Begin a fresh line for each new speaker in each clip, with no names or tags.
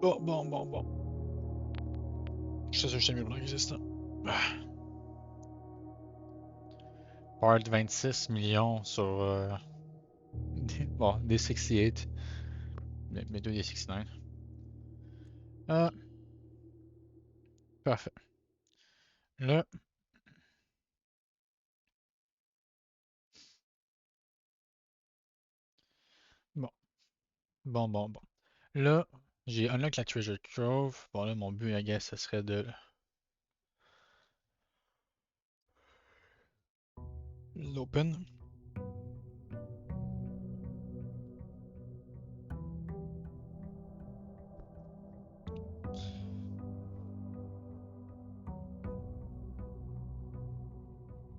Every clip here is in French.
Bon. Je sais que j'étais mieux pour l'existant. Part 26 millions sur des 68. Mais deux des 69. Parfait. Là. Bon. Là, j'ai unlock la treasure trove. Bon là, mon but, I guess, ce serait de l'open.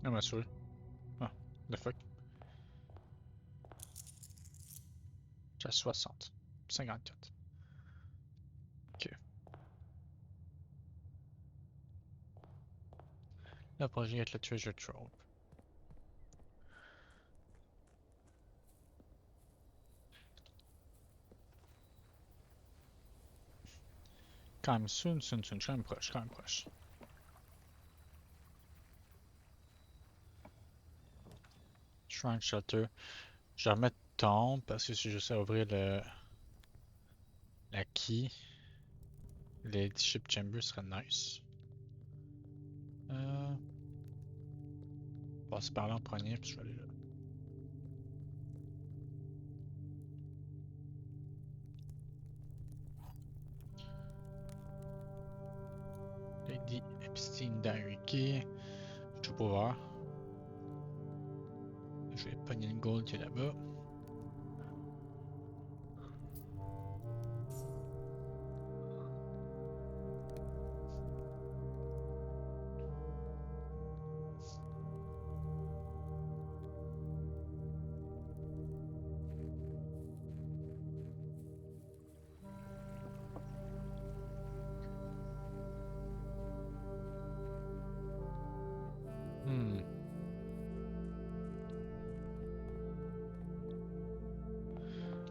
Ah, bien sûr. Ah, the fuck. J'ai 60. 54. Ok. Là, après, j'ai la treasure trove. Quand même soon. Je suis quand même proche. Shrine Shelter. Je vais remettre tombe parce que si je sais ouvrir la key, les ship chambers serait nice. Passer par là en premier, puis je vais aller là. Lady Epstein Diary Key. Je peux pas voir. Je vais pogner le gold qui est là-bas.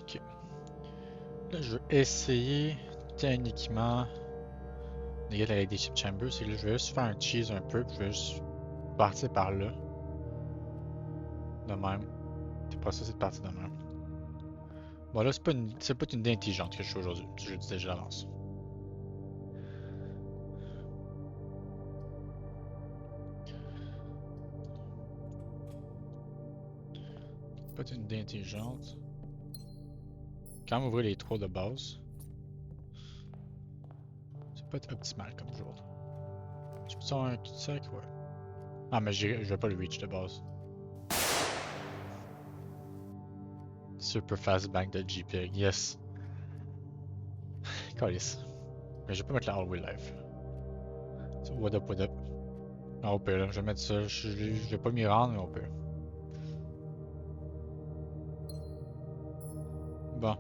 Ok. Là, je vais essayer techniquement de gagner la Leadership Chamber. C'est que là, je vais juste faire un cheese un peu, puis je vais juste partir par là. De même. C'est pas ça, c'est de partir de même. Bon, là, c'est pas une idée intelligente que je fais aujourd'hui. Je le dis déjà d'avance. Pas une idée intelligente. Quand même ouvrir les trois de base. C'est pas optimal comme jour. Je peux faire un cul-de-sac, ouais. Ah, mais je vais pas le reach de base. Super fast bank de JPEG, yes. Calice. Mais je vais pas mettre la all-way life. So, what up. Ah, au pire, là, je vais mettre ça. Je vais pas m'y rendre, mais au pire. Bon.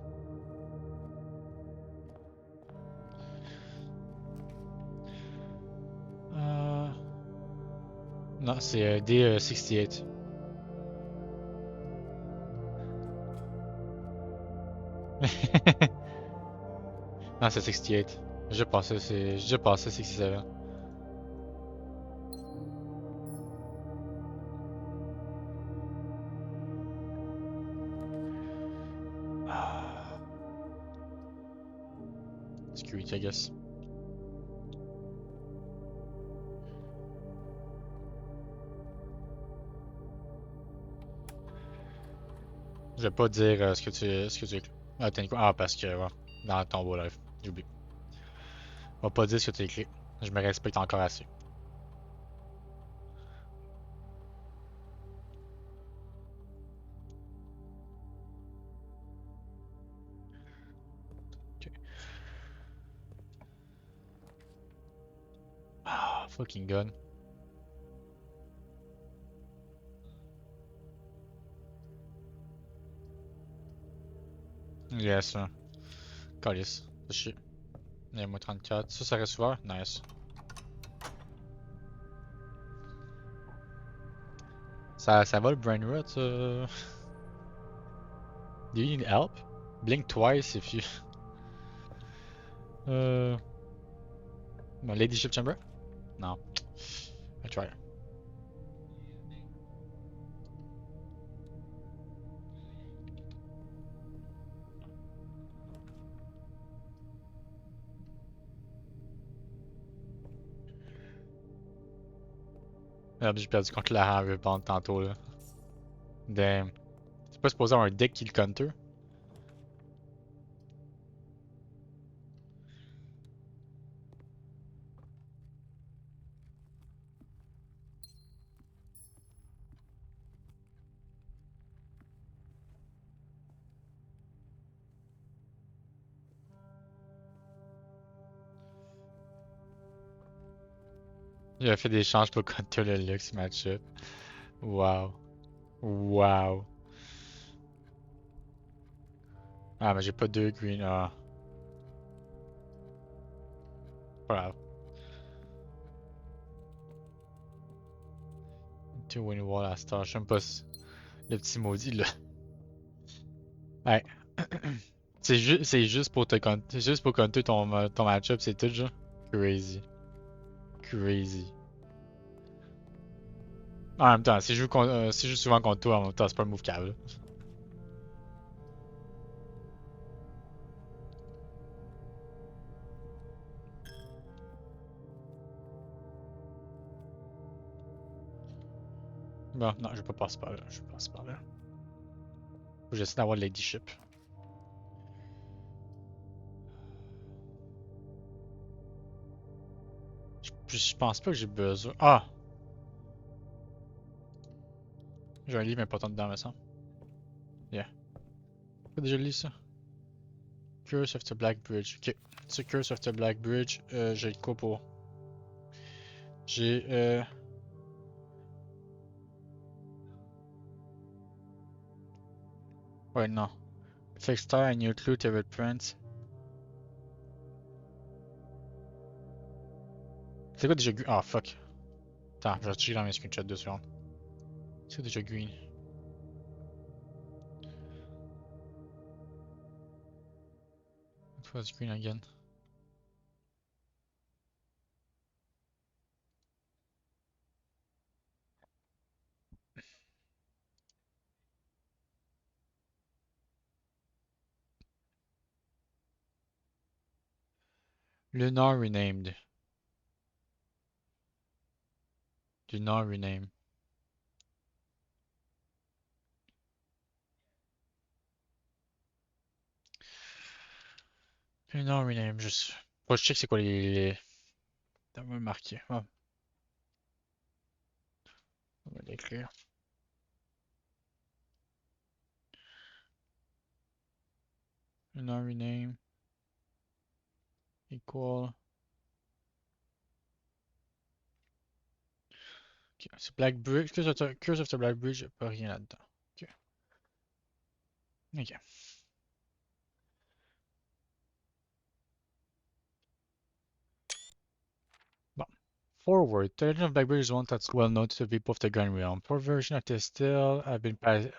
Non, c'est D68. Non, c'est 68. J'ai passé 67. Security, I guess. Je vais pas dire ce que tu Ah, t'as quoi? Ah, parce que, ouais, dans ton beau live. J'oublie. On va pas dire ce que tu as écrit. Je me respecte encore assez. Ok. Ah, fucking gun. Yes, hein. Calice. C'est chier. Il y a moins 34. Ça reste ouvert? Nice. Ça va le brain rot? Do you need help? Blink twice if you... Euh... My Ladyship Chamber? No. I try. Ah, j'ai perdu contre la Ribbon tantôt là. Damn. C'est pas supposé avoir un deck qui le counter? Il a fait des changes pour counter le Lux matchup. Wow. Wow. Ah, mais j'ai pas deux green. Ah, pas grave. Two win wall à star. Je sais même pas le petit maudit là. Ouais. C'est juste pour te c'est juste pour counter ton matchup, c'est tout genre. Crazy. Crazy. En même temps, si je joue souvent contre toi, en même temps, c'est pas un move câble. Bon, non, je vais pas passer par là. Je vais passer par là. Faut que j'essaie d'avoir le ladyship. Je pense pas que j'ai besoin. Ah! J'ai un livre important dedans, me semble. Yeah. Pourquoi déjà lu ça? Curse of the Black Bridge. Ok. C'est Curse of the Black Bridge. J'ai quoi pour. J'ai. Ouais, non. Fixed Star and New Clue, Tevet Prince. C'est quoi déjà green? Ah, fuck. Attends, je vais checker dans mes screenshots 2 secondes. C'est déjà green. It was green again. Lunar renamed. Lunar rename. Lunar rename, juste. Faut que je check c'est quoi les. T'as même marqué. Ah, on va l'écrire. Lunar rename. Equal. Ok, c'est Black Bridge. Curse of the Black Bridge, pas rien là-dedans. Ok. Ok. Bon. Forward. The Legend of Black Bridge is one that's well known to the people of the Grand Realm. Four versions of this tale have been passed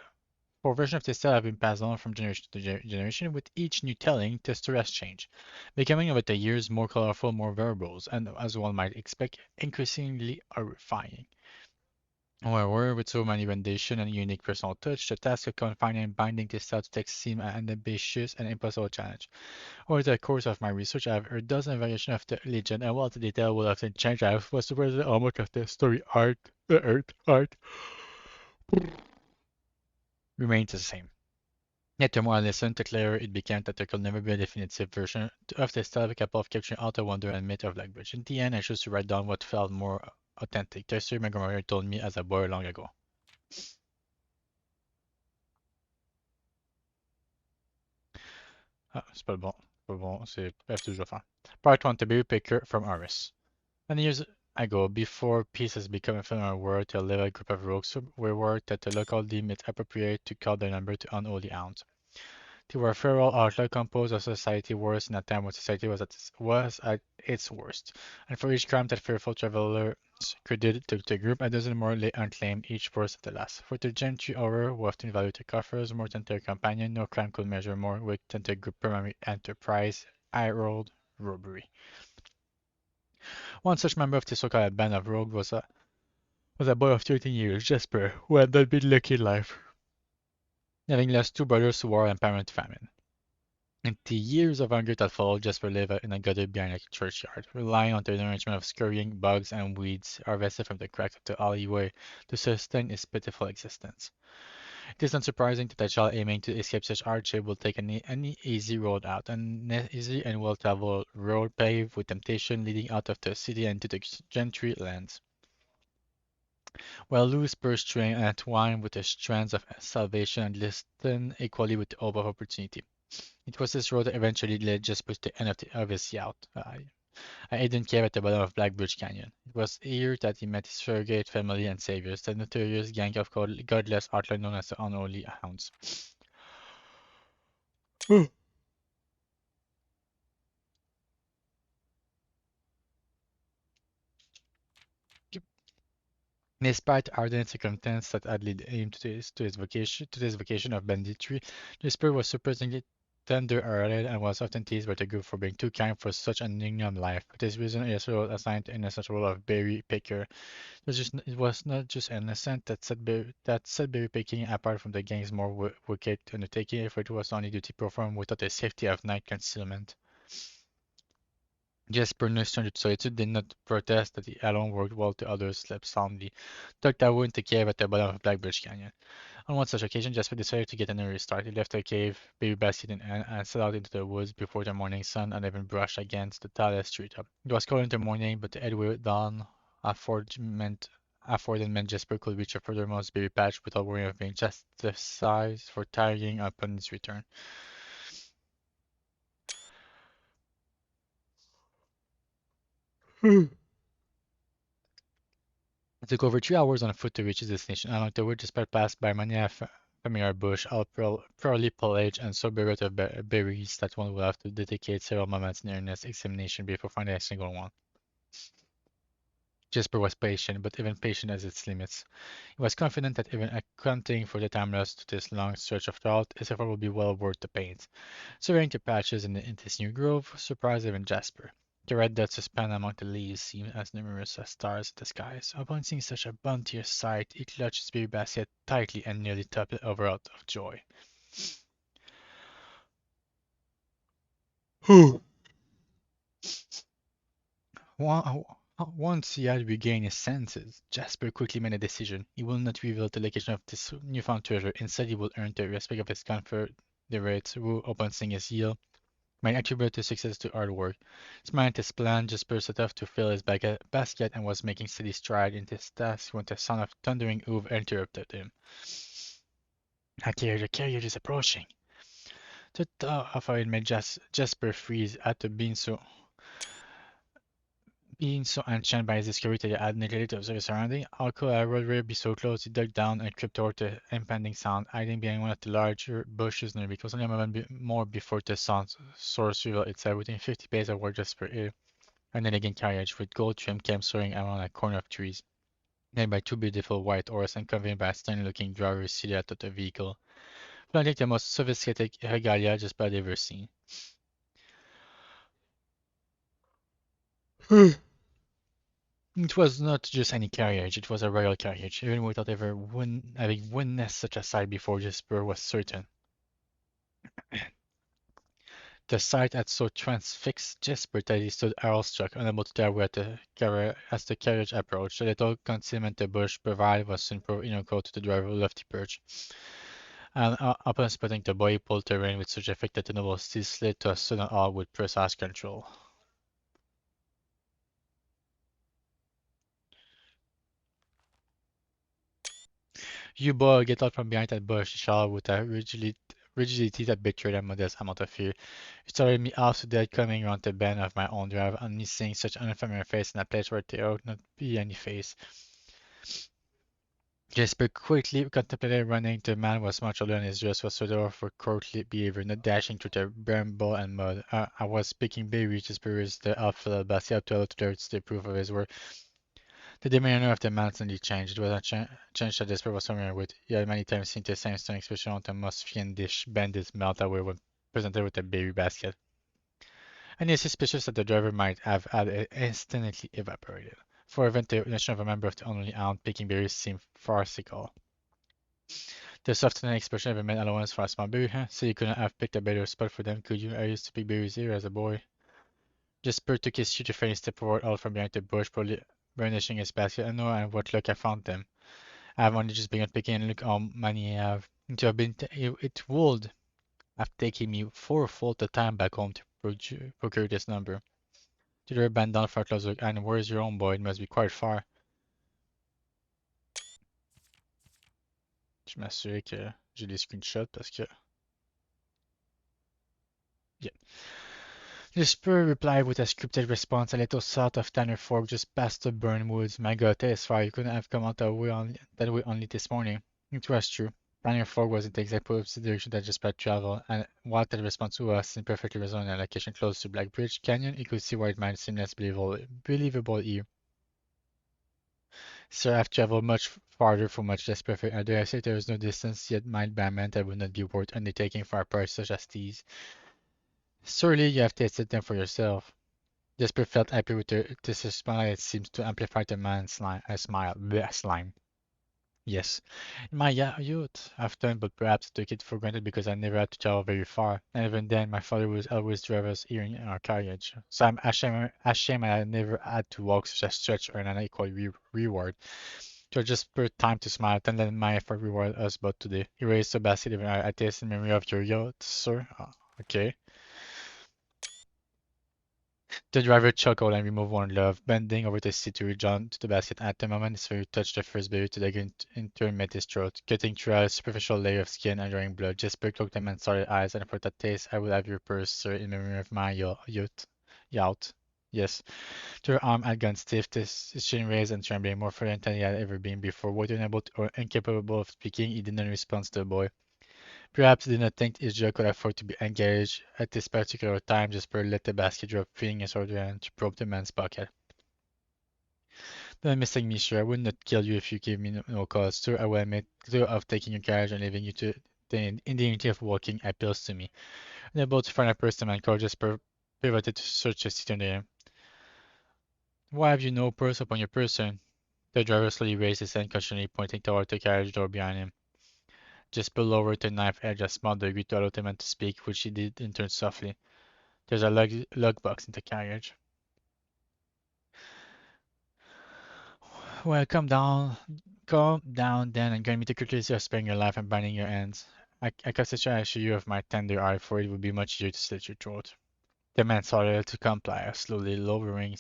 on from generation to generation. With each new telling, the story has changed, becoming over the years more colorful, more verbose, and as one might expect, increasingly refining. However, with so many renditions and unique personal touch, the task of confining and binding this style to text seemed an ambitious and impossible challenge. Over the course of my research, I have heard dozens of variations of the legend, and while the detail will often change, I was surprised at how much of the story art, the earth art, remains the same. Yet the more I listened, the clearer it became that there could never be a definitive version of the style capable of capturing all the wonder and myth of language. In the end, I chose to write down what felt more authentic. The story my grandmother told me as a boy long ago. Ah, c'est pas bon. Pas bon, c'est bref, ce que je vais faire. Part 1, The Baby Picker from Aris. Many years ago, before peace has become a phenomenal word to live a group of rogues were word that the local deemed it appropriate to call their number to unholy hounds. They were feral outlaw composed of society worse in a time when society was at its worst, and for each crime that fearful travelers credited to the group, a dozen more lay unclaimed, each worse at the last. For the gentry, however, who often valued their coffers more than their companion, no crime could measure more weight than the group primary enterprise. I rolled robbery. One such member of the so-called band of rogues was a boy of 13 years, Jesper, who had not been lucky in life, having lost two brothers to war and parent famine. In the years of hunger that followed, Jesper lived in a gutter behind a churchyard, relying on the nourishment of scurrying bugs and weeds harvested from the cracks of the alleyway to sustain his pitiful existence. It is not surprising that a child aiming to escape such hardship will take any easy road out, an easy and well-traveled road paved with temptation leading out of the city and to the gentry lands. While loose purse string entwined with the strands of salvation and glisten equally with the hope of opportunity. It was this road that eventually led just to the end of his route. I didn't care at the bottom of Blackbridge Canyon. It was here that he met his surrogate family and saviors, the notorious gang of godless outlaws known as the Unholy Hounds. Despite ardent circumstances that had led him to this vocation of banditry, Jasper was surprisingly tender-hearted and was often teased by the group for being too kind for such an ignorant life. For this reason, he was assigned the innocent role of berry picker. It was not just innocent that set berry picking apart from the gang's more wicked undertaking, for it was only duty performed without the safety of night concealment. Jesper, no stranger to solitude, did not protest that he alone worked while the others slept soundly, tucked away in the cave at the bottom of Blackbridge Canyon. On one such occasion, Jesper decided to get an early start. He left the cave, baby basket in hand, and set out into the woods before the morning sun had even brushed against the tallest treetop. It was cold in the morning, but the headway dawn afforded meant Jesper could reach a furthermost berry patch without worrying of being chastised for tarrying upon his return. It took over 3 hours on foot to reach his destination. Along the way, Jesper passed by many a familiar bush, all pearly foliage and so bereft of berries that one would have to dedicate several moments in earnest examination before finding a single one. Jesper was patient, but even patient has its limits. He was confident that even accounting for the time lost to this long stretch of route, his effort would be well worth the pains. Surveying the patches in this new grove surprised even Jasper. The red dots suspended among the leaves seemed as numerous as stars in the skies. Upon seeing such a bounteous sight, he clutched his berry basket tightly and nearly toppled over out of joy. Once he had regained his senses, Jasper quickly made a decision. He will not reveal the location of this newfound treasure. Instead, he will earn the respect of his confederates, who, upon seeing his zeal, might attribute his success to hard work. Smart his plan, Jasper set off to fill his basket and was making steady stride in his task when the sound of thundering hoof interrupted him. The carriage is approaching. The thought of how it made Jasper freeze at the being so enchanted by his discovery that he had neglected to observe his surroundings. How could a roadway be so close? He dug down and crept toward the impending sound, hiding behind one of the larger bushes nearby. It was only a moment more before the source revealed itself within 50 paces of where Jasper is. An elegant carriage with gold trim came soaring around a corner of trees, led by two beautiful white horses and accompanied by a stern-looking driver seated atop the vehicle, flaunting the most sophisticated regalia Jasper had ever seen. It was not just any carriage, it was a royal carriage. Even without ever having witnessed such a sight before, Jasper was certain. The sight had so transfixed Jasper that he stood awe-struck, unable to tell where as the carriage approached. The little concealment the bush provided was soon proved integral to the driver's lofty perch. And upon spotting the boy, he pulled the rein with such effect that the noble steed slid to a sudden halt with precise control. You boy, get out from behind that bush, he shouted with a rigidity that betrayed a modest amount of fear. It started me half to death coming around the bend of my own drive and me seeing such an unfamiliar face in a place where there ought not be any face. Jasper quickly contemplated running. The man was much older and his dress was sort of for courtly behavior, not dashing through the bramble and mud. I was picking berries. Jasper raised the outfit basket to the proof of his word. The demeanor of the man suddenly changed. It was a change that Jasper was familiar with. He had many times seen the same stern expression on the most fiendish bend his mouth away when presented with a berry basket. Any suspicious that the driver might have had it instantly evaporated. For a ventilation of a member of the only hound picking berries seemed farcical. The softening expression of a man allowance for a small berry, huh? So you couldn't have picked a better spot for them, could you? I used to pick berries here as a boy. Jasper took his shooter friendly step forward out from behind the bush, probably burnishing his basket. I know, and what luck I found them. I have only just begun picking, and look how many I have. It would have taken me fourfold the time back home to procure this number. Tudor bent down for a close look. And where's your own boy? It must be quite far. Je m'assurer que j'ai des screenshots parce que. Yeah. The spur replied with a scripted response a little south of Tanner Fork, just past the burn woods. My God, that is far. You couldn't have come out that way only this morning. It was true. Tanner Fork was in the exact opposite direction that Jasper traveled, and while that response was in perfectly resonant location close to Black Bridge Canyon, he could see why it might seem less believable here. Sir, I've traveled much farther for much less perfect. I dare say there is no distance yet mined by man that would not be worth undertaking for a price such as these. Surely you have tasted them for yourself. Jesper felt happy with this smile. It seems to amplify the man's smile. Bleh, slime. Yes. In my youth, I've done, but perhaps I took it for granted because I never had to travel very far. And even then, my father would always drive us here in our carriage. So I'm ashamed I never had to walk such a stretch or an equal reward. So just per time to smile, and let my effort reward us both today. Erase the basket even I taste in memory of your yacht, sir. Okay. The driver chuckled and removed one glove, bending over to see to reach on to the basket. At the moment his finger touched the first berry, to the in turn met his throat, cutting through a superficial layer of skin and drawing blood. Jasper looked at him and started eyes, and for that taste I will have your purse, sir, in memory of my yacht. Yes. To her arm had gone stiff, his chin raised and trembling, more frightened than he had ever been before. Whether unable or incapable of speaking, he did not respond to the boy. Perhaps he did not think his jaw could afford to be engaged. At this particular time, Jasper let the basket drop, freeing his other hand to probe the man's pocket. Don't mistake me, sir. I would not kill you if you gave me no cause. Sir, I will admit, the thought of taking your carriage and leaving you to the indignity of walking appeals to me. Unable to find a purse, the man called Jasper pivoted to search the seat under him. Why have you no purse upon your person? The driver slowly raised his hand, cautionally pointing toward the carriage door behind him. Jasper lowered the knife edge a small degree to allow the man to speak, which he did in turn softly. There's a lug box in the carriage. Well, calm down then, and grant me the courtesy of sparing your life and binding your hands. I cast a assure you of my tender eye, for it would be much easier to slit your throat. The man started to comply, slowly lowering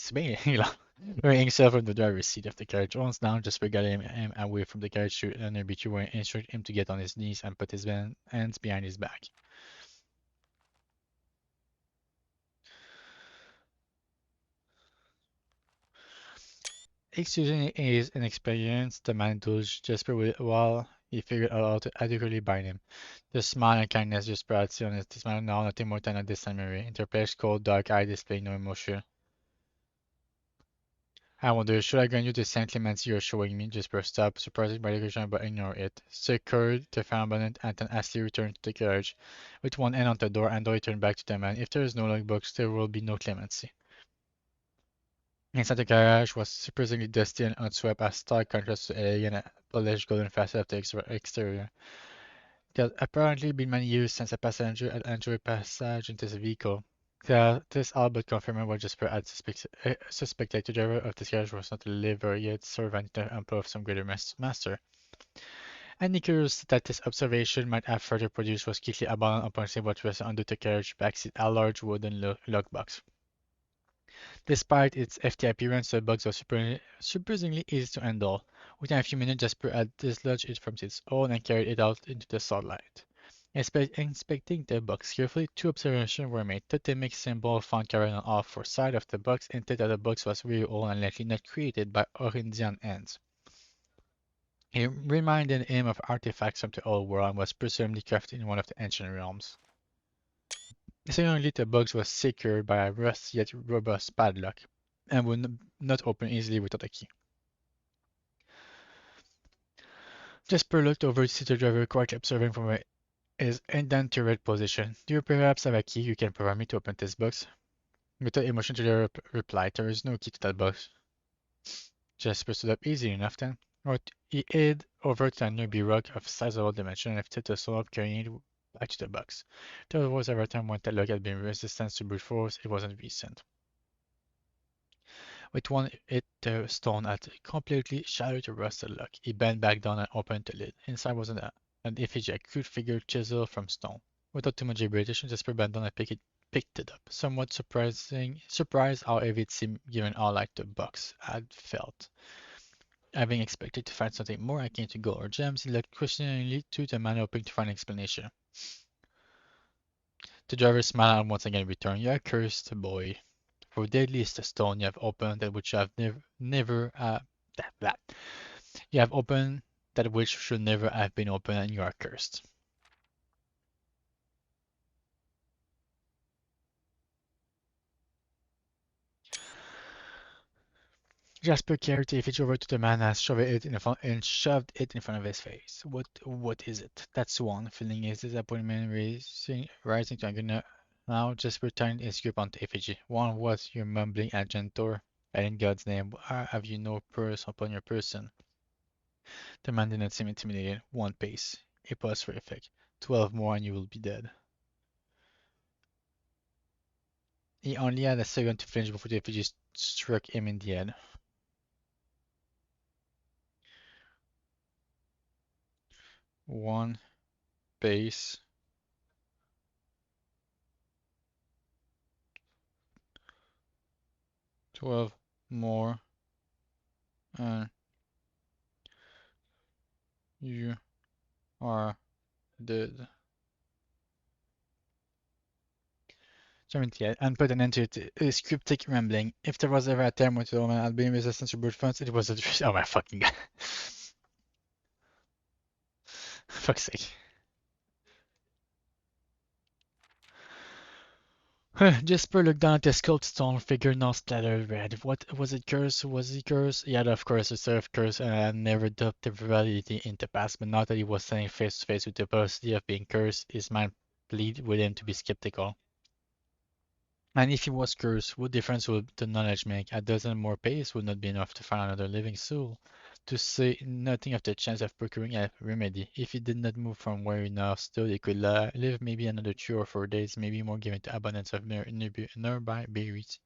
himself from the driver's seat of the carriage. Once down, just guided him away from the carriage to an arbiter where he instructed him to get on his knees and put his hands behind his back. Excusing his inexperience, the man indulged Jasper while he figured out how to adequately bind him. The smile and kindness Jasper had seen on his smile now nothing more than a distant memory. Interpierre's cold, dark eye displaying no emotion. I wonder, should I grant you the same clemency you're showing me? Jasper stopped, surprised by the question, but ignored it. Secured the abandoned, Anton hastily returned to the carriage, with one hand on the door, and though he turned back to the man, if there is no logbook, there will be no clemency. Inside the garage was surprisingly dusty and unswept, a stark contrast to the elegant, polished golden facade of the exterior. It had apparently been many years since a passenger had enjoyed passage in this vehicle. This all but confirmed what Jasper had suspected. The driver of this carriage was not a livery, yet servant in the employ of some greater master. Any curiosity that this observation might have further produced was quickly abandoned upon seeing what was under the carriage backseat, a large wooden lockbox. Despite its hefty appearance, the box was surprisingly easy to handle. Within a few minutes, Jasper had dislodged it from its own and carried it out into the sunlight. Inspecting the box carefully, two observations were made. Totemic symbol found carried on all four sides of the box hinted that the box was very old and likely not created by Orindian hands. It reminded him of artifacts from the old world and was presumably crafted in one of the ancient realms. Secondly, the box was secured by a rusty yet robust padlock and would not open easily without a key. Jasper looked over to see the driver quietly observing from his indented position. Do you perhaps have a key you can provide me to open this box? Without emotion to the reply, there is no key to that box. Jasper stood up easy enough then. Right, he hid over to a nearby rock of sizable dimension and lifted the soul up, carrying it back to the box. There was every time when Telok had been resistant to brute force, it wasn't recent. With one hit, the stone had completely shattered the rusted lock. He bent back down and opened the lid. Inside was an effigy, a crude figure chiseled from stone. Without too much deliberation, Jasper bent down and picked it up, somewhat surprised how heavy it seemed given how light the box had felt. Having expected to find something more akin to gold or gems, he looked questioningly to the man hoping to find an explanation. The driver smiled and once again returned. You are cursed, boy. For deadly is the stone you have opened that which you have never that. You have opened that which should never have been opened, and you are cursed. Jasper carried the effigy over to the man and shoved it in front of his face. What is it? That's one, feeling his disappointment rising to anger. Now Jasper tightened his grip on the effigy. One, what you're mumbling, Argentor? And in God's name, have you no purse upon your person? The man did not seem intimidated. One pace. A pause for effect. 12 more and you will be dead. He only had a second to flinch before the effigy struck him in the head. One pace. 12 more and you are dead. 78. And put an end to it. His cryptic rambling. If there was ever a time when the woman had been resistant to brute force, it was a. Oh my fucking god. Fuck's sake. Jasper looked down at the sculpted stone figure, now splattered red. What was it? Curse? Was he cursed? Yeah, of course, a serf curse, and had never dubbed the reality into past. But now that he was standing face to face with the possibility of being cursed, his mind pleaded with him to be skeptical. And if he was cursed, what difference would the knowledge make? A dozen more paces would not be enough to find another living soul. To say nothing of the chance of procuring a remedy. If he did not move from where he now stood, he could live maybe another 3 or 4 days, maybe more given to abundance of nearby berries.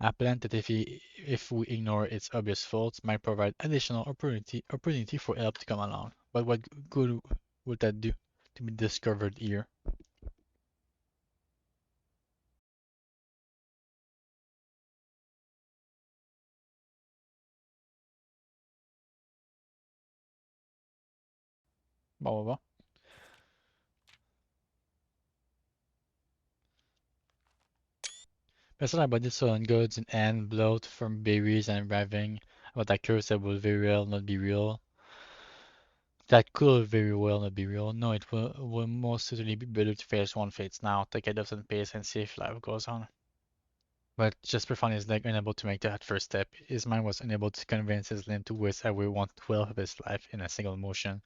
A plant that if we ignore its obvious faults, might provide additional opportunity for help to come along. But what good would that do to be discovered here? Blah blah blah. Based on our body so on goods in hand, bloat from berries and raving about that curse that will very well not be real. That could very well not be real. No, it will most certainly be better to face one fates now, take a dozen pace and see if life goes on. But Jasper found his leg unable to make that first step. His mind was unable to convince his limb to whisk away 1/12 of his life in a single motion.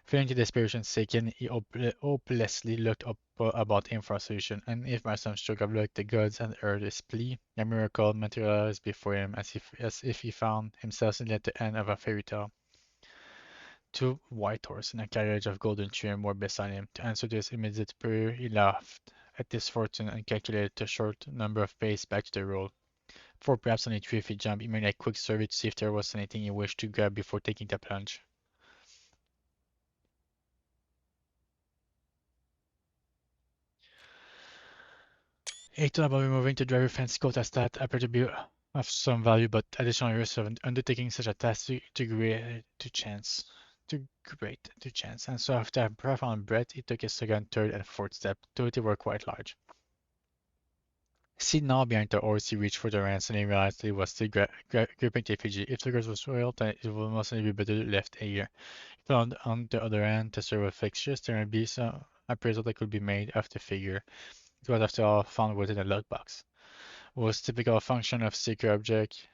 Feeling the desperation shaken, he hopelessly looked up about him for a solution, and if by some stroke of luck the gods had heard his plea, a miracle materialized before him as if he found himself at the end of a fairy tale. Two white horses and a carriage of golden trim were beside him. To answer this immediate prayer, he laughed at his fortune and calculated the short number of paces back to the road. For perhaps only 3 feet jump, he made a quick survey to see if there was anything he wished to grab before taking the plunge. He thought about removing the driver fence coat as that appeared to be of some value, but additional risk of undertaking such a task too great to chance. And so after a profound breath, he took his second, third, and fourth step, though they were quite large. Seen now behind the horse, he reached for the reins, and he realized that he was still gripping the effigy. If the girl was royal, then it would most likely be better left here. He found on the other end the servo fixtures. There might be some appraisal that could be made of the figure. It was after all found within a lockbox. Was typical function of secure object.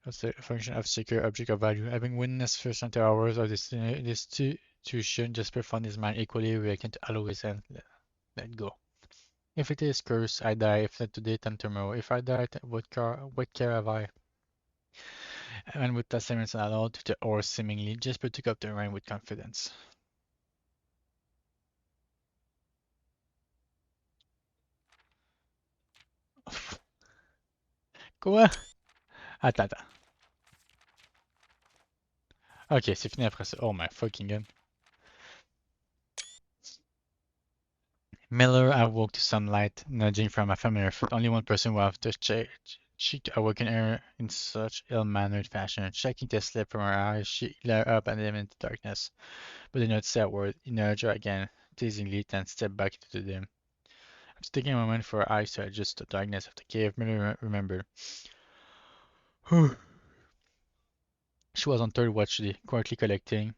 Was the function of secure object of value. Having witnessed first 20 hours of this Tuition, Jasper found his mind equally reluctant to Alois and let go. If it is cursed, I die. If not today, then tomorrow. If I die, what care have I? And with testaments allowed to the oar seemingly, Jasper took up the rein with confidence. Quoi? Attends. Ok, c'est fini après ça. Oh my fucking god. Miller awoke to some light nudging from a familiar foot. Only one person would have she to awaken her in such ill-mannered fashion. Checking the slip from her eyes, she glared up at him into darkness, but did not say a word. He nudged her again, teasingly, then stepped back into the dim. After taking a moment for her eyes to adjust to the darkness of the cave, Miller remembered. She was on third watch today, quietly collecting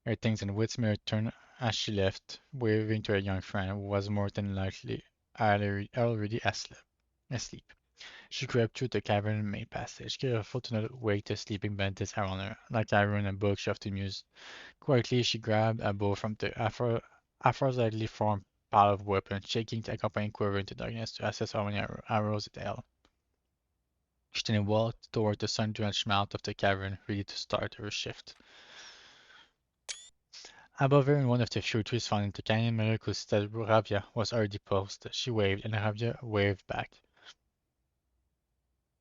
her things, and Whitmer turned as she left, waving to her young friend, who was more than likely already asleep. She crept through the cavern main passage, careful to not wake the sleeping bandits around her. Like Iron and Book shoved to muse. Quietly, she grabbed a bow from the aphrodisically formed pile of weapons, shaking the accompanying quiver into darkness to assess how many arrows it held. She then walked toward the sun-drenched mouth of the cavern, ready to start her shift. Above her, in one of the few trees found in the canyon, Miller could see that Ravia was already posted. She waved, and Ravia waved back.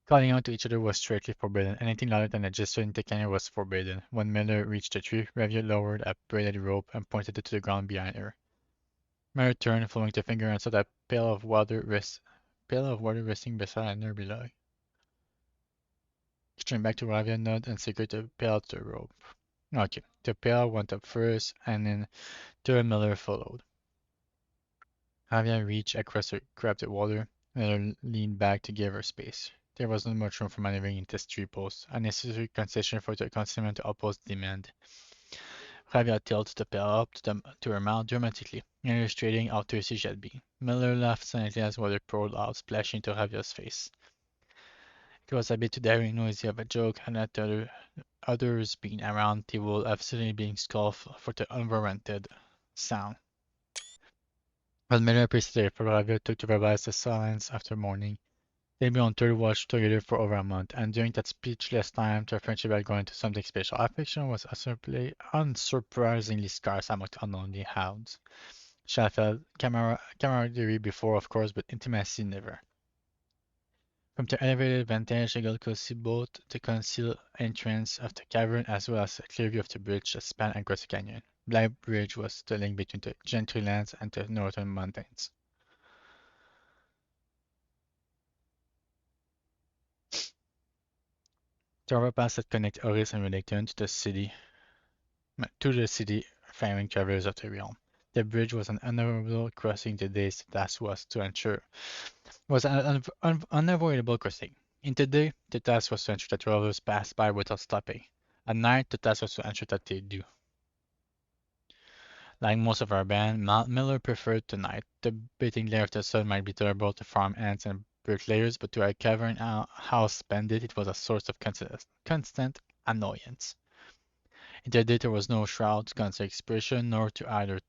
Calling out to each other was strictly forbidden. Anything louder than a gesture in the canyon was forbidden. When Miller reached the tree, Ravia lowered a braided rope and pointed it to the ground behind her. Miller turned, following the finger, and saw that pail of water resting beside her below. She turned back to Ravia, nodded, and secured the pail to the rope. Okay, the pail went up first, and then Tara Miller followed. Javier reached across her, grabbed the water, Miller leaned back to give her space. There was not much room for maneuvering in this tree post, a necessary concession for the consummate to oppose the demand. Javier tilted the pail up to her mouth dramatically, illustrating how thirsty she had been. Miller laughed silently as water poured out, splashing into Javier's face. It was a bit too daring noisy of a joke, and at the others being around, they would have certainly been scoffed for the unwarranted sound. But Miller persisted, for Javier took to verbalize the silence after morning. They'd been on third watch together for over a month, and during that speechless time, their friendship had grown into something special. Affection was unsurprisingly scarce among the unlovely hounds. She had felt camaraderie before, of course, but intimacy never. From their elevated vantage, Eagle could see both the concealed entrance of the cavern as well as a clear view of the bridge that spanned across the canyon. Black Bridge was the link between the Gentry lands and the northern mountains. The overpass that connected Oris and Relicton to the city faring travelers of the realm. The bridge was an unavoidable crossing. The day's task was to ensure was an unavoidable crossing. In the day, the task was to ensure that travelers passed by without stopping. At night, the task was to ensure that they do. Like most of our band, Miller preferred the night. The beating glare of the sun might be tolerable to farm ants and bricklayers, but to a cavern house bandit, it was a source of constant annoyance. In the day there was no shroud to conceal expression, nor to either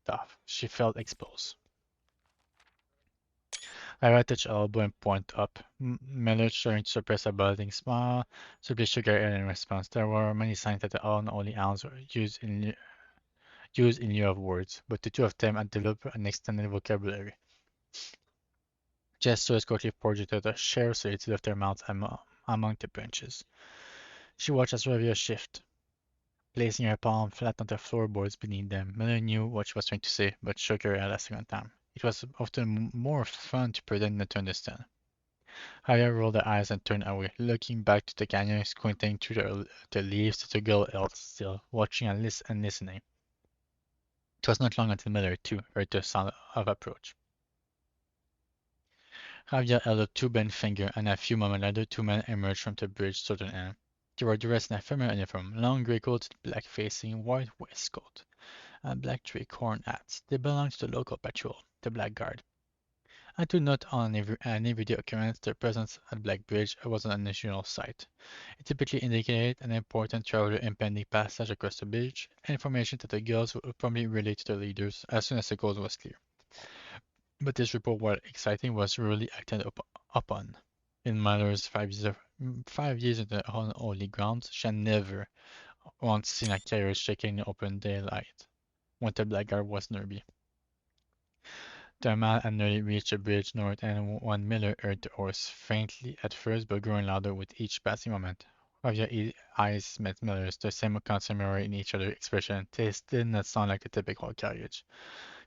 tough. She felt exposed. I right touched elbow and point up. Miller trying to suppress a budding smile, simply shook her head in response. There were many signs that the unholy ounce were used in lieu of words, but the two of them had developed an extended vocabulary. Gestures quickly projected a shared solitude of their mouths among the branches. She watched as Ravia shift, placing her palm flat on the floorboards beneath them. Miller knew what she was trying to say, but shook her head a second time. It was often more fun to pretend not to understand. Javier rolled her eyes and turned away, looking back to the canyon, squinting through the leaves that the girl held still, watching and listening. It was not long until Miller, too, heard the sound of approach. Javier held up two bent fingers, and a few moments later, two men emerged from the bridge's southern end. They were dressed in a familiar uniform, long grey coats, black facing, white waistcoat, and black tricorn hats. They belonged to the local patrol, the Black Guard. And to note on an everyday occurrence, their presence at Black Bridge was an unusual sight. It typically indicated an important traveler impending passage across the bridge, information that the girls would probably relay to their leaders as soon as the coast was clear. But this report, while exciting, was rarely acted upon. In Mallory's 5 years in the unholy grounds, she had never once seen a carriage shaking in open daylight. When the blackguard was nearby. The man had nearly reached the bridge north, and when Miller heard the oars, faintly at first but growing louder with each passing moment. Javier eyes met Miller's, the same constant mirror in each other's expression. They did not sound like a typical carriage.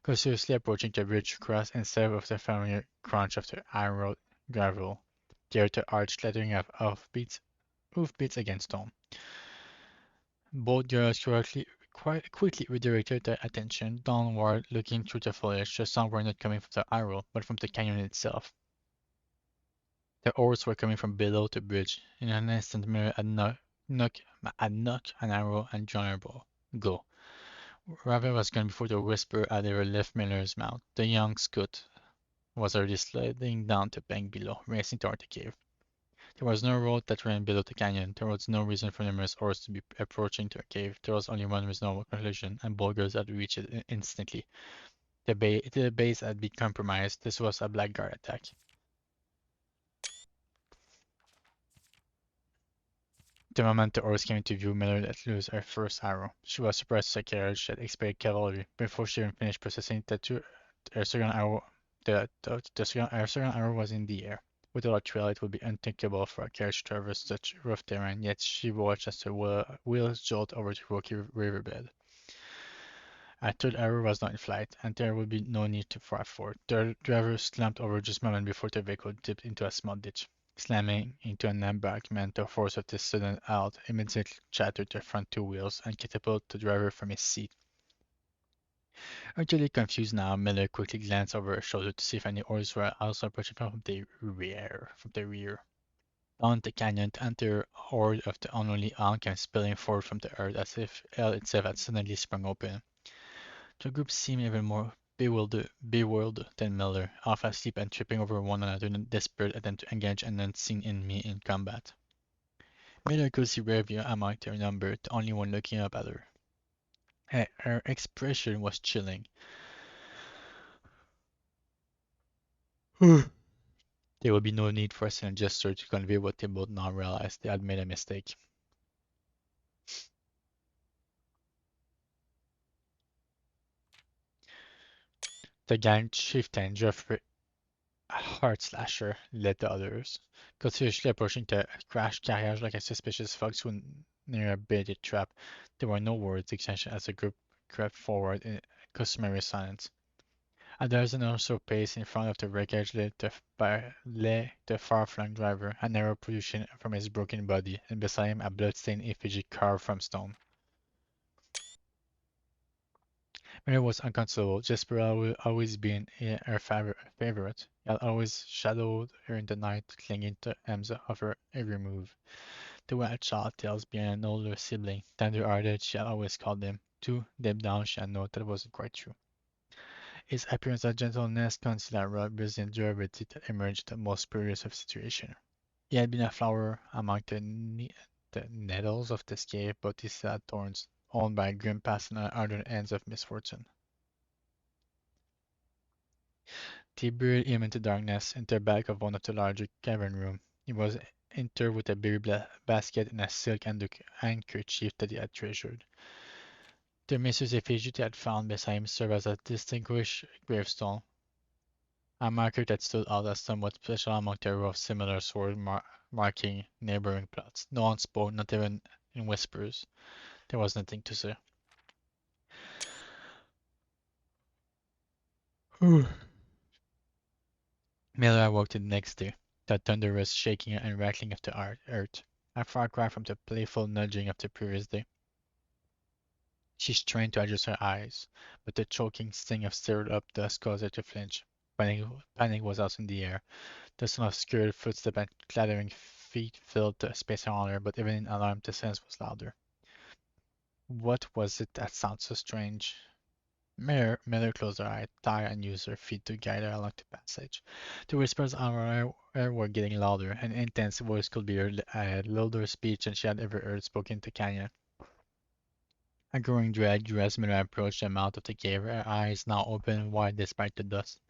Cautiously approaching the bridge cross instead of the familiar crunch of the iron road gravel. They heard the arch clattering of hoofbeats against stone. Both girls quite quickly redirected their attention downward, looking through the foliage. The sound were not coming from the arrow, but from the canyon itself. The oars were coming from below the bridge. In an instant, Miller knock, knock an arrow and John go. Raven was gone before the whisper had ever left Miller's mouth. The young scout was already sliding down the bank below, racing toward the cave. There was no road that ran below the canyon. There was no reason for numerous oars to be approaching the cave. There was only one reasonable conclusion, and Bulgars had reached it instantly. The base had been compromised. This was a blackguard attack. The moment the oars came into view, Miller let loose her first arrow. She was surprised to see a carriage that expected cavalry. Before she even finished processing, her second arrow, her second arrow was in the air. Without a trail, it would be unthinkable for a carriage to traverse such rough terrain, yet she watched as the wheels jolt over the rocky riverbed. A third arrow was not in flight, and there would be no need to fight for it. The driver slumped over just a moment before the vehicle dipped into a small ditch. Slamming into an embankment, the force of this sudden out immediately shattered the front two wheels and catapulted the driver from his seat. Utterly confused now, Miller quickly glanced over her shoulder to see if any oars were also approaching from the rear. Down the canyon, the entire horde of the unruly hound came spilling forward from the earth as if hell itself had suddenly sprung open. The group seemed even more bewildered than Miller, half asleep and tripping over one another in a desperate attempt to engage an unseen enemy in combat. Miller could see Revia among their number, the only one looking up at her. Her expression was chilling. There would be no need for a silent gesture to convey what they both now realized: they had made a mistake. The gang chieftain, Geoffrey Heartslasher, led the others, cautiously approaching the crashed carriage like a suspicious fox near a baited trap. There were no words exchanged as the group crept forward in customary silence. A dozen or so paces in front of the wreckage lay the far-flung driver, a narrow protrusion from his broken body, and beside him a blood-stained effigy carved from stone. Mary was unconsolable. Jasper had always been her favorite. He had always shadowed her in the night, clinging to ends of her every move. The wild child tales behind an older sibling, tender-hearted she had always called him. Too deep down she had known that wasn't quite true. His appearance of gentleness concealed a raw Brazilian durability that emerged in the most spurious of situations. He had been a flower among the nettles of this cave, but he still had thorns, owned by a grim past and other ends of misfortune. They buried him into darkness, into the back of one of the larger cavern rooms. He was interred with a berry basket and a silk handkerchief that he had treasured. The Mrs. effigy they had found beside him served as a distinguished gravestone, a marker that stood out as somewhat special among the row of similar swords marking neighboring plots. No one spoke, not even in whispers. There was nothing to say. Miller awoke the next day, the thunderous shaking and rattling of the earth, a far cry from the playful nudging of the previous day. She strained to adjust her eyes, but the choking sting of stirred up dust caused her to flinch. Panic was out in the air. The sound of scurried footsteps and clattering feet filled the space around her, but even in alarm the sense was louder. What was it that sounded so strange? Miller closed her eyes, tired, and used her feet to guide her along the passage. The whispers on her ear were getting louder. An intense voice could be heard, a louder speech than she had ever heard spoken to Canyon. A growing dread grew as Miller approached the mouth of the cave, her eyes now open wide despite the dust.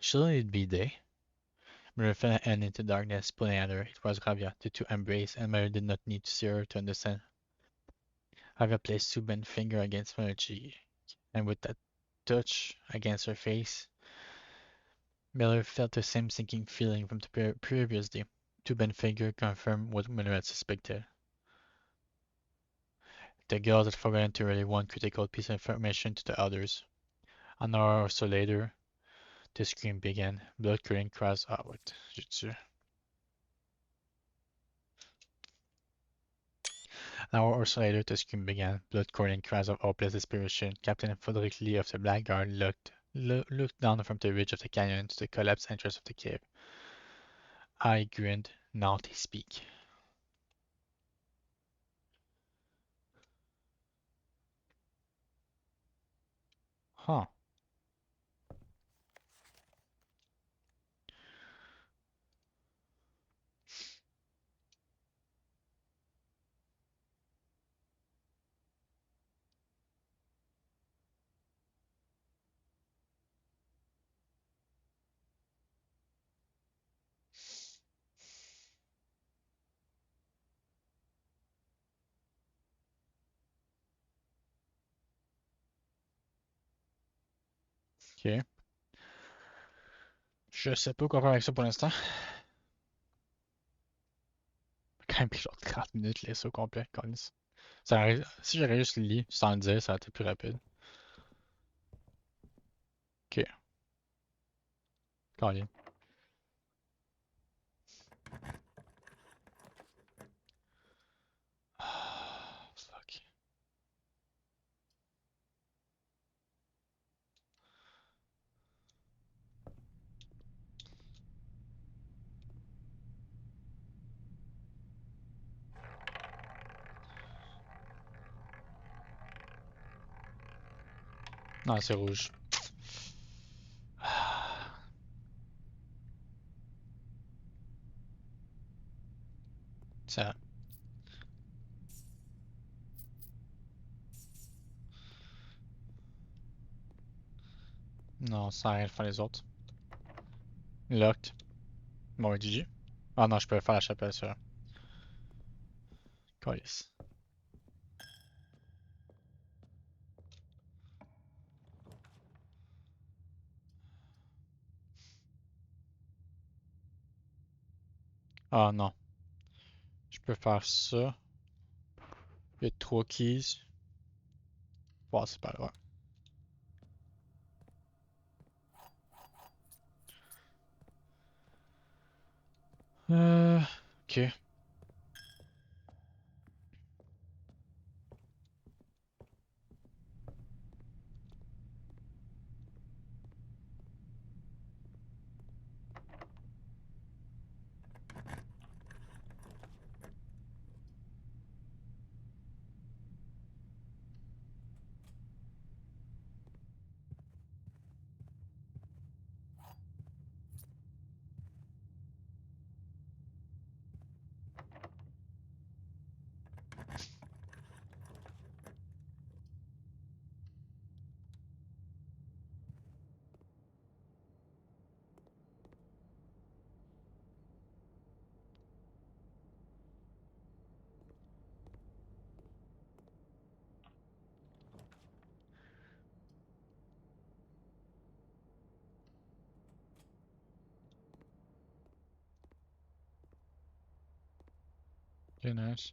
Shouldn't it be day? Miller fell and into darkness, pulling at her. It was Ravia. The two embraced, and Miller did not need to see her to understand. Ravia placed two bent fingers against Miller's cheek, and with that touch against her face, Miller felt the same sinking feeling from the previous day. Two bent fingers confirmed what Miller had suspected. The girls had forgotten to relay one critical piece of information to the others. An hour or so later, the scream began. Blood-curdling cries. Ah, wait, j'ai tué. An hour or so later, the scream began. Blood-curdling cries of hopeless desperation. Captain Frederick Lee of the Blackguard looked down from the ridge of the canyon to the collapsed entrance of the cave. I grinned. Now they speak. Huh. Ok. Je sais pas quoi faire avec ça pour l'instant. Quand même pris genre 30 minutes, lire ça au complet, câlisse. Si j'aurais juste lu sans le dire, ça aurait été plus rapide. Ok, câlisse. Ah, fuck. Non, c'est rouge. Ah, ça. Non, ça n'a rien de faire les autres. Locked. Bon, GG. Ah non, je peux faire la chapelle sur. Câlisse. Ah non. Je peux faire ça. Il y a trois keys. Bon, c'est pas grave. Ok. Ok, nice.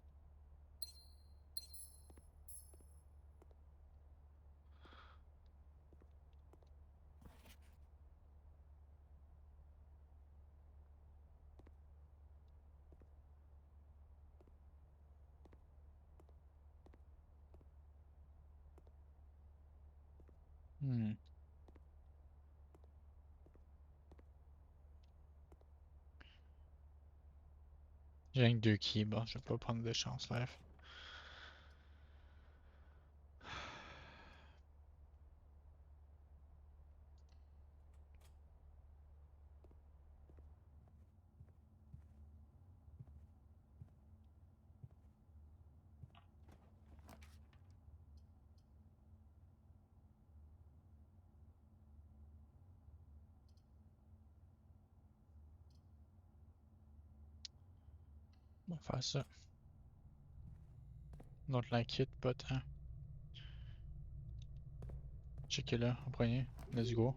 Hmm. J'ai rien que deux keys. Bon, je vais pas prendre de chance, live. On va faire ça. Don't like it, but hein. Checker là en premier. Let's go.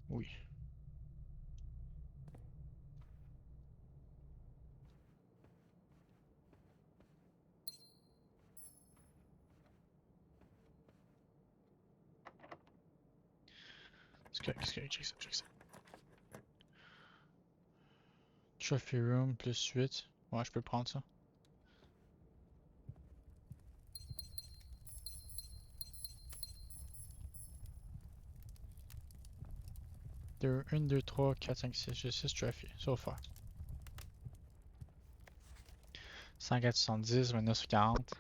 Oui. Qu'est-ce que check ça, check ça. Trophy room plus 8. Ouais, je peux prendre ça. There 1, 2, 3, 4, 5, 6, j'ai 6 trophies, so far. 170, 29 sur 40.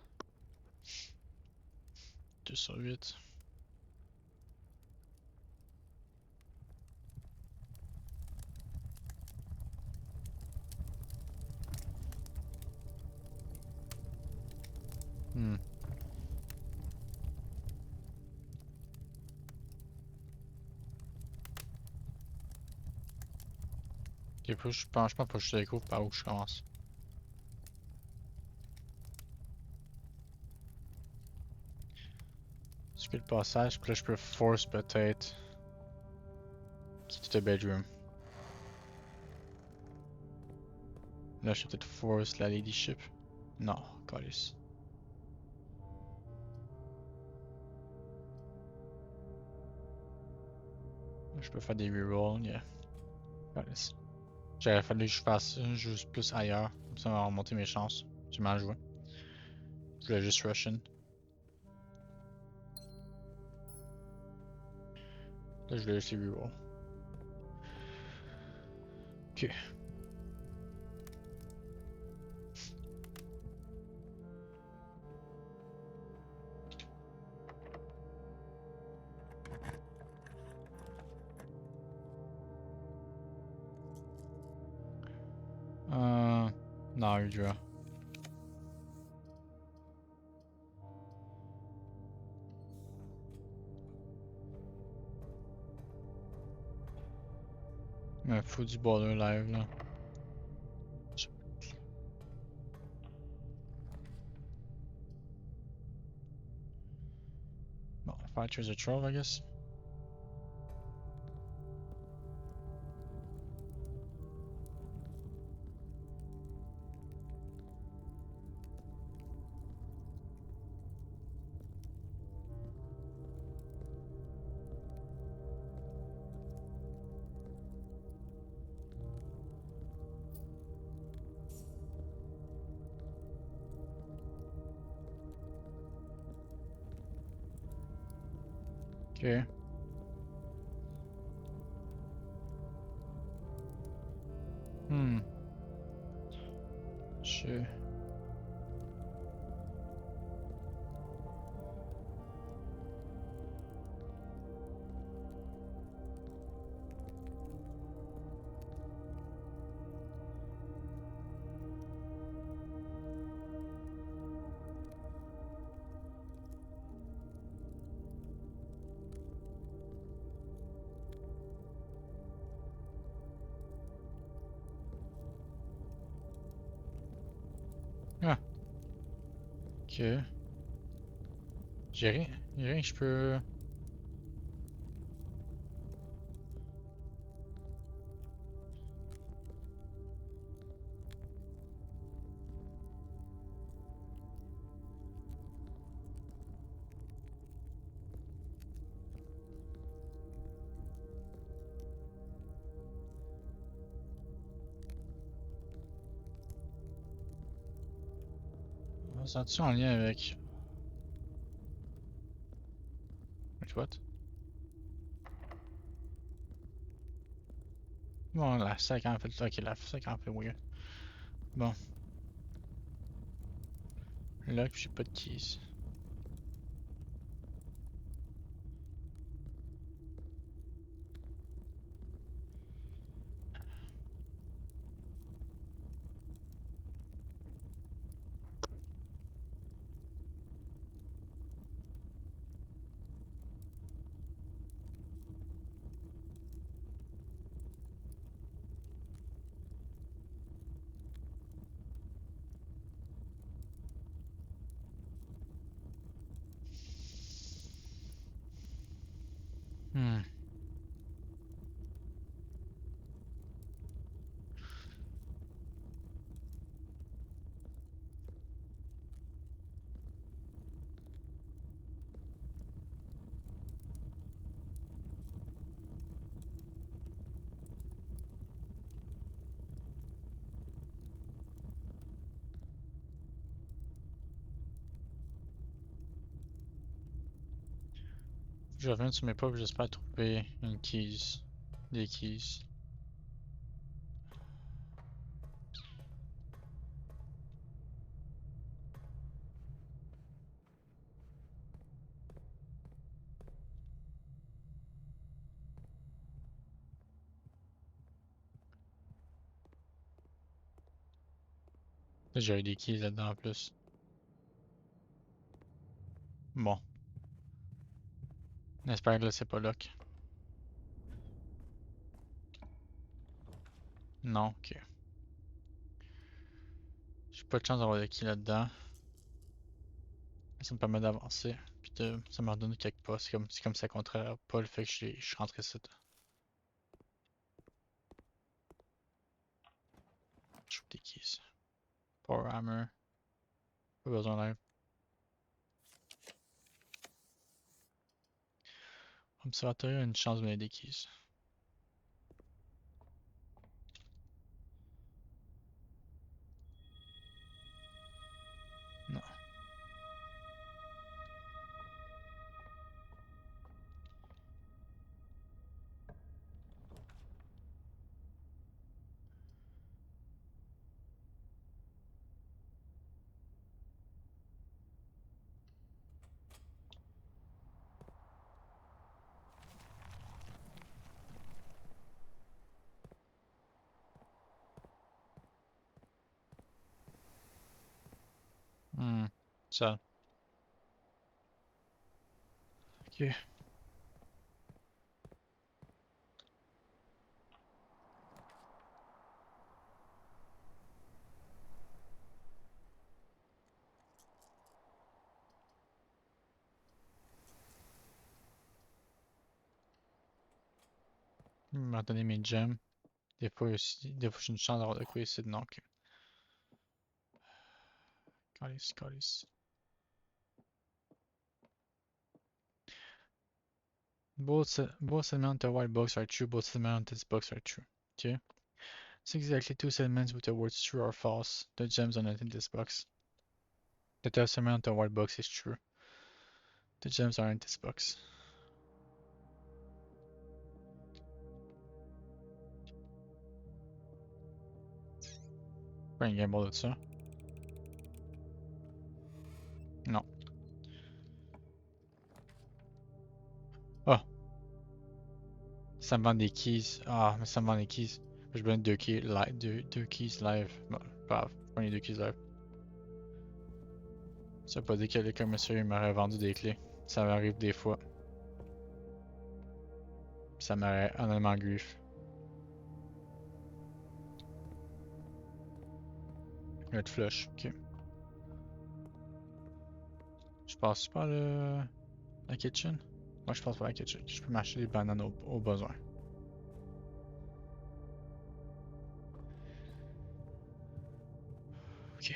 2 sur 8. Hmm. Ok, je pense pas que je découvre par où je commence. Est-ce que le passage, puis là je peux force peut-être. Quitter le bedroom. Là je peux peut-être force la ladyship. Non, calice. Je peux faire des rerolls, yeah. Calice. J'aurais fallu que je fasse juste plus ailleurs. Comme ça, on va remonter mes chances. J'ai mal joué. Je voulais juste rush in. Là, je voulais juste les reroll. Ok. Non, Udra. Mais faut du border live là. Bon, faire choose a troll, I guess. Ok. Hmm. Je... Ah. Ok. J'ai rien que je peux... Sens-tu en lien avec... Wait, what? Bon, la sac en fait... Ok, la sac en fait weird. Bon. Là, j'ai pas de keys. Hmm. Je reviens sur mes pas, j'espère trouver une keys. Des keys. J'ai eu des keys là-dedans en plus. Bon. J'espère que là c'est pas lock. Non, ok. J'ai pas de chance d'avoir des keys là-dedans. Ça me permet d'avancer. Puis ça me redonne quelques pas. C'est comme ça contraire pas le fait que je suis rentré ici. Je trouve des keys. Power hammer. Pas besoin d'air. Observatoire a une chance de me donner des keys. Non. Hmm. Ça. Ok. Il m'a donné mes gems. Des fois aussi. Des fois j'ai une chance d'avoir de quoi ici. Non, ok. Calice, calice. Both segments of the white box are true, both segments of this box are true. Okay. So exactly two segments with the words true or false. The gems are not in this box. The third segment of the white box is true. The gems are in this box. Pas une gamble de ça. Non. Oh! Ça me vend des keys. Ah, mais ça me vend des keys. Je donne deux keys live. Deux keys live. Bon, pas grave. Prends les deux keys live. Ça veut pas dire que quelqu'un monsieur m'aurait vendu des clés. Ça m'arrive des fois. Ça m'aurait honnêtement grief. Red flush, ok. Je passe par la kitchen? Moi je passe par la kitchen. Je peux m'acheter des bananes au besoin. Ok.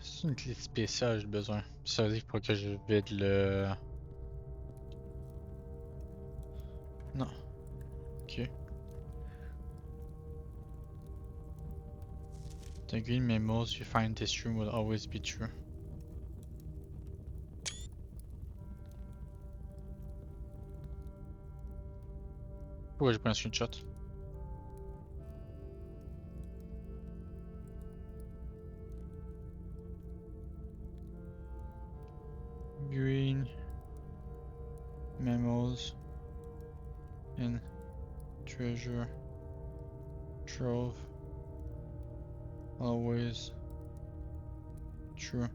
C'est une clé spéciale, j'ai besoin. Ça veut dire pour que je vide le. Non. Ok. The green memos you find in this room will always be true. Pourquoi j'ai pris un screenshot? Green memos in treasure Trove. Always. True.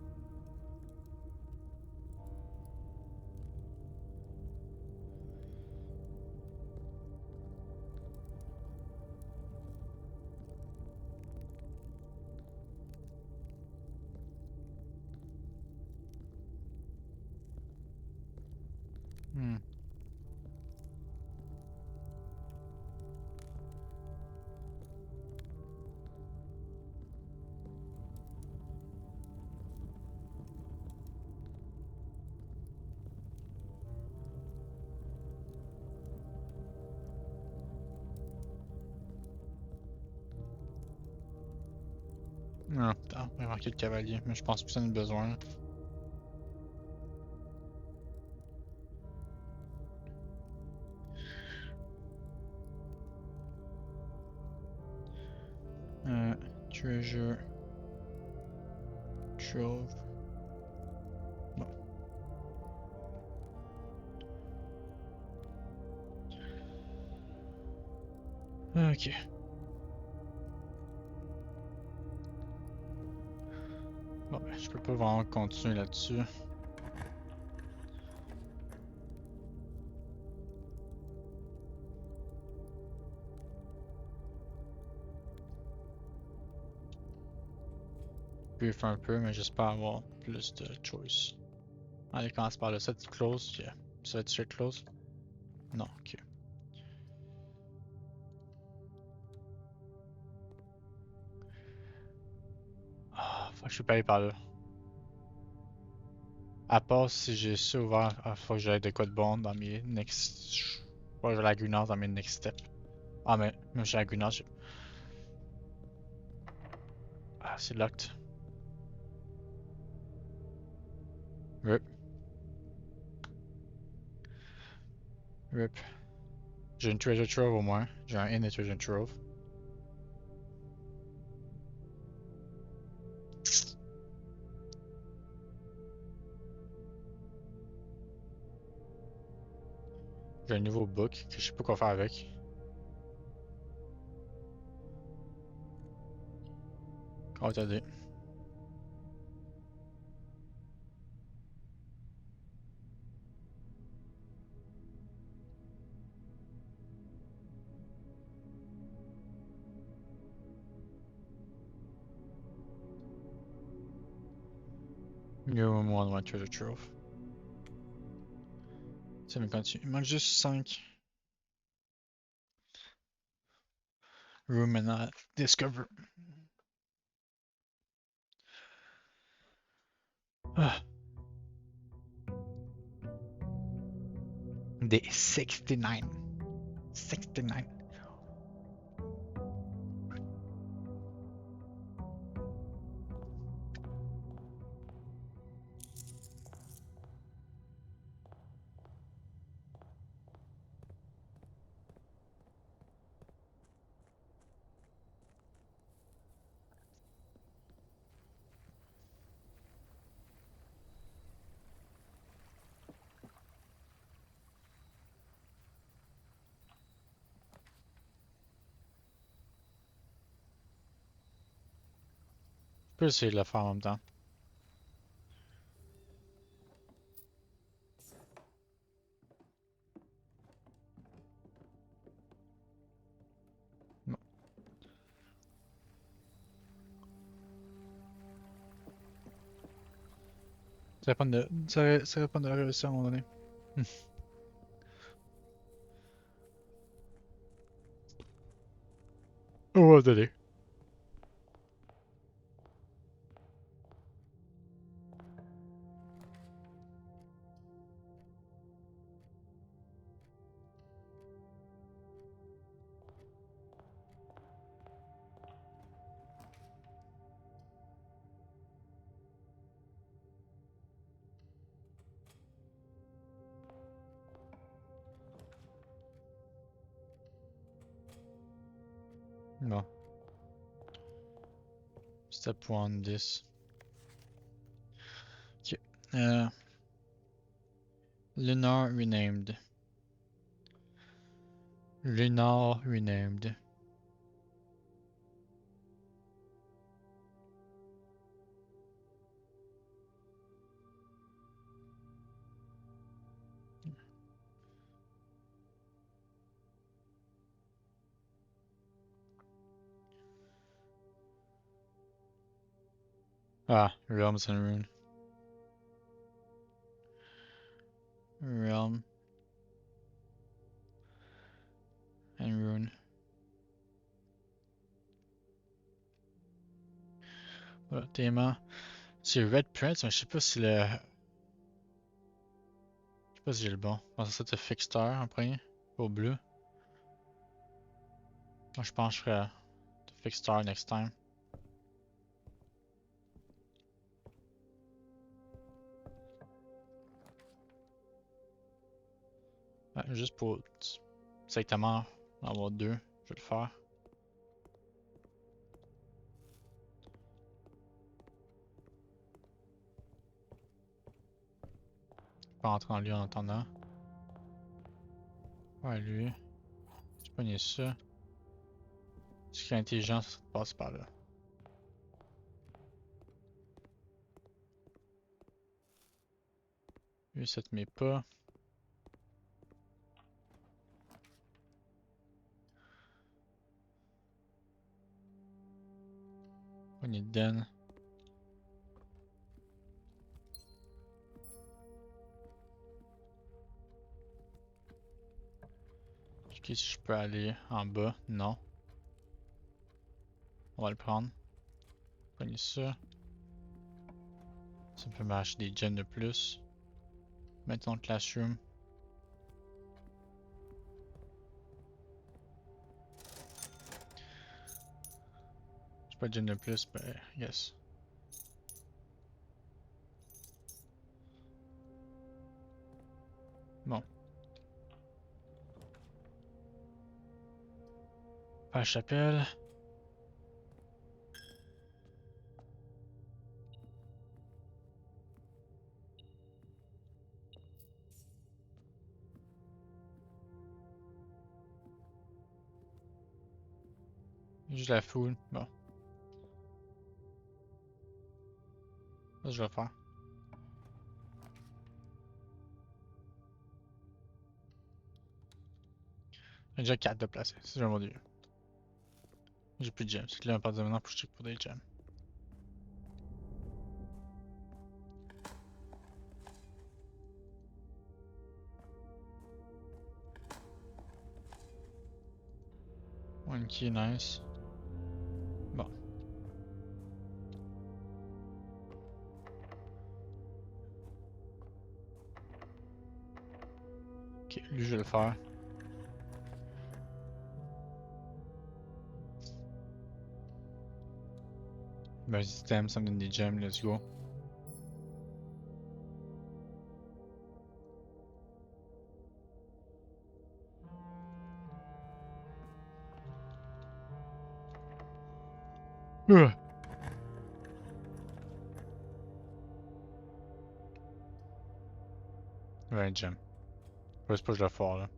Hmm. Ah, putain, il manqué le cavalier, mais je pense que ça en a besoin. Treasure. Trove. Bon. Ok. Bon, ben, je peux pas vraiment continuer là-dessus. Je peux faire un peu, mais j'espère avoir plus de choice. Allez, commence par le set close. Yeah. Ça va être straight close? Non, ok. Ah, faut que je suis pas allé par là. À part si j'ai ça ouvert, faut que j'aille de quoi de bon dans mes next. Faut que j'aille la Gunnar dans mes next steps. Ah, mais même chez la Gunnar, ah, c'est locked. Rip. Rip. J'ai une treasure trove au moins. J'ai un in et treasure trove. J'ai un nouveau book que je sais pas quoi faire avec. Comment t'as dit? Yo, moi, on treasure trove. Ça me continue. Il manque juste 5. Room and not discover. Ah. Des 69. 69. Je peux essayer de le faire en même temps. Bon. Ça dépend de la réussite à un moment donné. À un moment donné. Bon. Step 1, 10. Ok. Lunar renamed. Lunar renamed. Ah, Realms and Rune. Realm and Rune. Voilà, Théma. C'est Red Prince, mais je sais pas si le. Je sais pas si j'ai le bon. Je pense que c'est Fixter en premier. Au bleu. Moi je pense que je ferais Fixter next time. Ouais, juste pour exactement en avoir deux, je vais le faire. Je peux rentrer en lui en attendant. Ouais, lui. Je pogné ça. Ce qui est intelligent, ça passe par là. Lui, ça te met pas. Pogné Den. Ok, si je peux aller en bas, non. On va le prendre. Pogner ça. Ça peut m'acheter des gems de plus. Maintenant Classroom. J'ai pas de gem de plus, ben yes. Bon. Pas la chapelle. Juste la foule. Bon. Ça, je vais faire. J'ai déjà 4 de placer. C'est vraiment Dieu. J'ai plus de gems. C'est que là, à partir de maintenant, faut que je check pour des gems. One key, nice. Bon. Ok, lui, je vais le faire. Ben, système, ça me donne des gems, let's go. Ouais, 20 gems. Ouais, c'est pas que je dois faire là.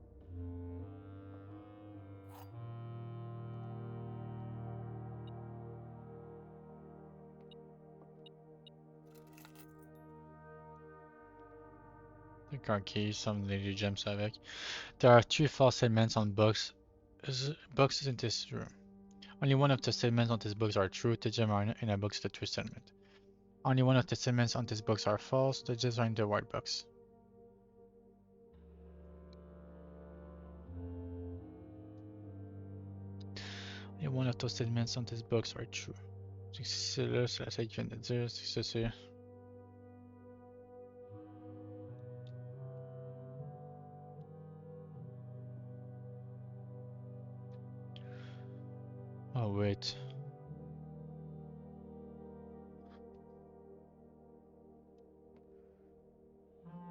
D'accord, key, ça me donne des gems avec. There are 3 false statements on boxes in this room. Only one of the statements on this box are true. The gems are in a box with a true statement. Only one of the statements on this box are false. The gems are in the white box. Only one of those statements on this box are true. C'est là, c'est la seule qui vient de dire. C'est ça, c'est. Oh, wait.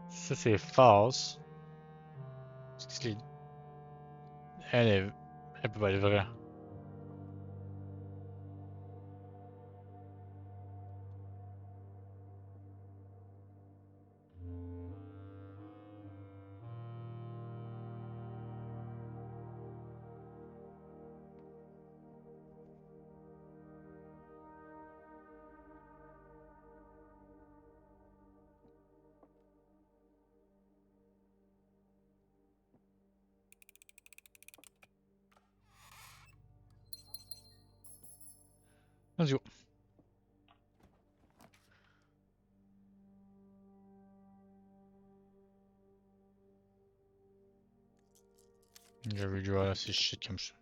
Ça, c'est false. Elle peut pas être vraie. Let's go. Je redraw ces shit comme ça.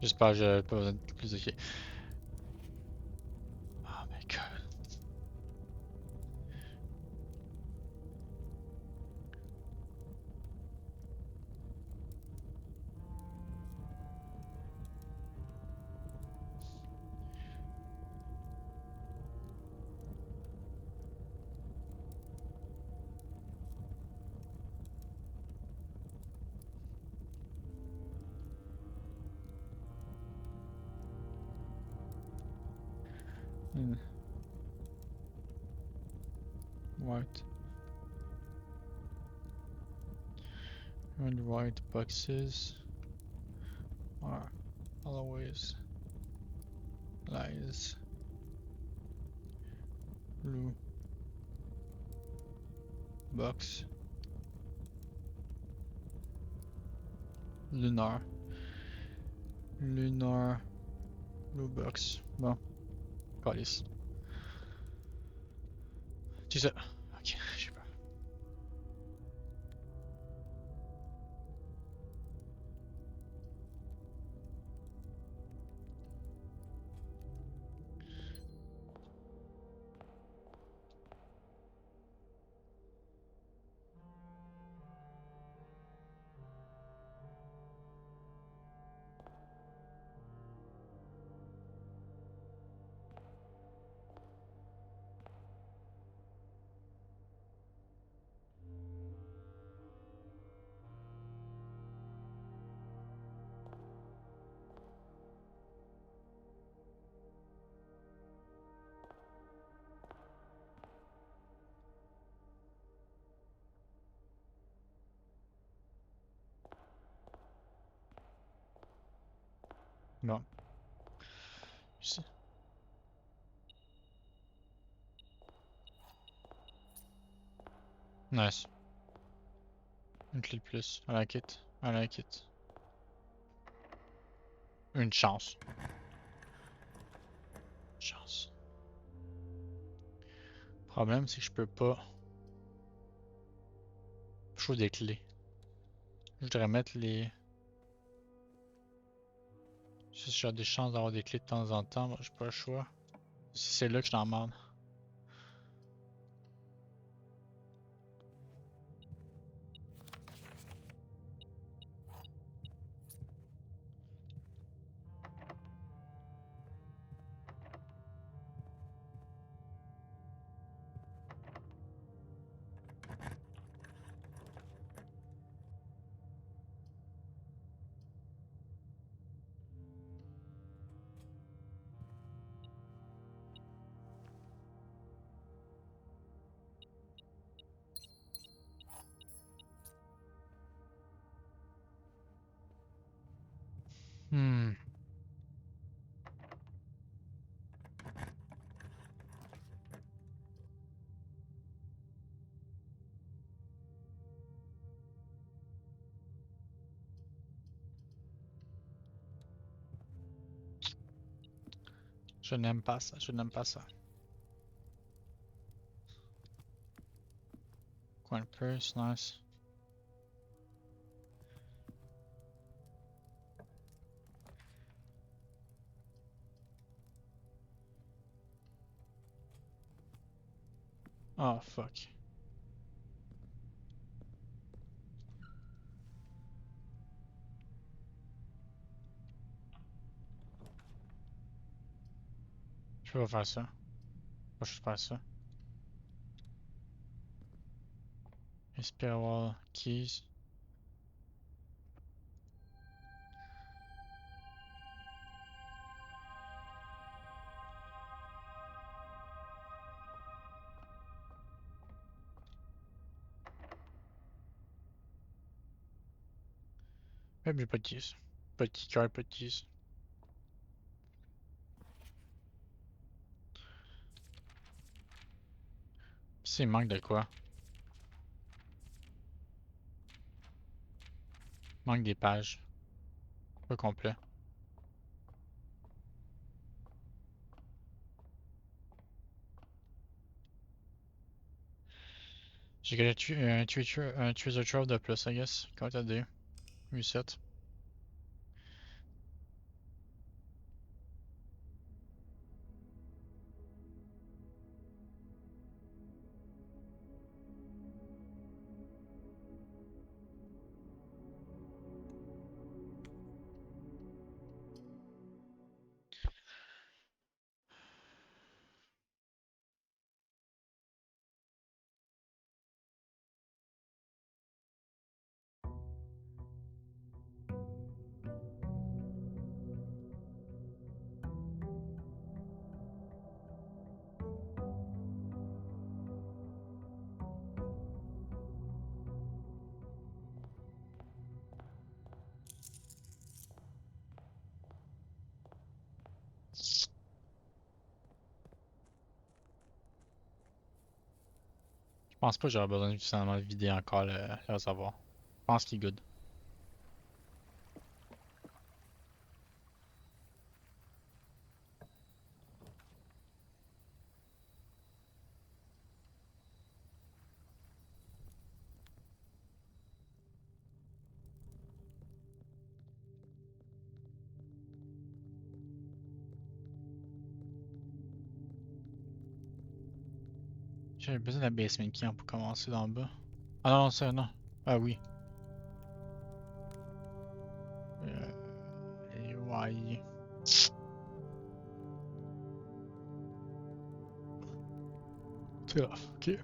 J'espère que j'avais pas besoin de plus de quai. Oh my god. White. And white boxes are always lies. Blue box. Lunar. Lunar. Blue box. Bon. Calice. C'est ça. Ok, je sais pas. Bon. Ici. Nice. Une clé de plus. I like it. I like it. Une chance. Chance. Le problème, c'est que je peux pas. Je trouve des clés. Je voudrais mettre les. Si j'ai des chances d'avoir des clés de temps en temps, moi j'ai pas le choix. Si c'est là que je t'en demande. Hmm. Je n'aime pas ça, je n'aime pas ça. Coin purse, nice. Oh fuck. Je peux pas faire ça. Je peux juste faire ça. Spiral keys. Même j'ai pas de keys. Pas de keycard, pas de keys. S'il manque de quoi? Manque des pages. Pas complet. J'ai gagné un treasure trove de plus, I guess. Comment t'as dit? Reset. Je pense pas que j'aurais besoin finalement de vider encore le réservoir. Je pense qu'il est good. J'avais besoin de la basement key pour commencer d'en bas. Ah non, ça non. Ah oui. Et ouais. Tough, ok.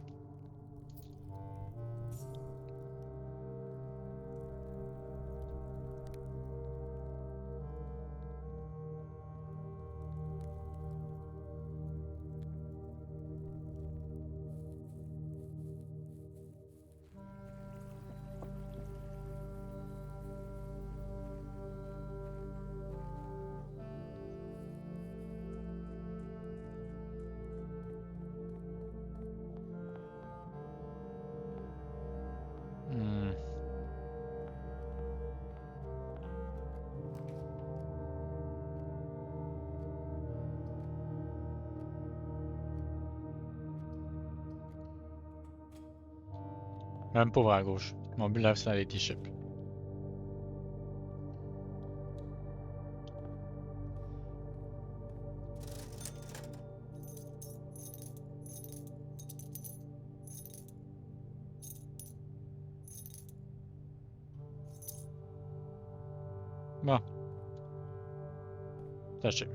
Hmm. Même pas vers la gauche. Mon but là, c'est d'aller des ships. Bon, tâchez.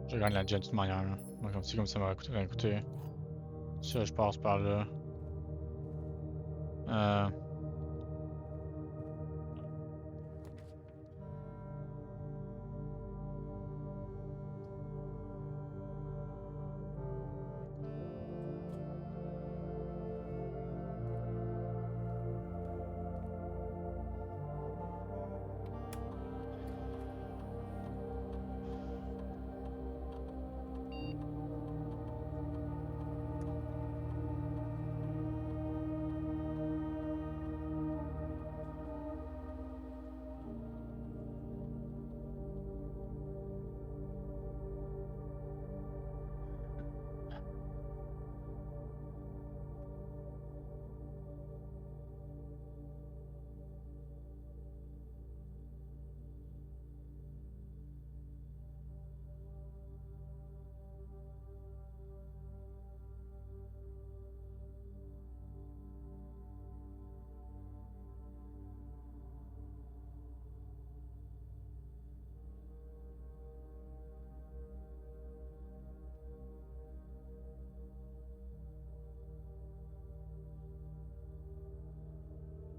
Je gagne la jet de toute manière. Là. Moi, comme ça m'a coûté. Ça, je passe par là. Euh,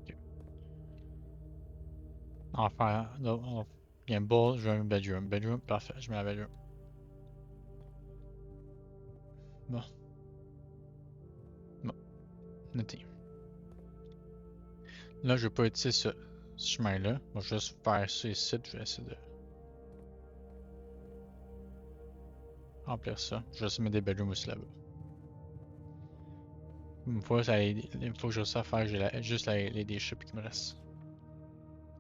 ok. Enfin, il y a un ball, je veux un bedroom. Bedroom, parfait, je mets la bedroom. Bon, bon, noté. Là, je vais pas utiliser ce chemin-là. Je vais juste faire ça ici, je vais essayer de... remplir ça. Je vais aussi mettre des bedrooms aussi là-bas. Il faut que je réussisse à faire, juste la leadership qui me reste.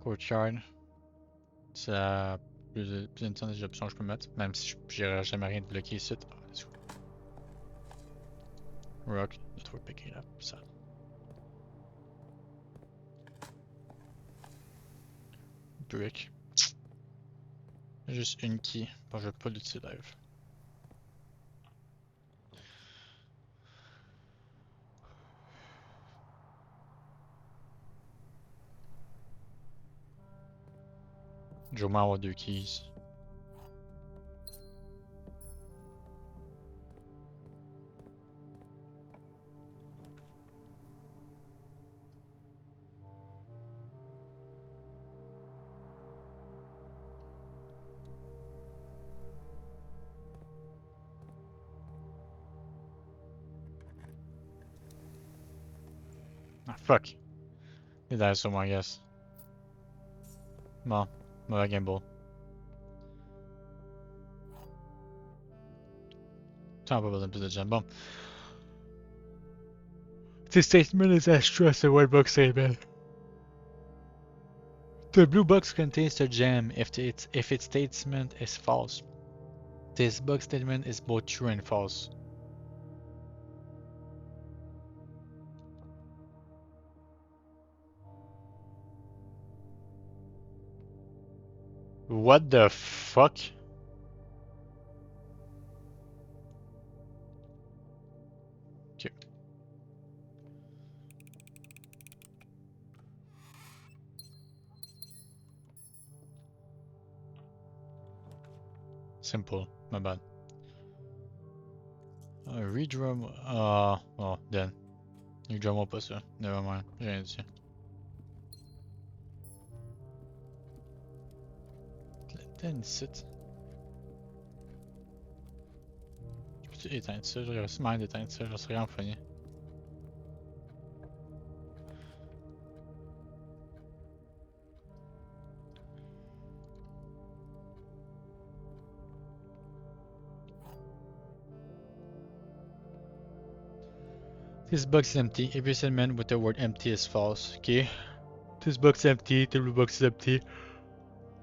Courtyard. Ça a plus d'une centaine d'options que je peux mettre, même si j'aurais jamais rien de bloqué ici. Ah, let's go. Rock, de trop piqué là, ça. Brick. Juste une key, bon, je vais pas l'utiliser live. Je vais au moins avoir 2 keys. Ah fuck! Il est derrière sur moi, I guess. Bon, mauvais gamble. Ça n'a pas besoin de plus de gem. Bon. This statement is as true as the white box statement. The blue box contains the gem if its statement is false. This box statement is both true and false. What the fuck? Okay. Simple, my bad. Redraw. Oh, then. Redraw pas ça. Never mind, j'ai rien dit. Clinton ici. Je peux-tu éteindre ça? J'aurais aussi moyen d'éteindre ça, je serais vraiment funny. This box is empty. Every segment with the word empty is false. Okay. This box is empty. The blue box is empty.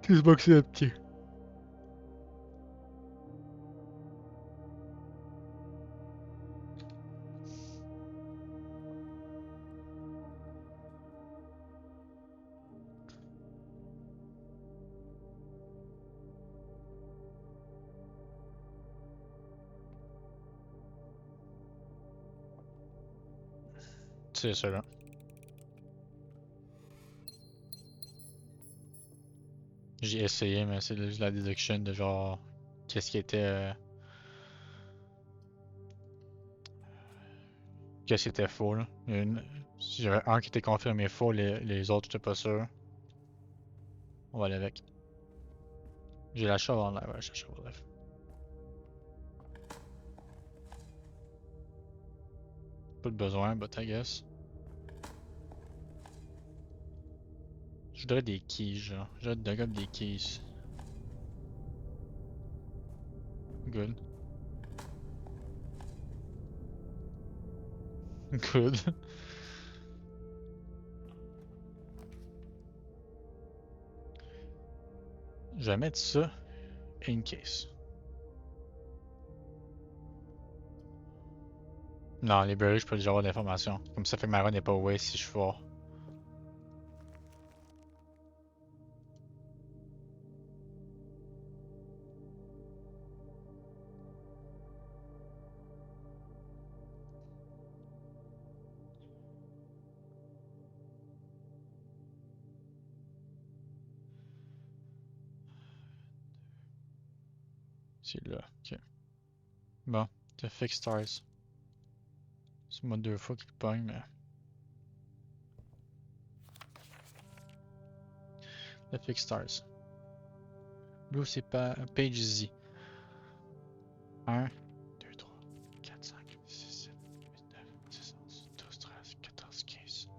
This box is empty. C'est ça là. J'ai essayé, mais c'est juste la déduction de genre qu'est-ce qui était qu'est-ce qui était faux là. Si j'avais un qui était confirmé faux, les autres j'étais pas sûr. On va aller avec. J'ai la chave en live, ouais, j'ai la chave en live. Pas de besoin, but I guess. Je voudrais des keys, genre. J'ai des keys. Good. Good. Je vais mettre ça in case. Non, les berries, je peux déjà avoir de l'information. Comme ça fait que ma run n'est pas waste si je suis fort. C'est là, ok. Bon, the fix stars. C'est moi 2 fois qu'il pogne, mais. The fix stars. Blue, c'est pas. Page Z. 1, 2, 3, 4, 5, 6, 7, 8, 9, 10, 11, 12, 13, 14, 15.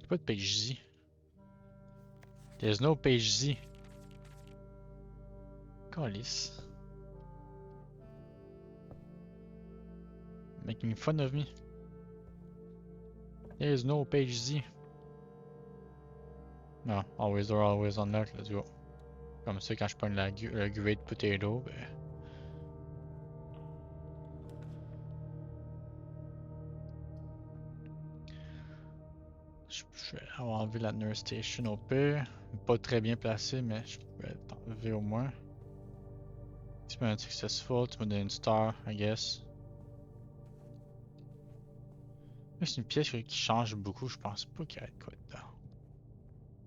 Pas de page Z. There's no page Z. Calice. Making fun of me. There's no page Z. Non, always or always on note, let's go. Comme ça, quand je prends le great potato, ben. Je vais avoir enlevé la nurse station au pire. Pas très bien placé, mais je peux t'enlever au moins. Tu m'as un successful, tu m'as donné une star, I guess. C'est une pièce qui change beaucoup, je pense pas qu'il y a de quoi dedans.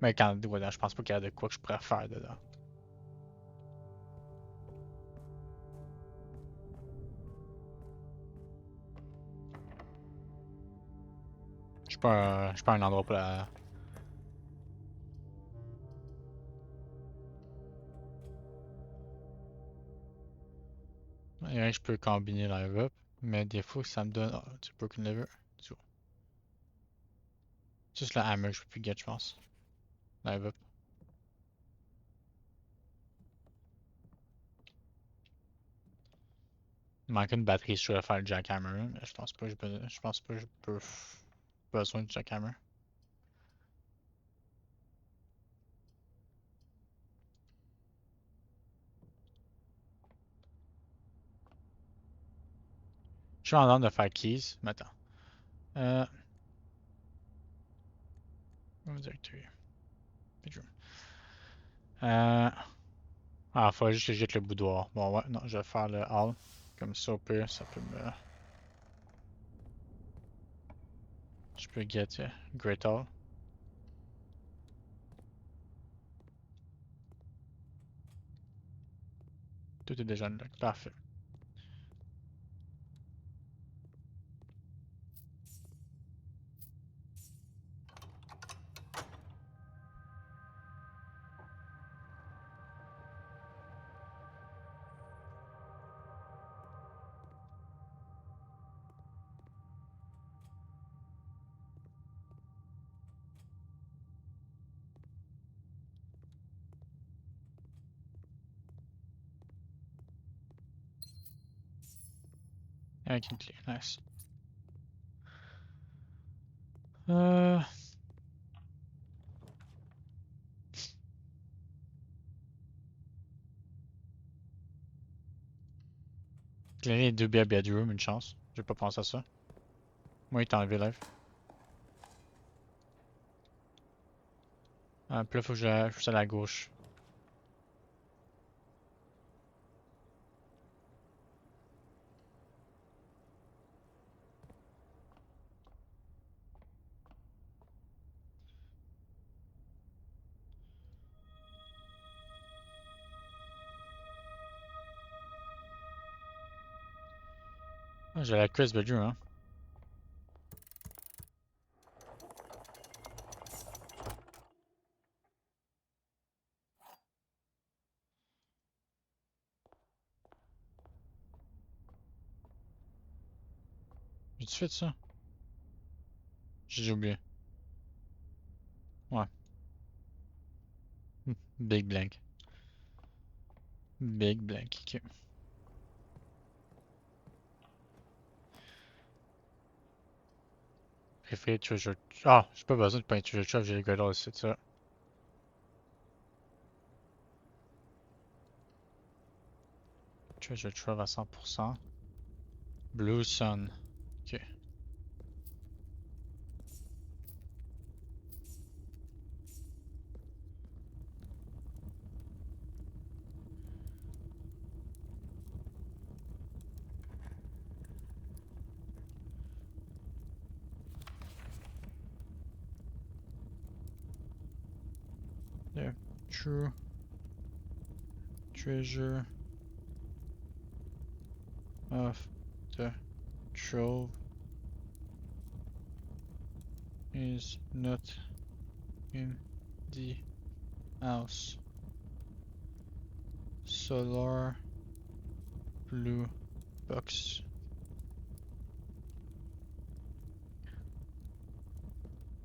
Mais quand dedans, je pense pas qu'il y a de quoi que je pourrais faire dedans. Je suis pas un endroit pour la. Et je peux combiner live up, mais des fois ça me donne. Oh, du broken lever. Juste la hammer, je peux plus get, je pense. Live up. Il manque une batterie si je vais faire le jackhammer, mais je pense pas que je pense pas que j'ai besoin du jackhammer. Je suis en train de faire keys, mais attends. Directory. Bedroom. Faut juste que je jette le boudoir. Bon, ouais, non, je vais faire le hall. Comme ça, au pire, ça peut me. Je peux get Great Hall. Tout est déjà unlocked. Parfait. Avec une clé. Nice. Éclairer les deux bedroom, une chance. J'ai pas pensé à ça. Moi, il t'a enlevé live. Puis là, faut que je pousse à la gauche. J'ai la quest bedroom, hein. J'ai-tu fait ça? J'ai oublié. Ouais. Big blank. Big blank. Ok. Préféré treasure. Ah, j'ai pas besoin de pas un treasure trap, j'ai les gars aussi, ça. Treasure trap à 100%. Blue sun. Ok. The true treasure of the trove is not in the house. Solar blue box.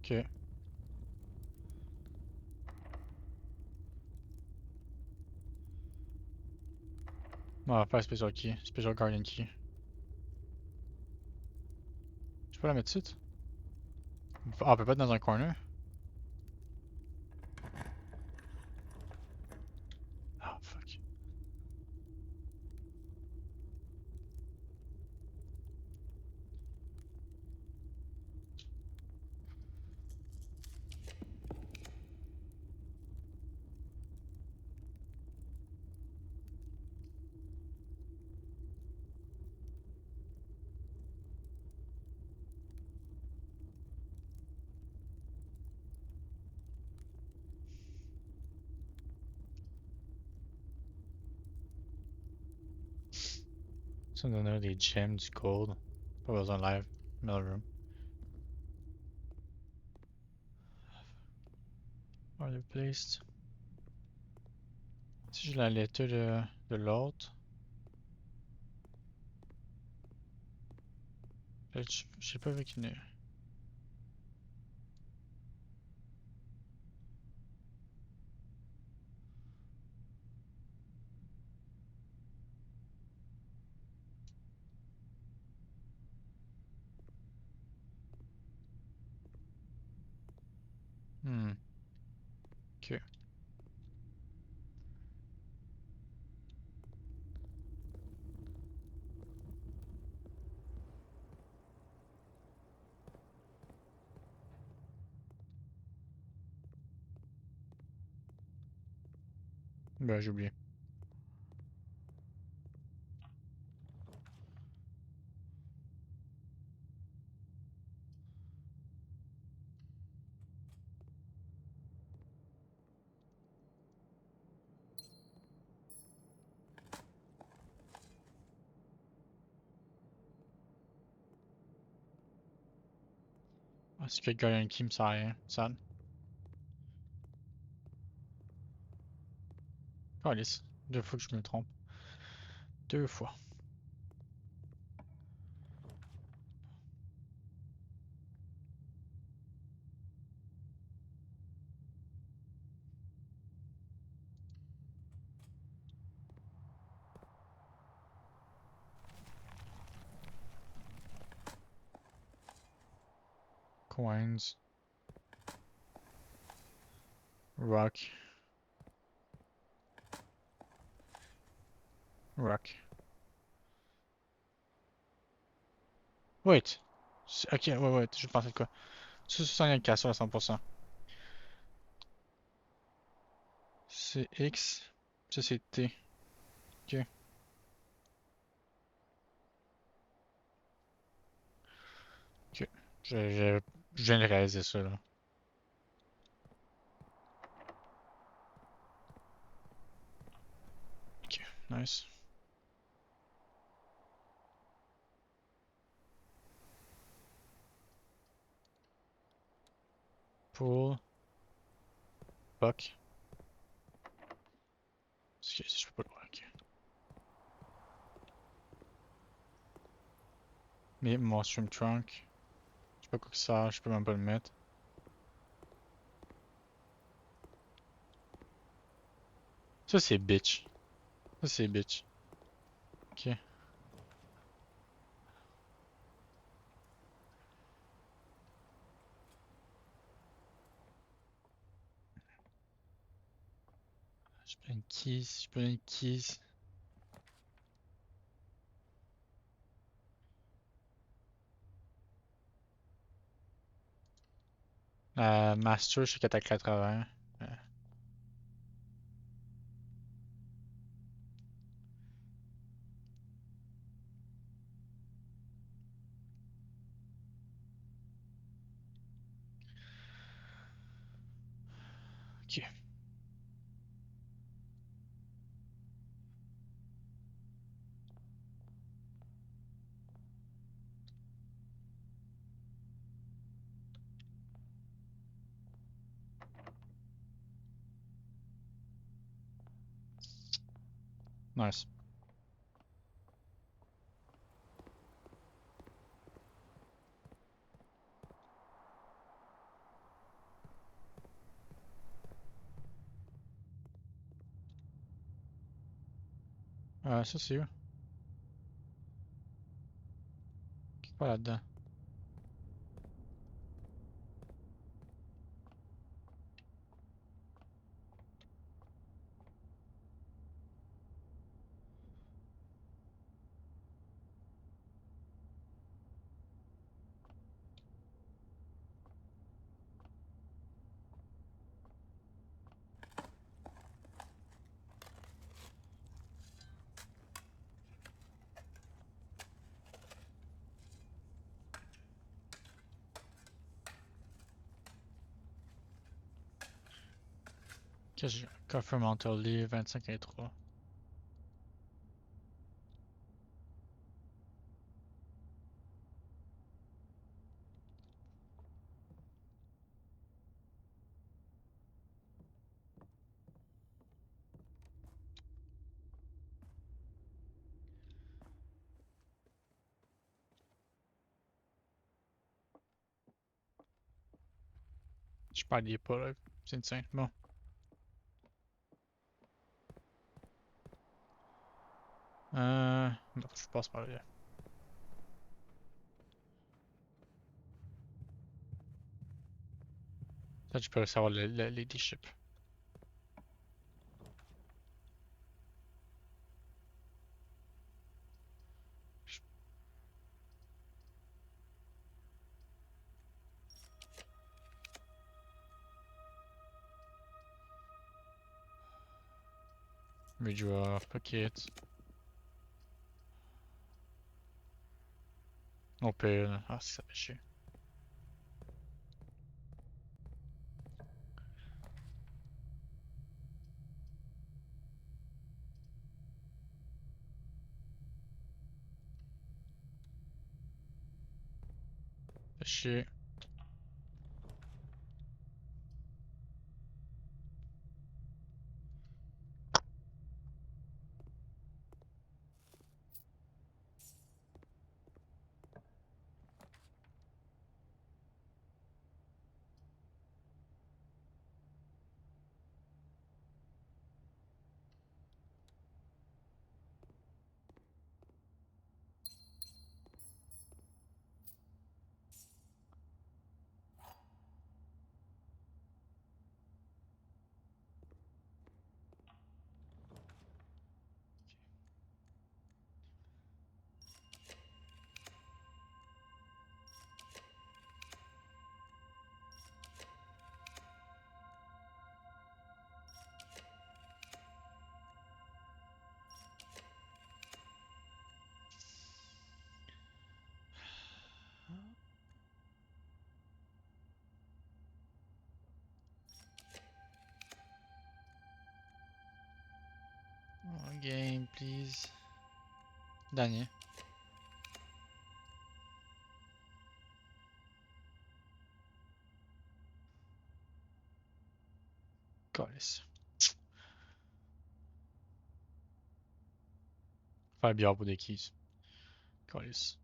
Ok. Ah, pas Special Key. Special Guardian Key. Je peux la mettre ici? Ah, on peut pas être dans un corner? Ah, fuck. Ça me donnerait des gems, du gold. Pas besoin de live. Mailroom. Are they placed? Si j'ai la lettre de l'autre. J'ai pas vu qu'il y en a. Hmm. Ok. Ben, j'ai oublié. Ah, c'est que le Guardian Key me sert à rien. Sad. Calice. 2 fois que je me trompe. 2 fois. Coins. Rock. Rock. Wait. Ok, ouais, je pensais de quoi? Ça, c'est un casseur à 100%. C'est X. Ça, c'est T. Ok. Ok. Je viens de réaliser ça, là. Ok, nice. Pull. Buck. Je peux pas le voir, ok. Mais Mushroom Trunk. Je sais pas quoi que ça, je peux même pas le mettre. Ça, c'est bitch. Ça, c'est bitch. Ok. Je peux une keys. Je peux une keys. Master, je suis 4 à 80. Ok. Nice. Ça c'est où? Quelque part là-dedans. Coffre mental livre 25 et 3. Je parle des pas là. C'est insane. Bon. Non, je passe par là. Ça, je peux savoir le leadership. Redraw, pocket. Open. Ah, ça fait chier. Fait chier. Oh, game, please. Dernier. Calice. Faire bien pour des keys. Calice.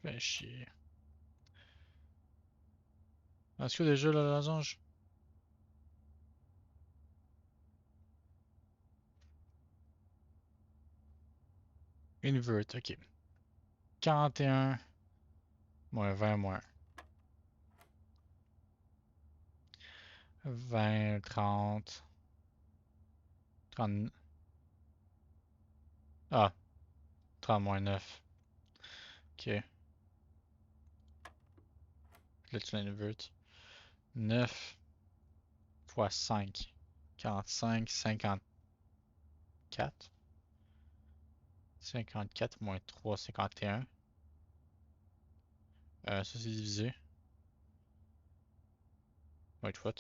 Fait chier. Est-ce que déjà le losange? Invert, ok. 41 moins 20 moins 20, 30, 30. Ah, 30 moins 9. Ok. Là, tu l'invert. 9 fois 5. 45, 54. 54 moins 3, 51. Ça, c'est divisé. Wait, what?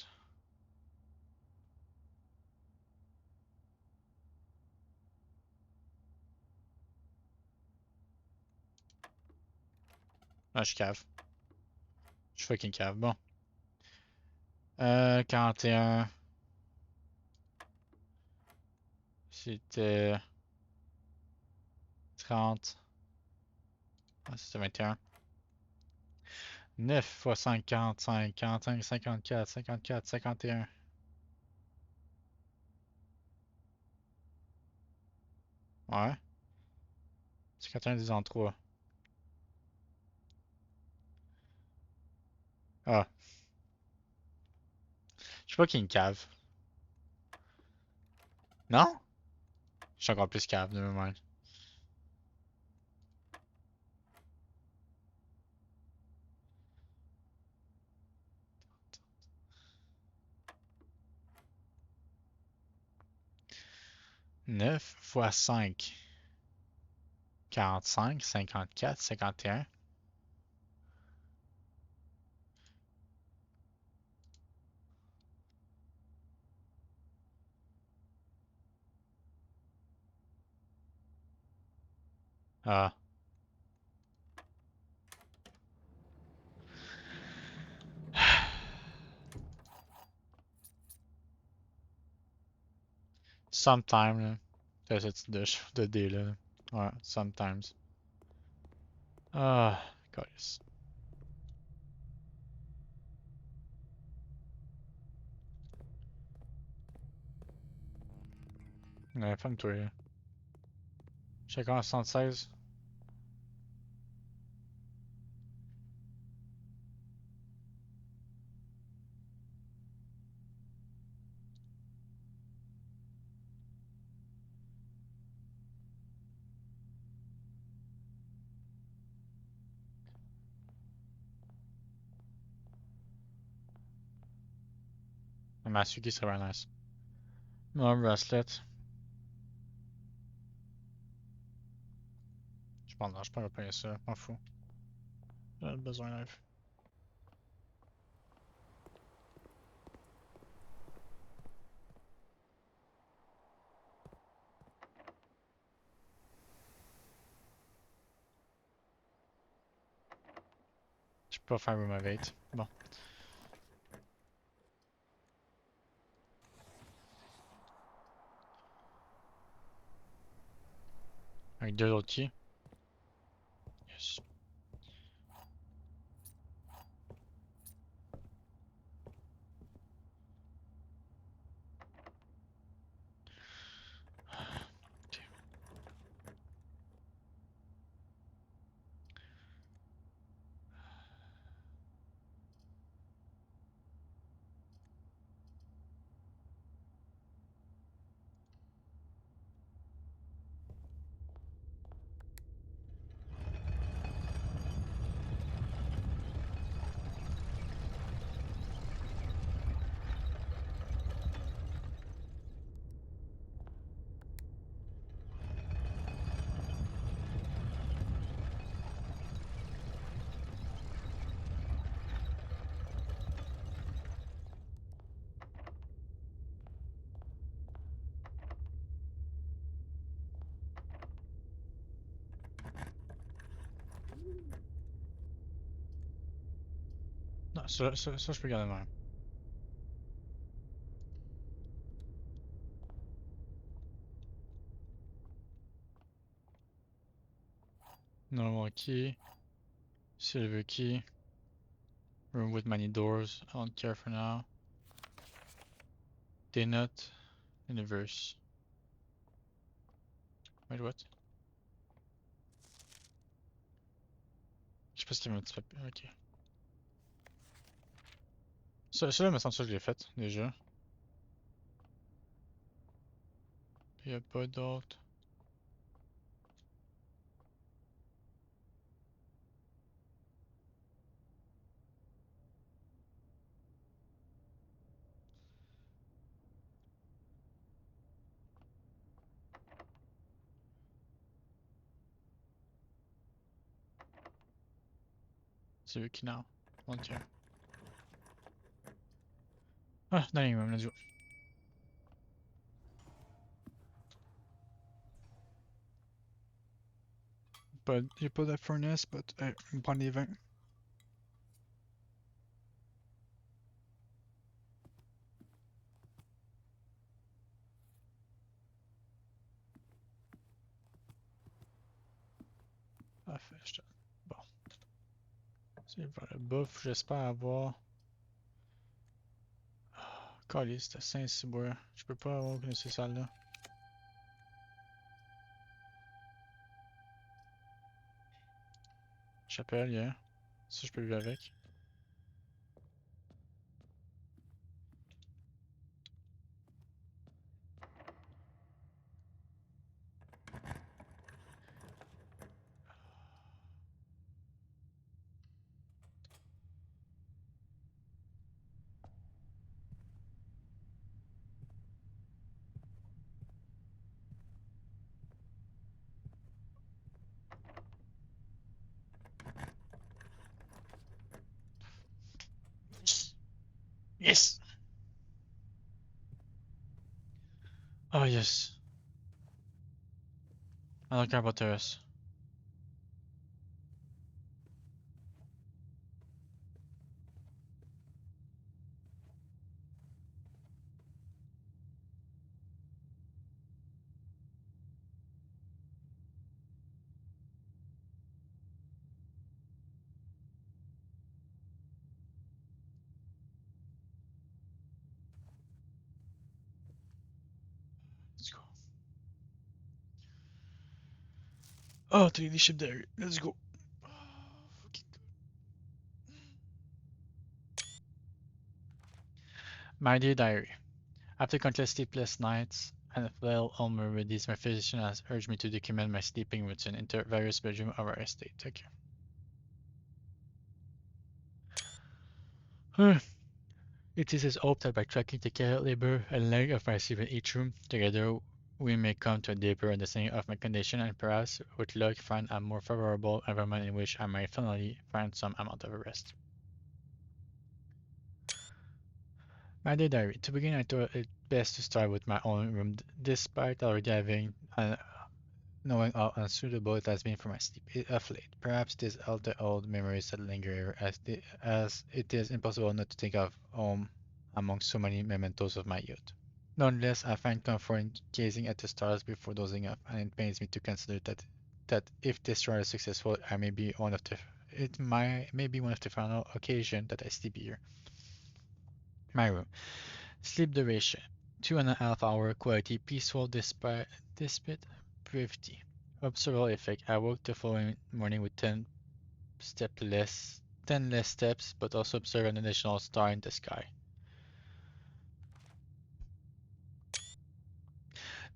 Ah, je cave. Je fucking cave. Bon. 41. C'était 30. Ah, c'était 21. 9 fois 50, 55, 54, 54, 51. Ouais. 51 divisé en 3. Ah. Je sais pas qui est une cave. Non? Je suis encore plus cave de même. 9 fois 5. 45, 54, 51. Ah. Sometime, là. C'est ce type de dé, là. Ouais, sometimes. Ah, calice. Ouais, ferme-toi, là. Chacun à 76. Masuki serait bien nice. Non, bracelet. Je pense, non, je peux pas payer ça. M'en fous. J'ai besoin d'un. Je peux pas faire Removate. Bon. Avec deux autres keys. Yes. Ok. Non, ça, je peux garder même. Normal key. Silver key. Room with many doors. I don't care for now. Day nut. Universe. Wait, what? Je sais pas ce qu'il m'a dit. Ok. Celui-là, me semble que je l'ai fait déjà. Il y a pas d'autre. C'est lui qui n'a. Ok. Ah, dining room, let's go. Il y a pas de furnace, but on va prendre les 20. Parfait, je te... Bon. C'est pour le bouffe, j'espère avoir. Calice, c'était Saint-Cyboire. Je peux pas avoir que ces salles-là. Chapelle, yeah. Ça, je peux vivre avec. Yes! Oh, yes. I don't care about terrace. Let's go. Oh, to leadership there. Let's go. My dear diary. After countless sleepless nights and well on my remedies, my physician has urged me to document my sleeping routine into various bedrooms of our estate. Okay. It is his hope that by tracking the caliber and length of my sleep in each room, together we may come to a deeper understanding of my condition and perhaps, with luck, find a more favorable environment in which I may finally find some amount of rest. My dear diary. To begin, I thought it best to start with my own room, despite already having knowing how unsuitable it has been for my sleep of late. Perhaps these are the old memories that linger, as it is impossible not to think of home among so many mementos of my youth. Nonetheless, I find comfort in gazing at the stars before dozing off, and it pains me to consider that if this trial is successful, I may be one of the it might may be one of the final occasion that I sleep here. My room. Sleep duration. 2.5 hour quality, peaceful despite brevity. Observable effect. I woke the following morning with 10 less steps, but also observed an additional star in the sky.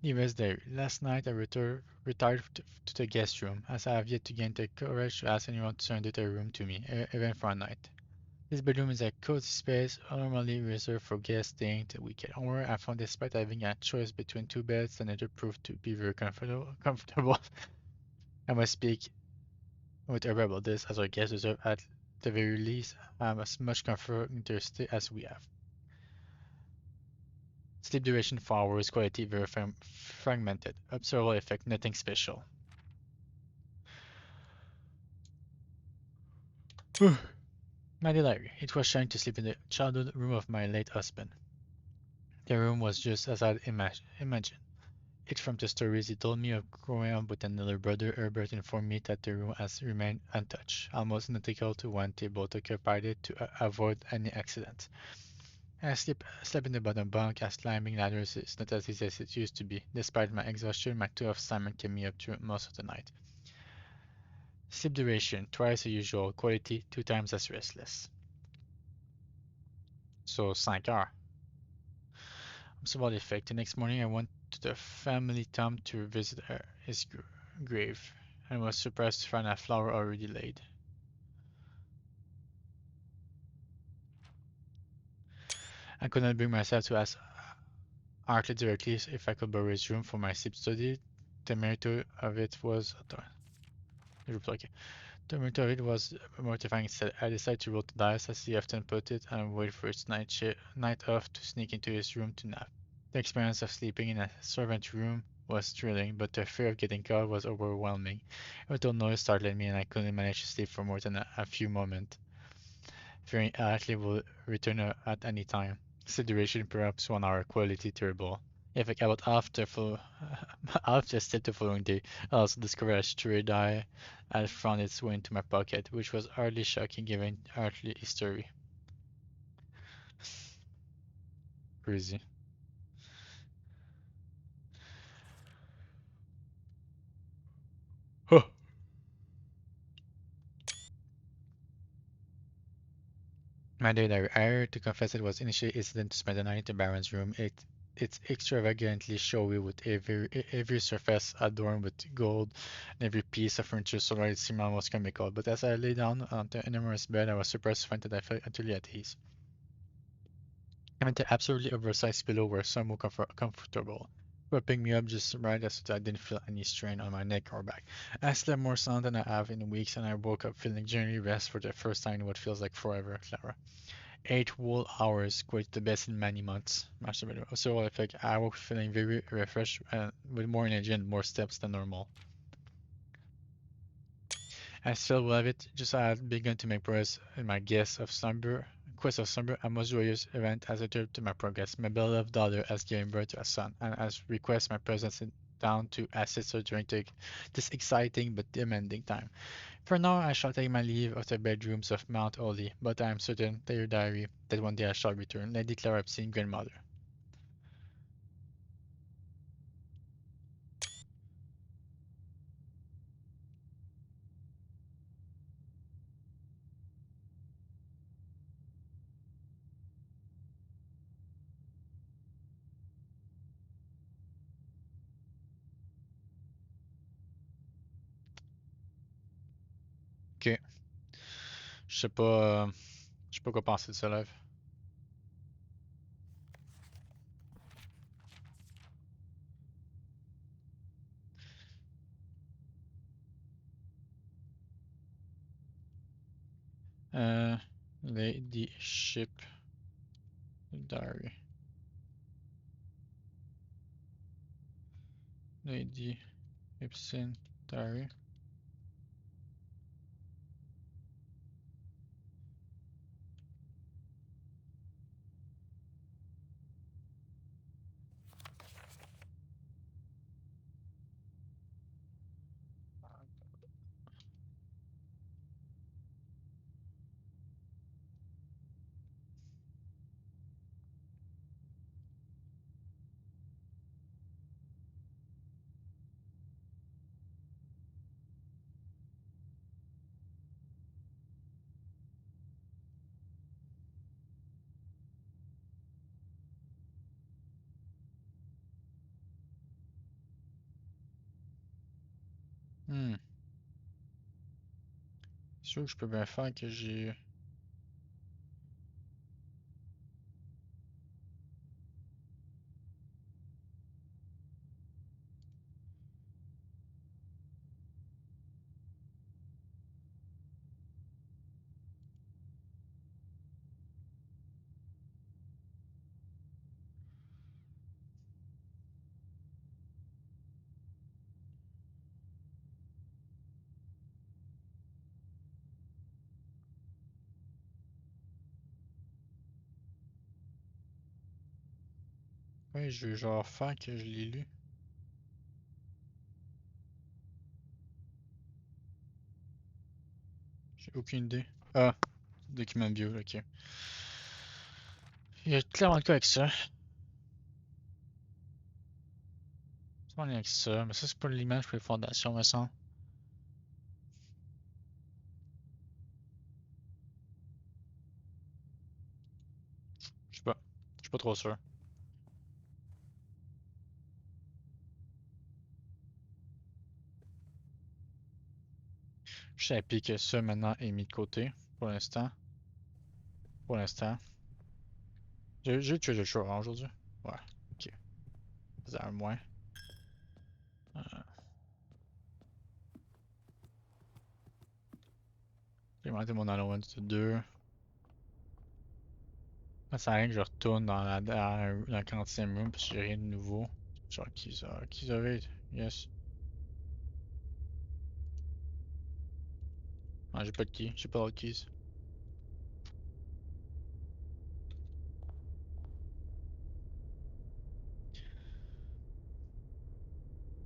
Needless day. Last night I retired to the guest room, as I have yet to gain the courage to ask anyone to surrender their room to me, even for a night. This bedroom is a cozy space normally reserved for guests staying the weekend. However, I found despite having a choice between two beds, the latter proved to be very comfortable. I must speak with her about this, as our guests deserve at the very least as much comfort in their stay as we have. Sleep duration 4 hours, quality very fragmented. Observable effect, nothing special. My diary. It was trying to sleep in the childhood room of my late husband. The room was just as I'd imagined it from the stories he told me of growing up with another brother. Herbert informed me that the room has remained untouched, almost identical to when they both occupied it to avoid any accidents. I slept in the bottom bunk as climbing ladders is not as easy as it used to be. Despite my exhaustion, my two of Simon kept me up through most of the night. Sleep duration, twice the usual. Quality, 2 times as restless. So 5 hours. Observable effect. The next morning I went to the family tomb to visit his grave, and was surprised to find a flower already laid. I could not bring myself to ask Hartley directly if I could borrow his room for my sleep study. The merit of it was the merit of it was mortifying instead. I decided to roll the dice, as he often put it, and wait for its night off to sneak into his room to nap. The experience of sleeping in a servant room was thrilling, but the fear of getting caught was overwhelming. A little noise startled me, and I couldn't manage to sleep for more than a few moments, fearing Ashley would return at any time. Sleep duration perhaps 1 hour, quality terrible. Yeah, like about after for after still the following day, I also discovered a stray die had found its way into my pocket, which was hardly shocking given earthly history. Crazy. Huh. My day diary. I had to confess it was initially hesitant to spend the night in Baron's room. It's extravagantly showy with every surface adorned with gold and every piece of furniture so that it seemed almost comical. But as I lay down on the enormous bed, I was surprised to find that I felt utterly at ease. I mean, the absolutely oversized pillow were somewhat comfortable, wrapping me up just right as I didn't feel any strain on my neck or back. I slept more sound than I have in weeks, and I woke up feeling genuinely rest for the first time in what feels like forever, Clara. 8 whole hours, quite the best in many months. So I think I woke feeling very refreshed and with more energy and more steps than normal. I still love it, just I had begun to make progress in my quest of slumber, a most joyous event has occurred to my progress. My beloved daughter has given birth to a son, and has requested my presence in town to assist her during this exciting but demanding time. For now, I shall take my leave of the bedrooms of Mount Oli, but I am certain, dear diary, that one day I shall return. Lady Clara obscene grandmother. Ok, je sais pas quoi penser de ce live. Euh, Ladyship Diary. Lady Ibsen Diary. Hmm. C'est sûr que je peux bien faire que j'ai. Oui, je vais genre faire que je l'ai lu. J'ai aucune idée. Ah, document bio, ok. Il y a clairement le cas avec ça. C'est pas en lien avec ça, mais ça c'est pas l'image pour les fondations, me semble. Je sais pas. Je suis pas trop sûr. Je sais que ça maintenant est mis de côté pour l'instant. Pour l'instant. J'ai tué le choix aujourd'hui. Ouais, ok. C'est un moins. Euh, j'ai augmenté mon allowance de 2. Ça sert à rien que je retourne dans la quantième room parce que j'ai rien de nouveau. Genre qu'ils avaient. Yes. Ah, j'ai pas de key. J'ai pas de keys.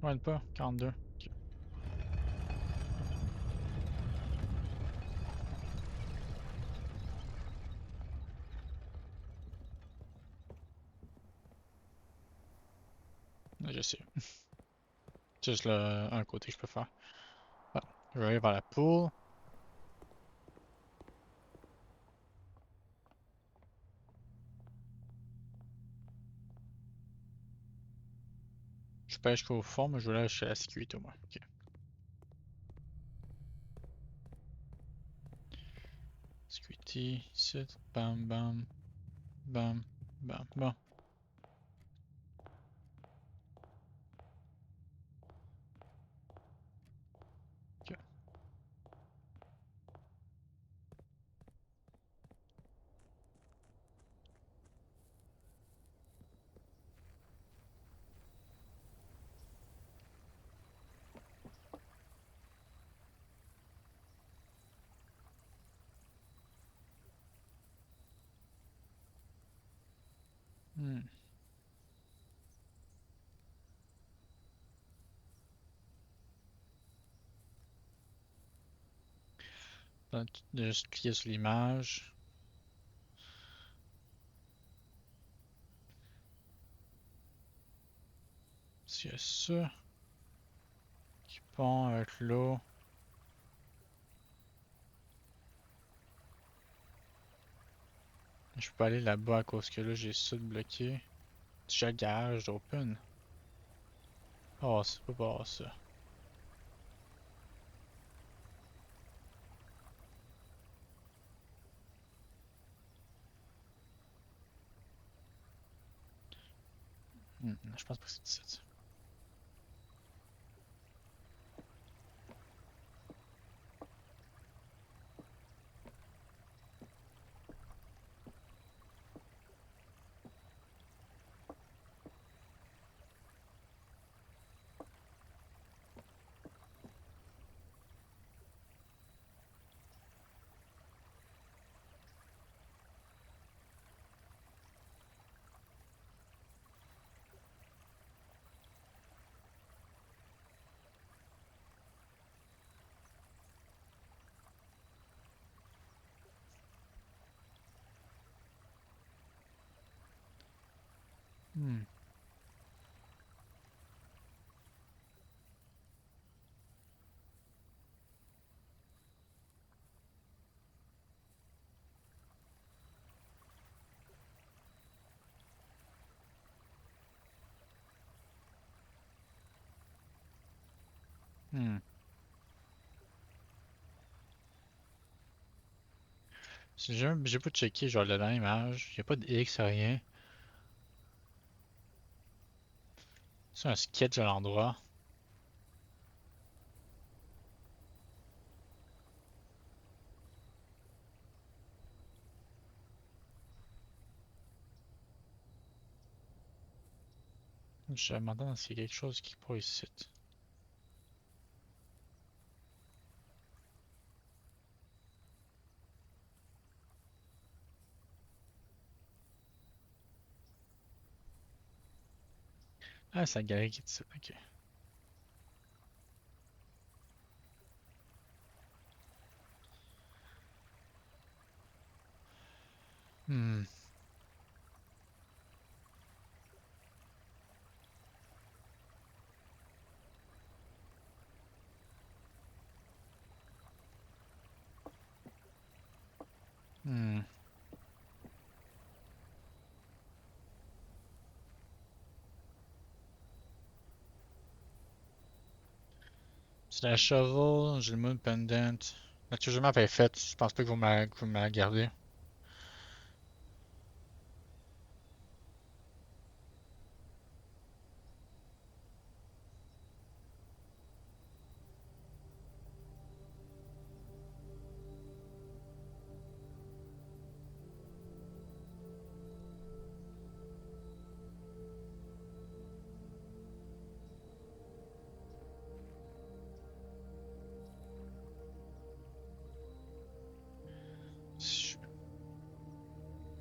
Ouais, pas, 42. Ok. Ouais, je sais. C'est juste un côté que je peux faire. Ah, je vais aller vers la pool. Je peux aller jusqu'au fond, mais je vais aller chez la sécurité au moins. Ok. Sécurité, ici. Bam, bam, bam, bam. Bon. Ok. Hmm. Donc, juste cliquer sur l'image. S'il y a ça qui pond avec l'eau. Je peux aller là-bas à cause que là j'ai ça de bloqué. Déjà garage d'open. Oh, c'est pas bon ça. Je pense pas que c'est 17. Hmm. Hmm. Si j'ai pas checké genre là dans l'image, y a pas de X, rien. C'est un sketch à l'endroit. Je me demande s'il y a quelque chose qui pourrait ici. Ah, c'est la galerie qui est ici. Ok. Hmm. Hmm. C'est la shovel, j'ai le moon pendant. La treasure map est faite, je pense pas que vous me la gardez.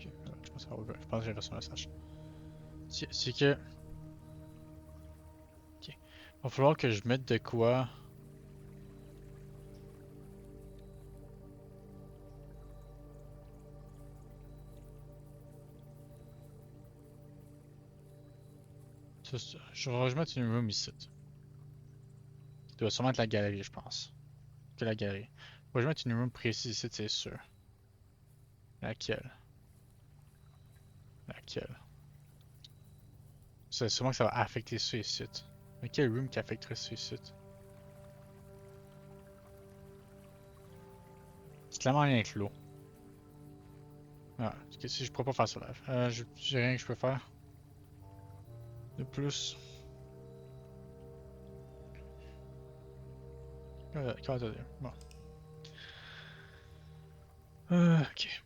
Ok, je pense que j'ai reçu un message. C'est que. Ok. Va falloir que je mette de quoi. Je vais remettre une room ici. Ça doit sûrement être la galerie, je pense. Que la galerie. Je vais mettre une room précise ici, c'est sûr. Laquelle? Laquelle? C'est sûrement que ça va affecter ça ici. Mais quelle room qui affecterait ça ici? C'est clairement rien avec l'eau. Ah, si je pourrais pas faire ça live. J'ai rien que je peux faire. De plus. Comment ça dire? Bon. Ok.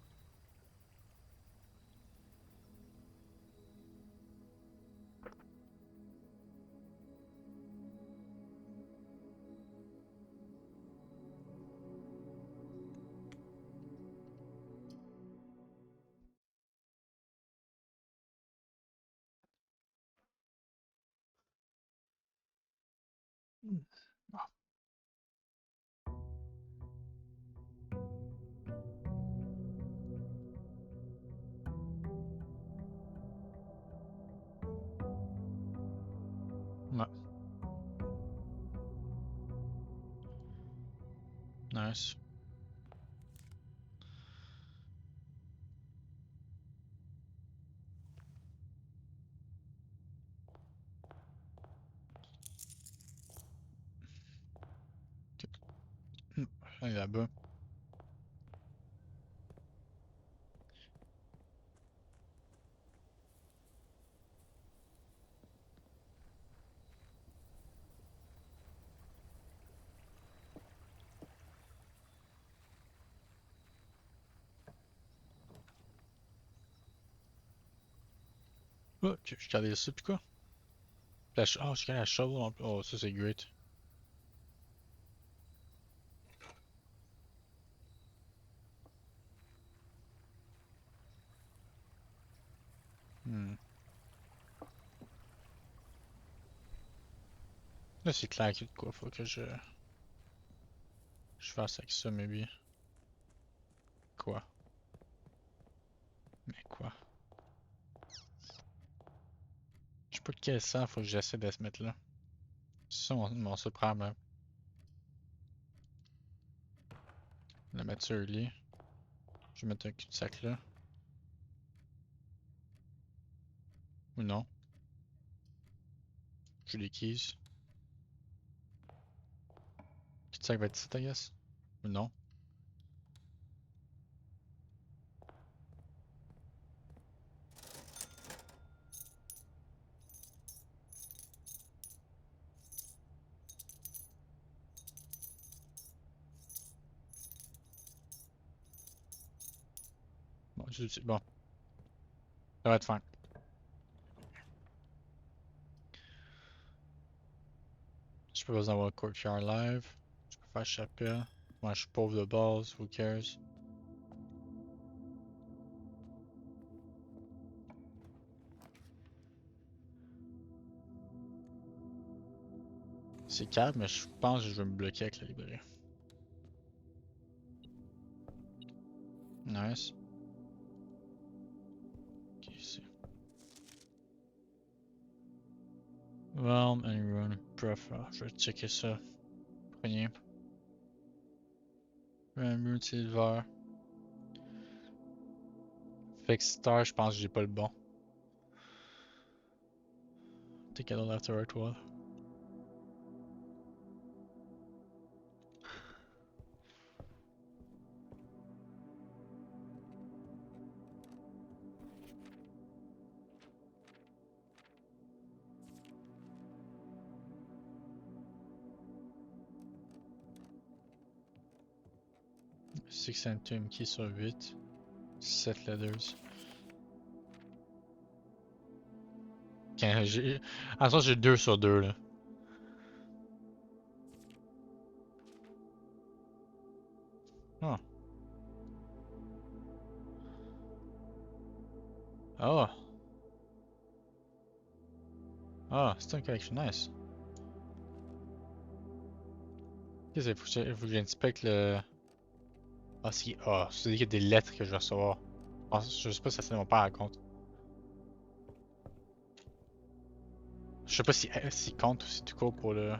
Ah, ouais. Nice. Elle est là-bas. Oh, ok, je regardais ça, puis quoi? Oh, je regarde la shovel en plus. Oh, ça c'est great. Hmm. Là, c'est clair qu'il y a de quoi. Faut que je fasse avec ça, maybe. Quoi? Mais quoi? Je sais pas de quel sens faut que j'essaie de se mettre là. C'est ça mon seul problème. La mettre sur early. Je vais mettre un cul-de-sac là. Ou non. J'ai les keys. Cul-de-sac va être ici, I guess. Ou non. Bon, bon. Ça va être fine. Je peux pas avoir Courtyard live. Je peux faire chapelle. Moi, je suis pauvre de base. Who cares? C'est calme, mais je pense que je vais me bloquer avec la librairie. Nice. Ok, ici. Realm and Rune. Bref, je vais checker ça. Premier. Rune Silver. Fix Star, je pense que j'ai pas le bon. Take a left or right wall. Six and 2 qui sur 8. 7 leathers. En soi, j'ai 2 sur 2 là. Oh. Oh. Oh, c'est un collection nice. Qu'est-ce qu'il faut que j'inspecte le... Ah, si... Ah, c'est qu'il y a des lettres que je vais recevoir. Ah, je sais pas si ça c'est mon père raconte. Je sais pas si s'il compte ou si tu cours pour le...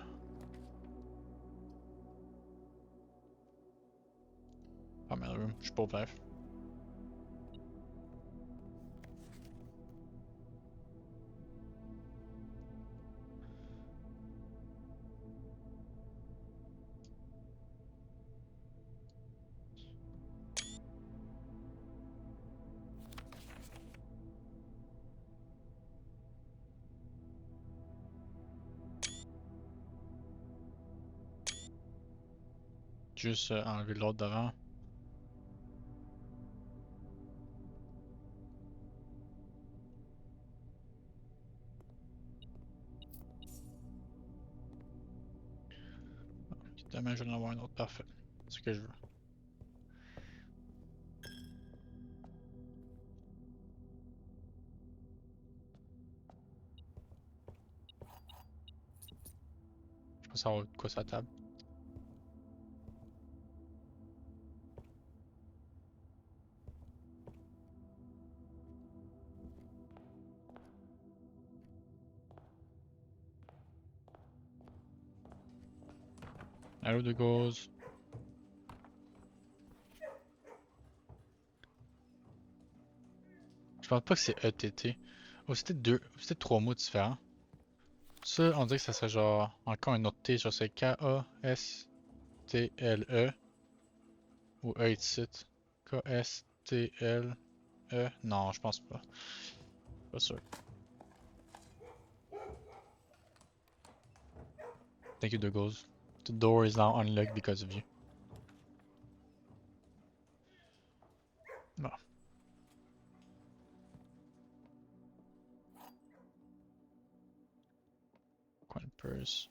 Ah, mais je suis pas au bref. Juste enlever l'autre devant. Demain, je vais en avoir un autre parfait. C'est ce que je veux. Je peux savoir de quoi ça table. Arrow de gauze. Je pense pas que c'est ETT. Oh, c'était 3 mots différents. Ça, on dirait que ça serait genre encore un autre T, genre c'est K-A-S-T-L-E ou E ici. K-S-T-L-E. Non, je pense pas. Pas sûr. Thank you, Douglas. The door is now unlocked because of you. Bon. Coin purse.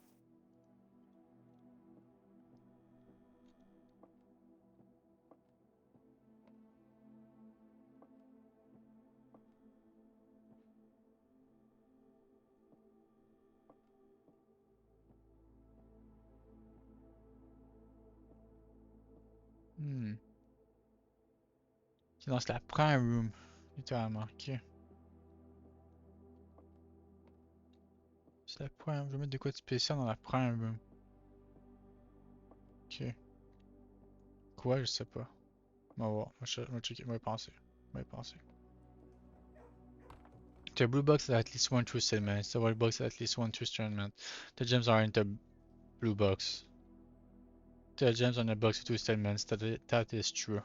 Hmm. Sinon, c'est la prime room. Littéralement. Ok. C'est la prime. Je vais mettre de quoi de spécial dans la prime room. Ok. Quoi, je sais pas. On va voir. On va checker. On va penser. On va penser. The blue box is at least one true statement. The white box is at least one true statement. The gems are in the blue box. The gems on the box with two statements. That is true.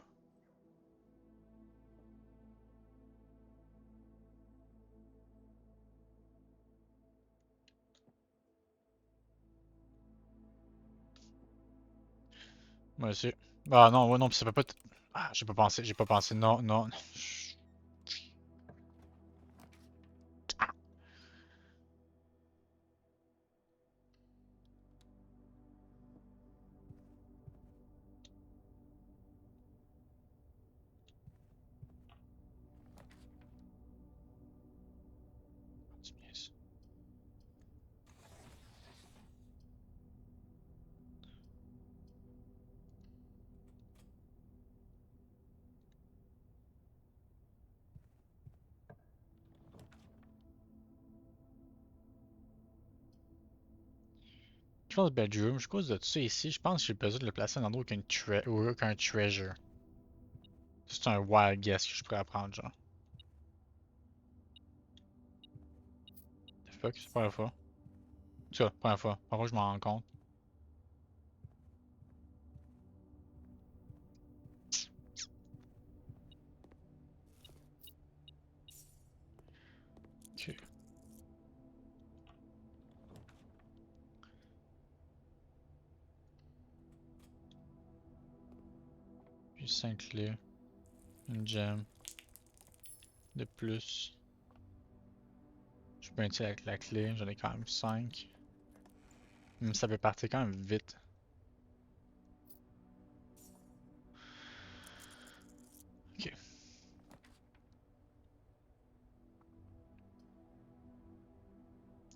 Moi aussi. Ah non, ouais, non, ça peut pas. Ah, j'ai pas pensé, j'ai pas pensé. Non, non, non. Je pense bedroom, je cause de ça ici, je pense que j'ai besoin de le placer à un endroit où aucun treasure. C'est un wild guess que je pourrais apprendre, genre. The fuck, c'est pas la fois. En tout cas, première fois. Parfois je m'en rends compte. Ok. Puis 5 clés. Une gemme. De plus. Je peux utiliser avec la clé, j'en ai quand même 5. Mais ça peut partir quand même vite. Ok.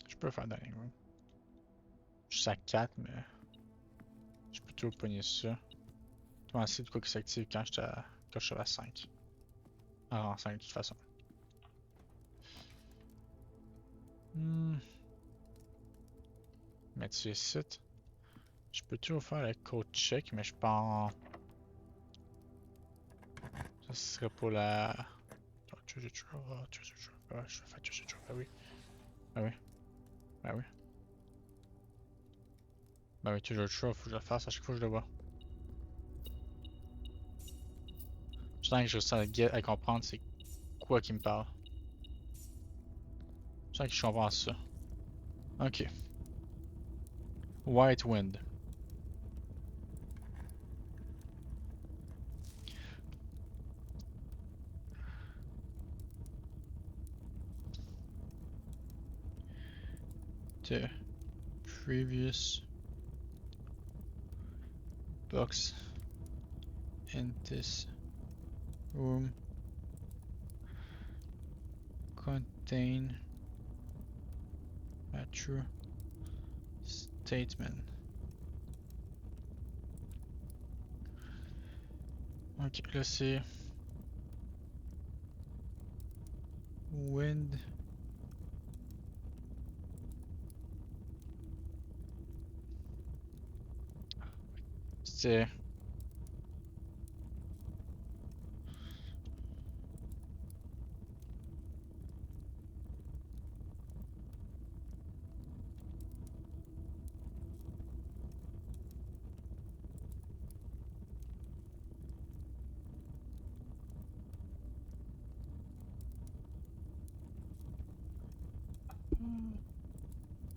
Je peux faire dining room. Je suis à 4, mais... peux toujours pogner ça. Je vais essayer de quoi qui s'active quand je suis à 5. À rang 5 de toute façon. Mettre sur site. Je peux toujours faire le code check, mais je pense. Ça serait pour la. Treasure Trove. Treasure Trove. Ah, je vais faire Treasure Trove. Ah oui. Ah oui. Ah oui. Bah oui, Treasure Trove, faut que je le fasse à chaque fois que je le vois. Je sens que je réussis à comprendre c'est quoi qui me parle. Je sens que je comprends ça. Ok. White Wind. The previous box in this room contain a true statement. Ok, là c'est wind. C'est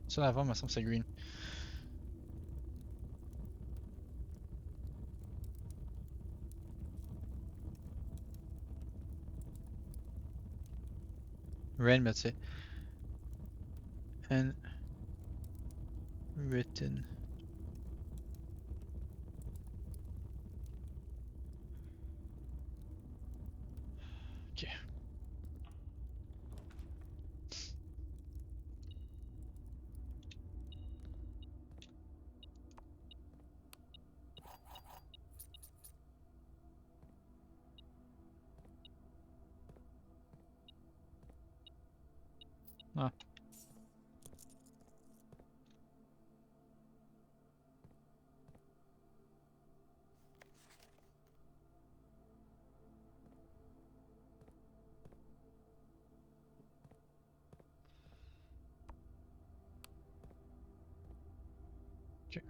ça l'avant, me semble que c'est green. Rain, mais c'est and written. Ok. Ah. Ok.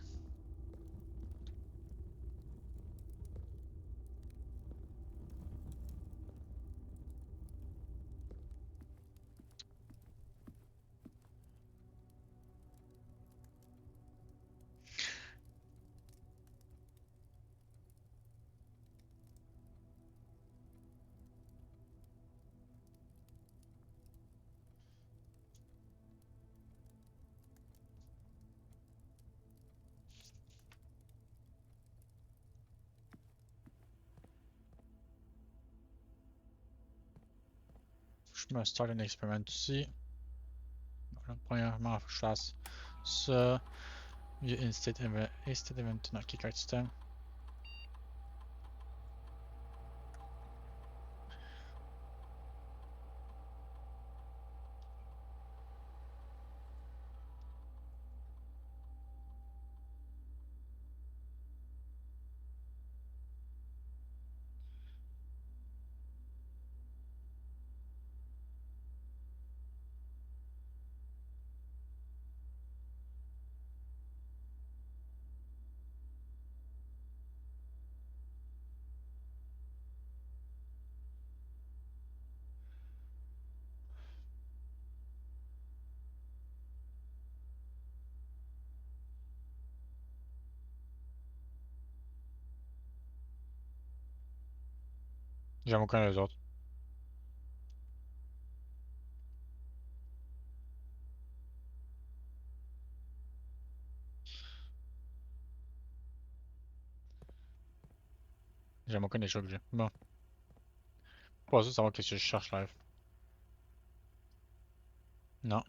Je me start un expériment ici. Donc, premièrement, il faut que je fasse ça. Via Instate Event dans le Keycard System. J'aime aucun des autres. J'aime aucun des choix que j'ai. Bon. Pas sûr de savoir qu'est-ce que je cherche live. Non.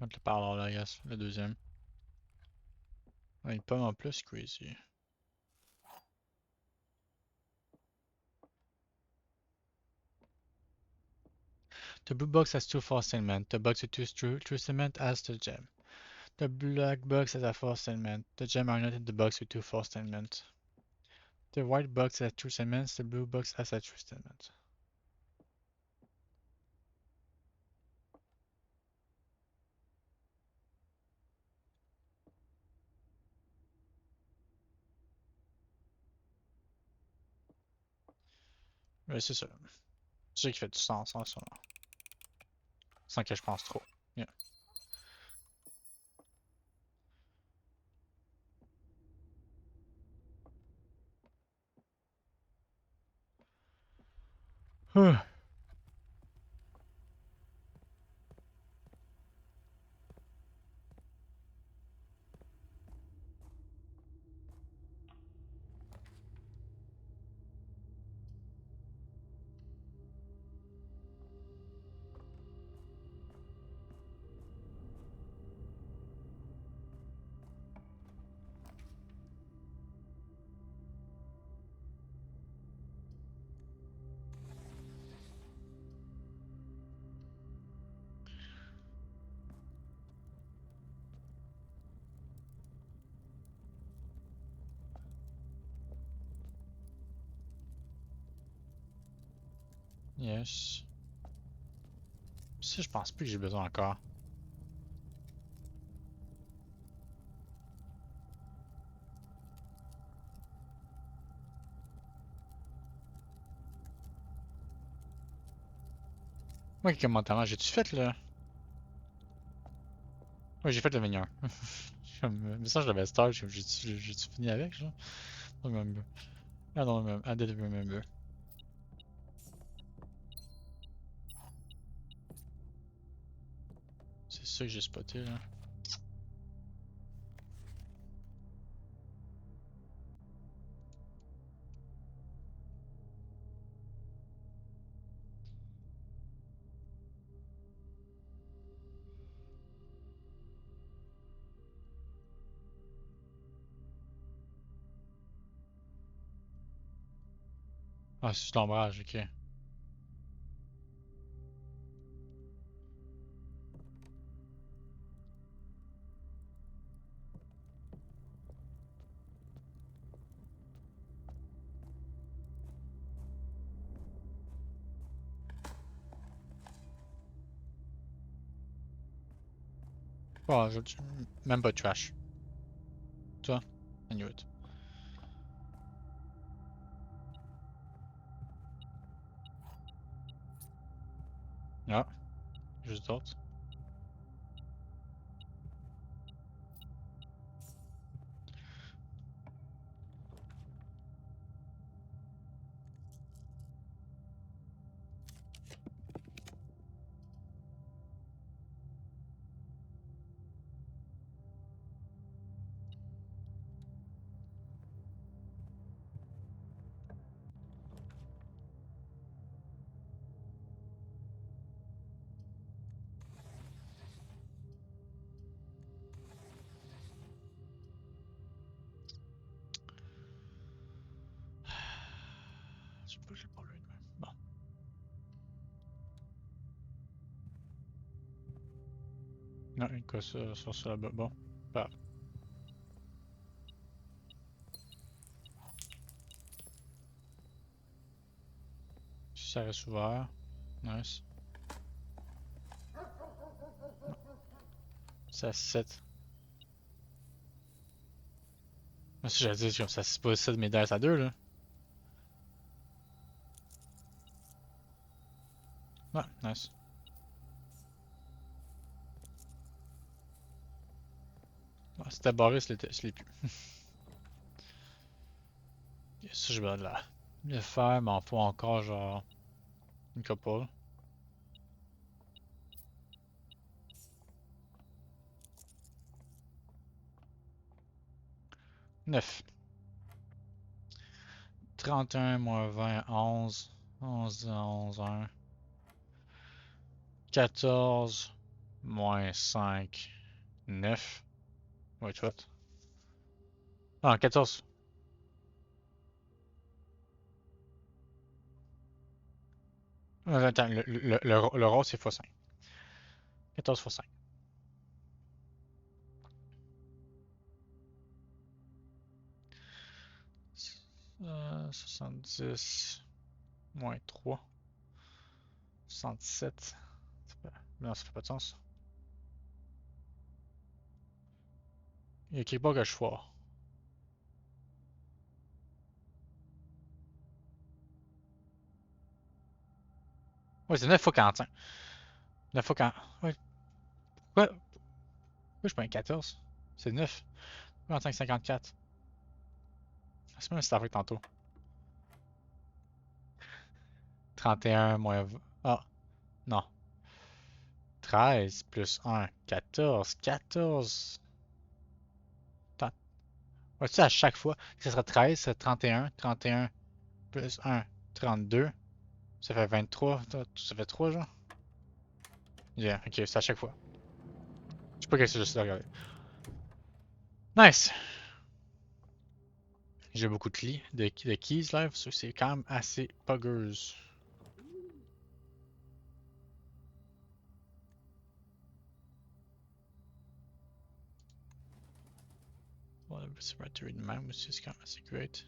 Mettre le parleur là, yes, le deuxième. Ouais, une pomme en plus, crazy. The blue box has two false cement. The box with two true cement has the gem. The black box has a false cement. The gem are not in the box with two false cement. The white box has true cements. The blue box has a true cement. Ouais, c'est ça. C'est ça qui fait du sens en ce moment. Sans que je pense trop. Yeah. Yes. Ça, je pense plus que j'ai besoin encore. Moi, quel commentaire j'ai-tu fait là? Ouais, j'ai fait le menu 1. Mais ça, je l'avais start, j'ai-tu fini avec, genre? I don't remember. I don't remember. I didn't remember. C'est ça que j'ai spoté là. Ah, c'est l'ombrage, ok. Oh, même pas de trash. Toi? I knew it. Ah, juste d'autres. Je sais pas, j'ai pas lu de même. Bon. Non, une cosse sur ça là-bas. Bon. Bah. Si ça reste ouvert. Nice. Ça 7. Moi, si j'allais dire comme ça, c'est pas 7 médailles à 2 là. Ouais, nice. Bon, c'était barré, je l'ai plus. Ça, je vais le faire, mais en faut encore genre une couple. 9. 31 moins 20, 11. 11, 11, 1. 14. Moins 5, 9. Wait, what? Ah, 14. Attends, le rose c'est x5. 14 x 5. 70 moins 3. 67. Non, ça fait pas de sens. Il y a quelque part que je foire. Ouais, c'est 9 x 45. 9 x 40. Ouais. Pourquoi je suis pas un 14? C'est 9. 45, 54. C'est même si t'as fait tantôt. 31 moins 20. Ah, non. 13 plus 1, 14. 14. Attends. Ouais, tu sais, à chaque fois, ça sera 13, ça sera 31. 31 plus 1, 32. Ça fait 23. Ça fait 3, genre? Yeah, ok, c'est à chaque fois. Je sais pas qu'est-ce que j'essaie de regarder. Nice! J'ai beaucoup de keys là, c'est quand même assez buggers. Bon, c'est battery de même aussi, c'est quand même assez great.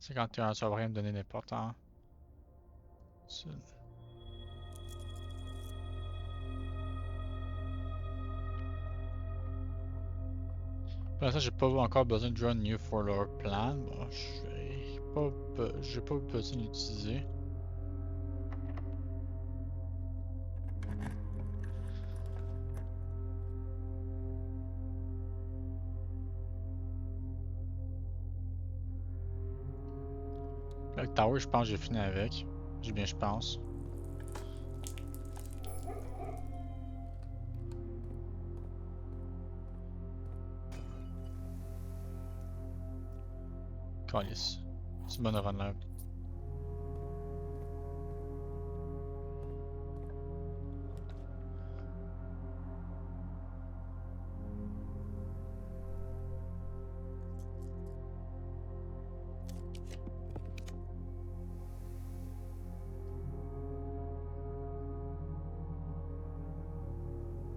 51, ça va rien me donner d'important. Pour l'instant, j'ai pas encore besoin de draw new for our plan. Bon, j'ai pas besoin d'utiliser. Le tower, je pense que j'ai fini avec. J'ai bien, je pense. Calice. C'est une bonne run là.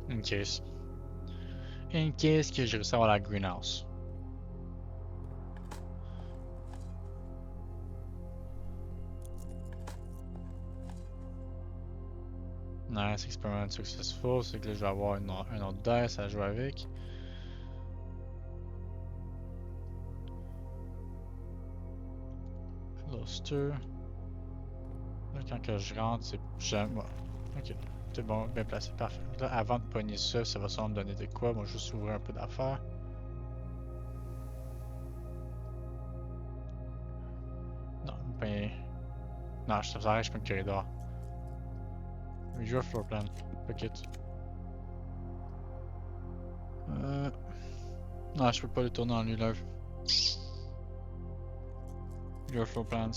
In case. In case que j'ai réussi à avoir la greenhouse. Nice, experiment successful. C'est que là, je vais avoir un autre dice à jouer avec. Cluster. Là, quand que je rentre, c'est jamais. Ok, c'est bon, bien placé, parfait. Là, avant de pogner ça, ça va sûrement me donner de quoi. Moi, je vais juste ouvrir un peu d'affaires. Non, ben. Non, je te arrête, je peux me corridor. Review floor plan. Pocket. Non, je peux pas le tourner en lui là. Review floor plans.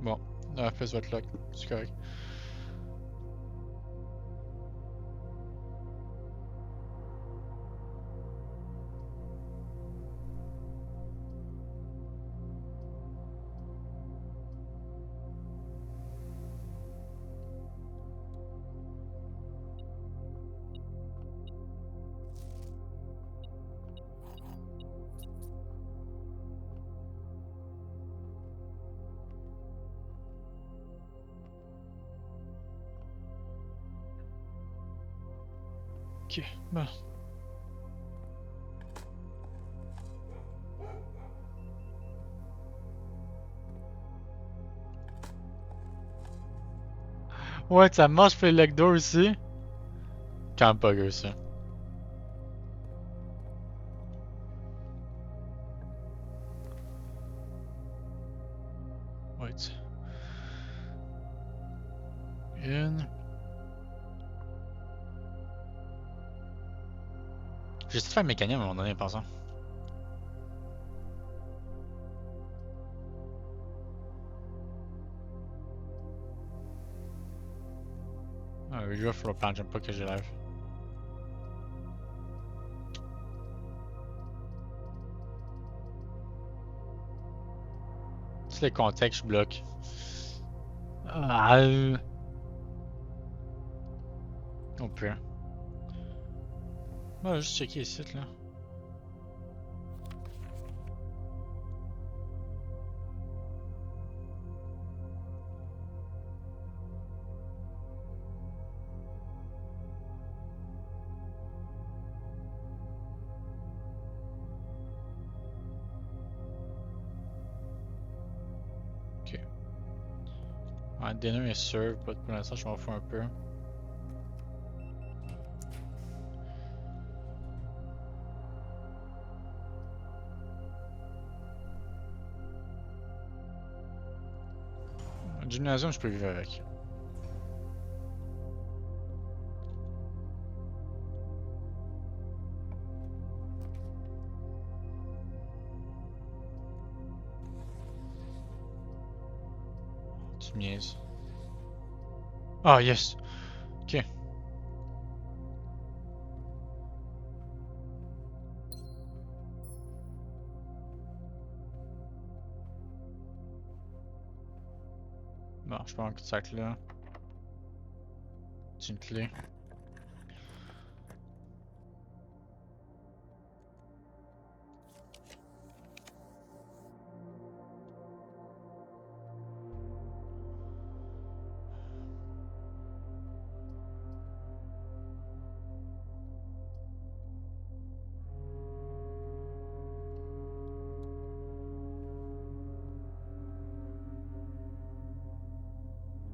Bon, la FPS va être lock, c'est correct. Ok, bon. Ouais, ça marche pour les leg doors aussi. Quand même pas gueux ça. Wait. Une. J'ai essayé de faire un mécanique à un moment donné en pensant. Redraw floor plan, j'aime pas que j'ai live. Tous les contextes, je bloque. On peut. On va juste checker ici, là. Ok. Ouais, dinner est serve, pour l'instant, je m'en fous un peu. Gymnasium, je peux vivre avec. Tu me niaises. Ah, yes! Ok. Bon, je prends un cul-de-sac là. C'est une clé.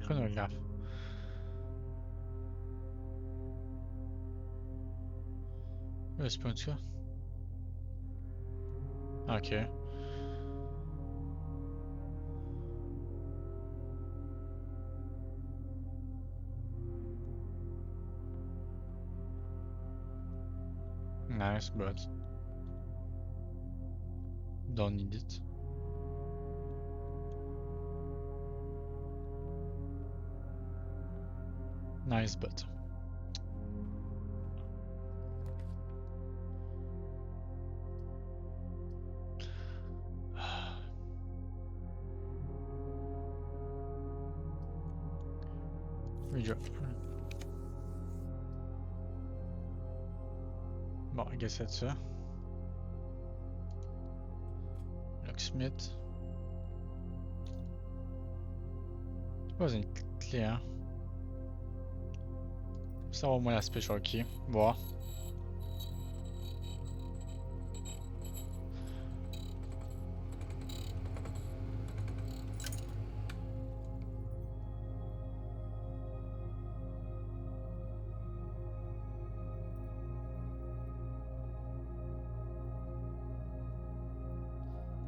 Chronographe. C'est pas ça? Ok. Nice, but don't need it. Nice, but. Redraw. Bon, I guess c'est ça. Locksmith. C'est pas une clé, hein. Ça va au moins l'aspect choqué. Bon.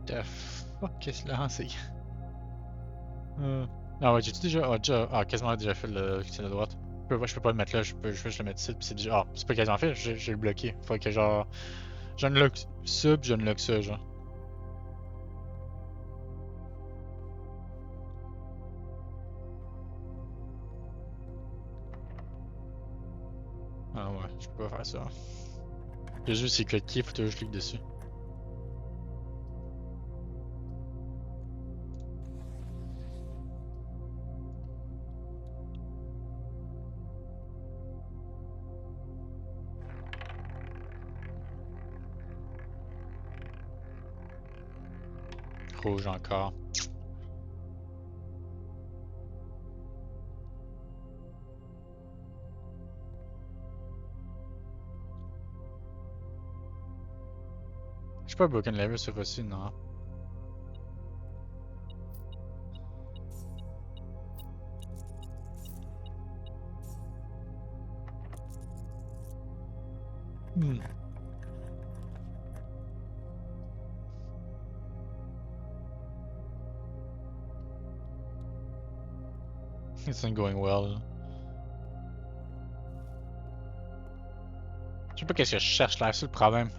The fuck, qu'est-ce que là, c'est. Ah ouais, j'ai-tu déjà. Quasiment déjà fait le clic de droite. Je peux pas le mettre là, je peux juste le mettre ici, pis c'est déjà. Ah, c'est pas quasiment fait, j'ai le bloqué. Faut que genre. J'unlock ça, pis j'unlock ça, genre. Ah ouais, je peux pas faire ça. J'ai juste ces cliquer, faut que je clique dessus. Rouge encore. Je suis pas broken level cette fois-ci, non. Hmm. It's not going well. Je sais pas qu'est-ce que je cherche là, c'est le problème.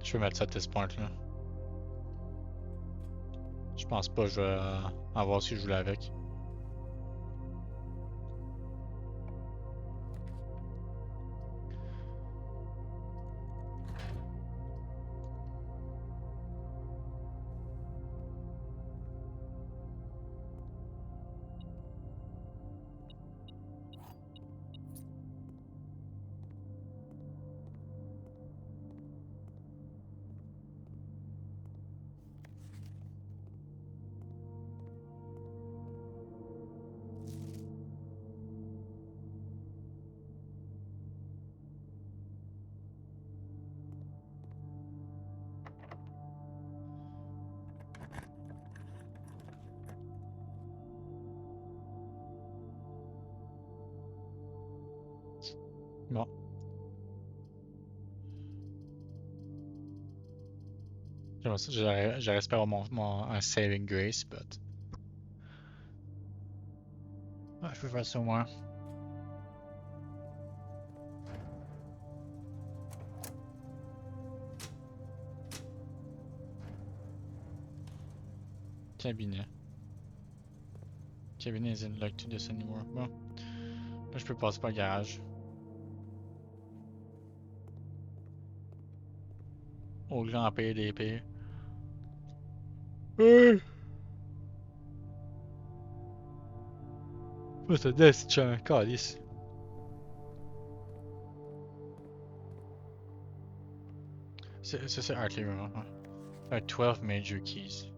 Je vais mettre ça à this point là. pense pas que je vais avoir si je voulais avec. Bon. J'espère avoir un saving grace, but... Ouais, je peux faire ça au moins. Cabinet. Cabinet isn't locked to this anymore. Bon. Là, je peux passer par le garage. Au grand pire des pires. Oh, c'est un calice. C'est Artley, vraiment. 12 major keys.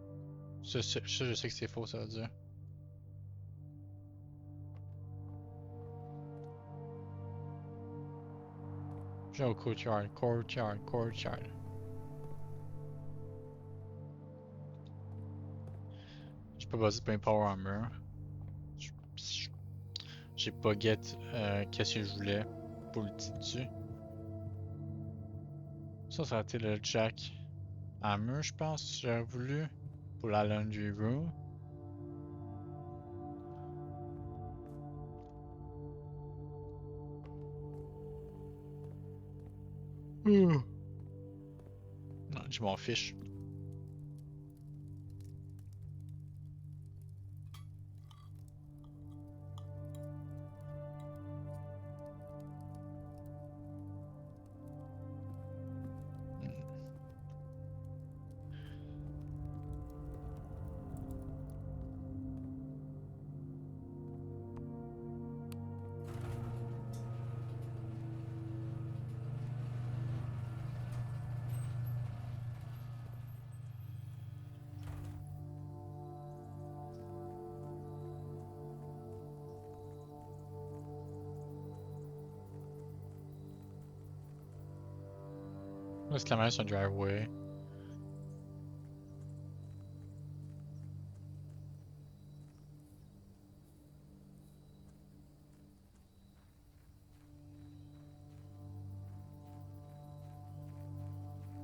Ça, je sais que c'est faux, ça veut dire. Genre courtyard. J'ai pas basé pour un power armor. J'ai pas get qu'est-ce que je voulais pour le dessus. Ça a été le jack hammer, je pense, j'aurais voulu pour la laundry room. Non, je m'en fiche. Là, c'est la manière sur un driveway.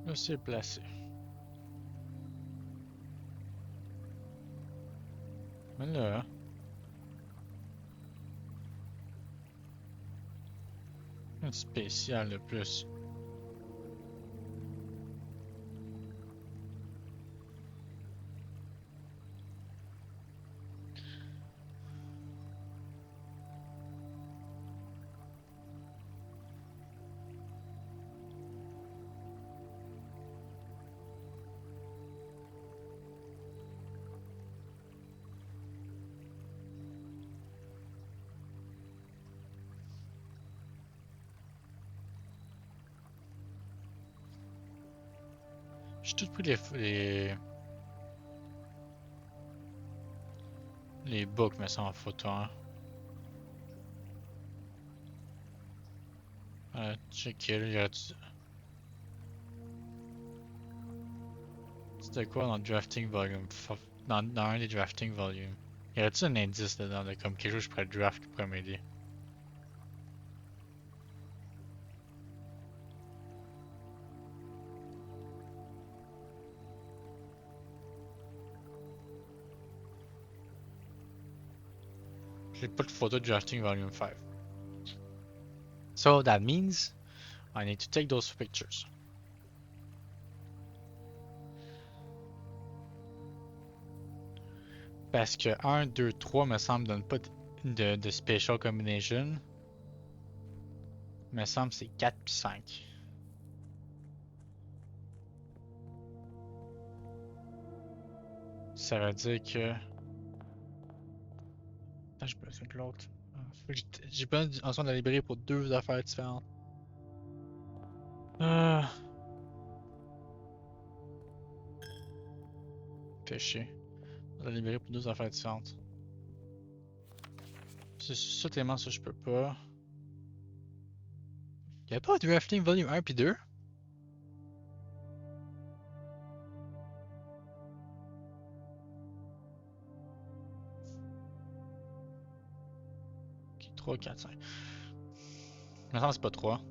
Là, c'est placé. Mais là... un spécial de plus. J'ai tout pris les books, mais ça en photo, hein. Checker, il y a... C'était quoi dans le drafting volume? Dans un des drafting volumes. Y aurait-il un indice dedans de comme quelque chose que je pourrais draft qui pourrait m'aider? J'ai pas de photo de drafting volume 5. So that means I need to take those pictures. Parce que 1, 2, 3 me semble donne pas de special combination. Me semble c'est 4 puis 5. Ça veut dire que... Attends, j'ai besoin de l'autre. J'ai besoin ensemble de la librairie pour deux affaires différentes. Fait chier. La librairie pour deux affaires différentes. C'est ça tellement ça je peux pas. Y'a pas de Drafting Volume 1 puis 2? Ok, 3, 4, 5. Me semble c'est pas 3.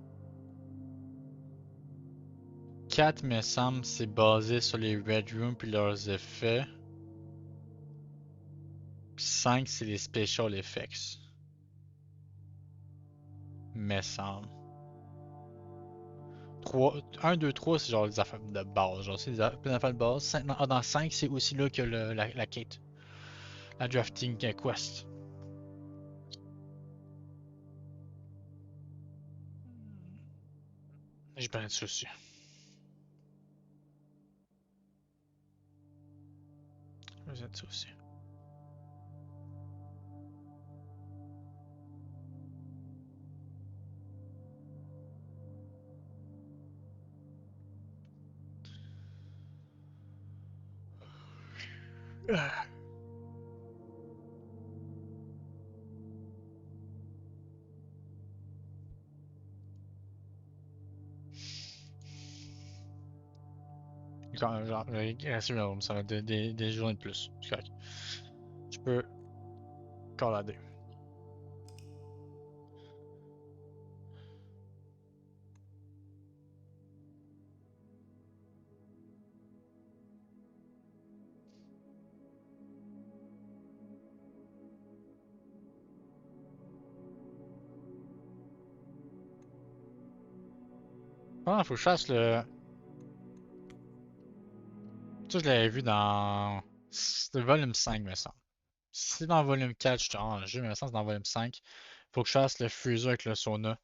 4 me semble c'est basé sur les Red Rooms puis leurs effets. Puis 5 c'est les Special Effects. Me semble. 3, 1, 2, 3 c'est genre les affaires de base. Genre c'est des affaires de base. 5, dans 5 c'est aussi là que la quête. La Drafting Quest. J'ai pas de soucis. J'ai de soucis. Genre, rester là, ça va être des journées de plus. C'est correct. Je peux callader. Ah, faut que je fasse le. Ça, je l'avais vu dans. C'est le volume 5, me semble. Si c'est dans le volume 4, je suis en jeu, mais me semble que c'est dans le volume 5. Faut que je fasse le freezer avec le sauna.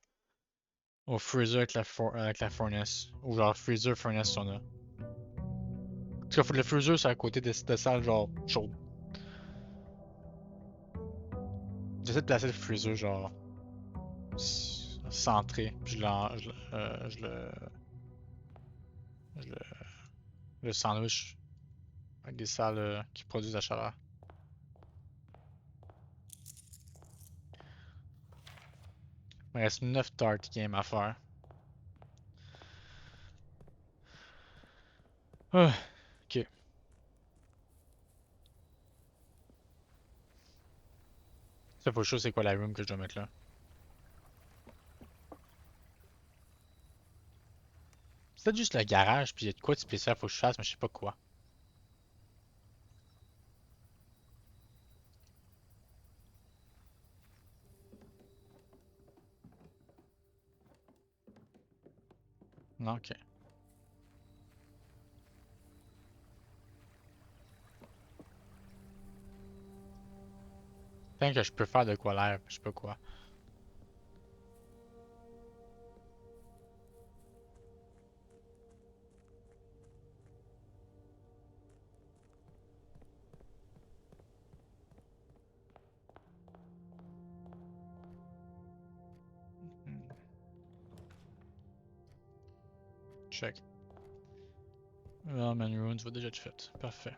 Ou freezer avec la furnace. Ou genre freezer, furnace, sauna. En tout cas, faut que le freezer c'est à côté de salles genre chaudes. J'essaie de placer le freezer genre centré. Puis je le sandwich avec des salles qui produisent la chaleur. Il me reste 9 tart games à faire. Ok. Ça faut chaud, c'est quoi la room que je dois mettre là? C'est peut-être juste le garage, puis il y a de quoi de spécial faut que je fasse, mais je sais pas quoi. Non, ok. Tant que je peux faire de quoi l'air, je sais pas quoi. Hmm. Check. Ramen Runes va déjà être fait. Parfait.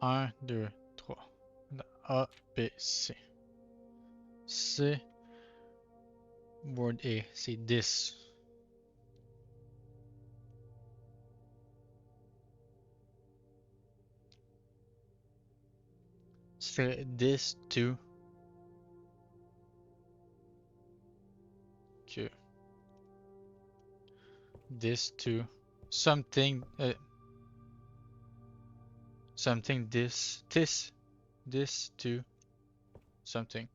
Un, 2, 3. A, B, C. C. Word A, c'est 10. C'est 10, 2. Ok. 10, 2. Something. Something this. This, 2. Something.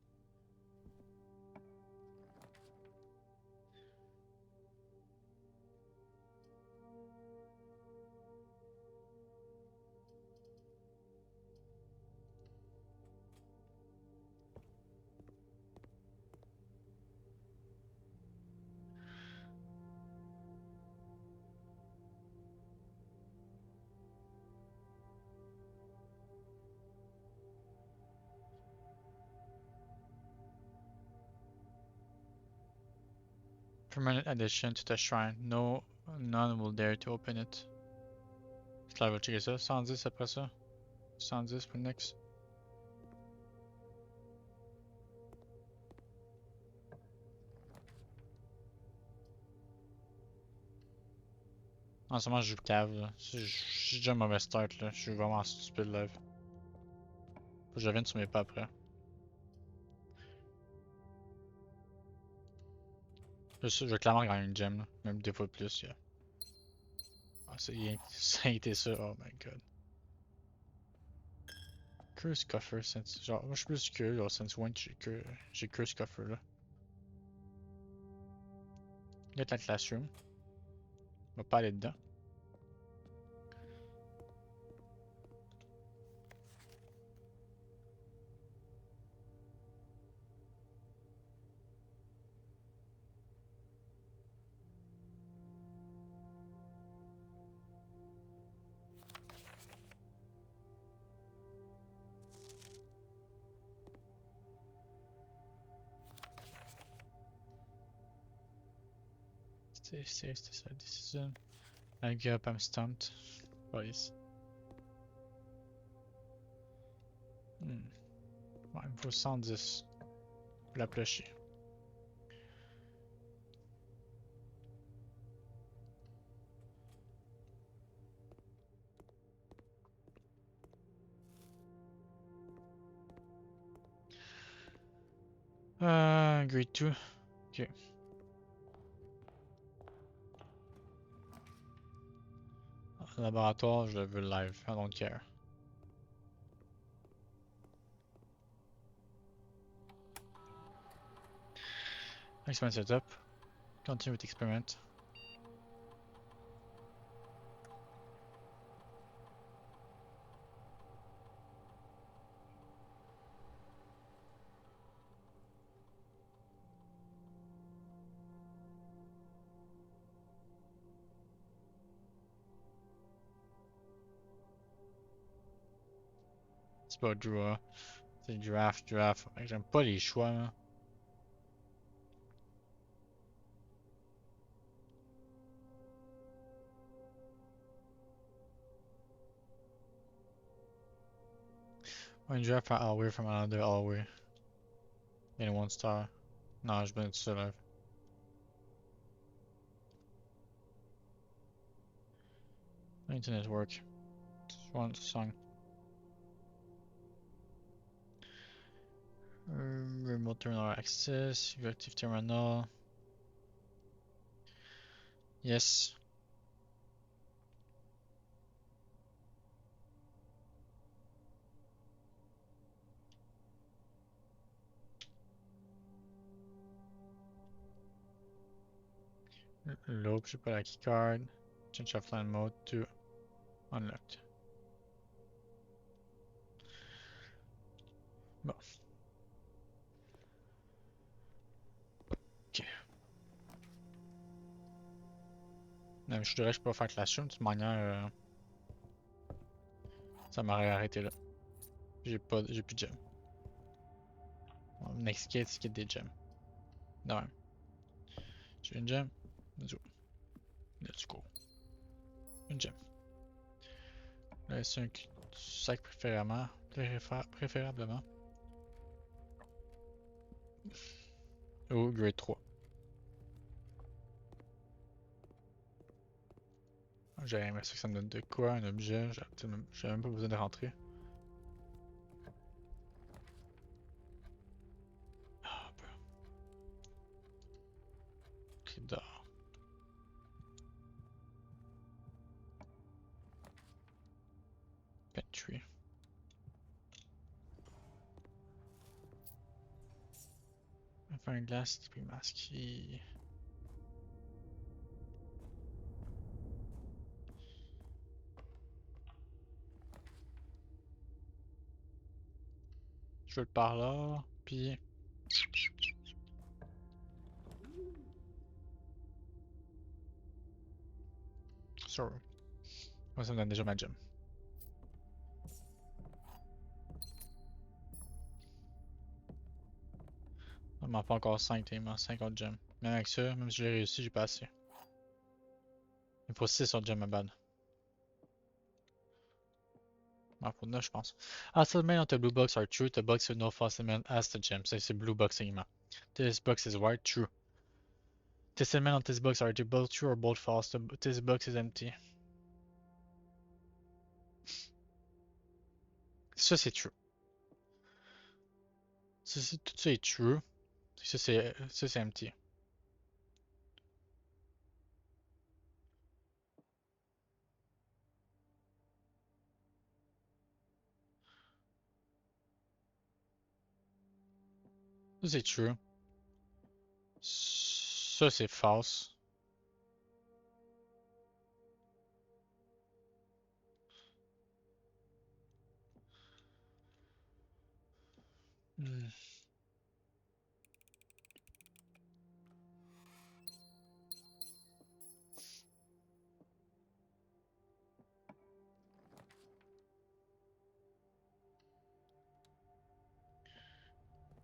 Permanent addition to the shrine. No, none will dare to open it. Je vais checker ça. 110 après ça. 110 pour le next. En ce moment, je joue cave là. J'ai déjà un mauvais start là. Je suis vraiment stupide live. Faut que je revienne sur mes pas après. Je vais clairement gagner une gem là. Même des fois plus. Yeah. Ah, ça a été ça. Oh my god. Curse Coffer, genre, moi je suis plus curieux, genre, since when j'ai Curse Coffer là. Get la classroom. On va pas aller dedans. Stay safe, c'est sa décision. I give up, I'm stumped. Police. Ouais, il me faut 110 pour la plusher. Grade 2. Ok. Laboratoire, je le veux live. I don't care. Experiment setup. Continue with experiment. C'est pas draw. C'est draft. J'aime pas les choix là. One draft for Alway from another Alway. In 1 star. Non, je mets tout ça live. Internet work. One song. Remote terminal access. Active terminal. Yes. Loop, j'ai pas la keycard. Change offline mode to unlocked. Bon. Ok. Non, je dirais que je peux pas faire Classroom, de toute manière, ça m'aurait arrêté là. J'ai plus de gem. Bon, next kit, c'est des gems. Non, même. J'ai une gem. Let's go. Une gem. Là, c'est un sac préférablement. Oh, grade 3. J'aurais aimé ça que ça me donne de quoi, un objet, j'ai même pas besoin de rentrer. Ah, bah. Clé d'or. Pantry. On va faire une glace, puis masqué. Je veux le par là, puis... Sorry. Moi, ça me donne déjà ma gem. Il m'en faut encore 5 tellement, 50 gems. Même avec ça, même si je l'ai réussi, j'ai pas assez. Il faut 6 sur gem à bad. Il m'en faut 9 je pense. Ah, settlement on the blue box are true. The box with no false settlement has the gem. Ça c'est blue box uniquement. This box is white, true. The settlement on this box are either both true or both false. This box is empty. Ça c'est true. Tout ça est true. Ça c'est empty. Ça c'est true. Ça c'est false. Hmm.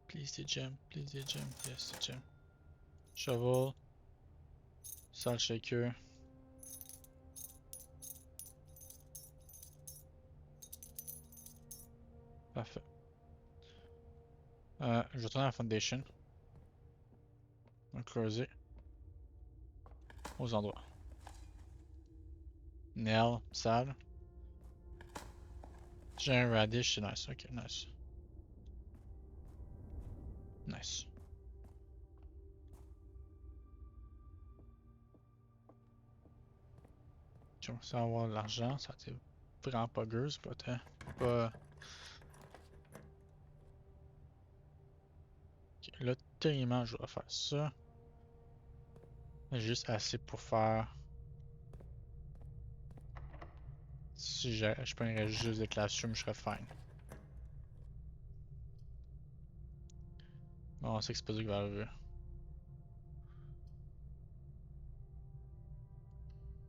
Please the gem, please the gem, yes the gem. Shovel. Salt shaker. Parfait. Je vais retourner à la foundation. On va creuser. Aux endroits. Nail, sale. J'ai un radish, c'est nice. Ok, nice. Nice. Tu vas avoir de l'argent, ça t'est vraiment pas gueuse, pas. Ok, là, tellement, je vais faire ça. Juste assez pour faire. Si je prendrais juste des classrooms, je serais fine. Bon, on sait que c'est pas ça qui va arriver.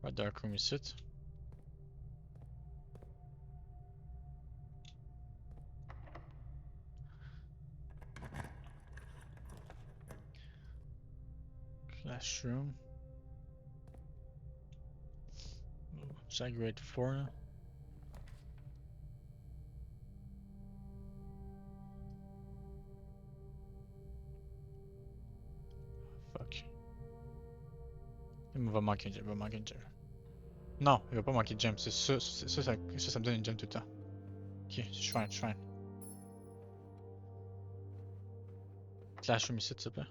On va dark room ici. Classroom. C'est grade 4 là. Fuck. Il va manquer une gem, il va manquer une gem. Non, il va pas manquer de gem, c'est ça, ça me donne une gem tout le temps. Ok, je suis fine. Classroom ici, s'il te plaît.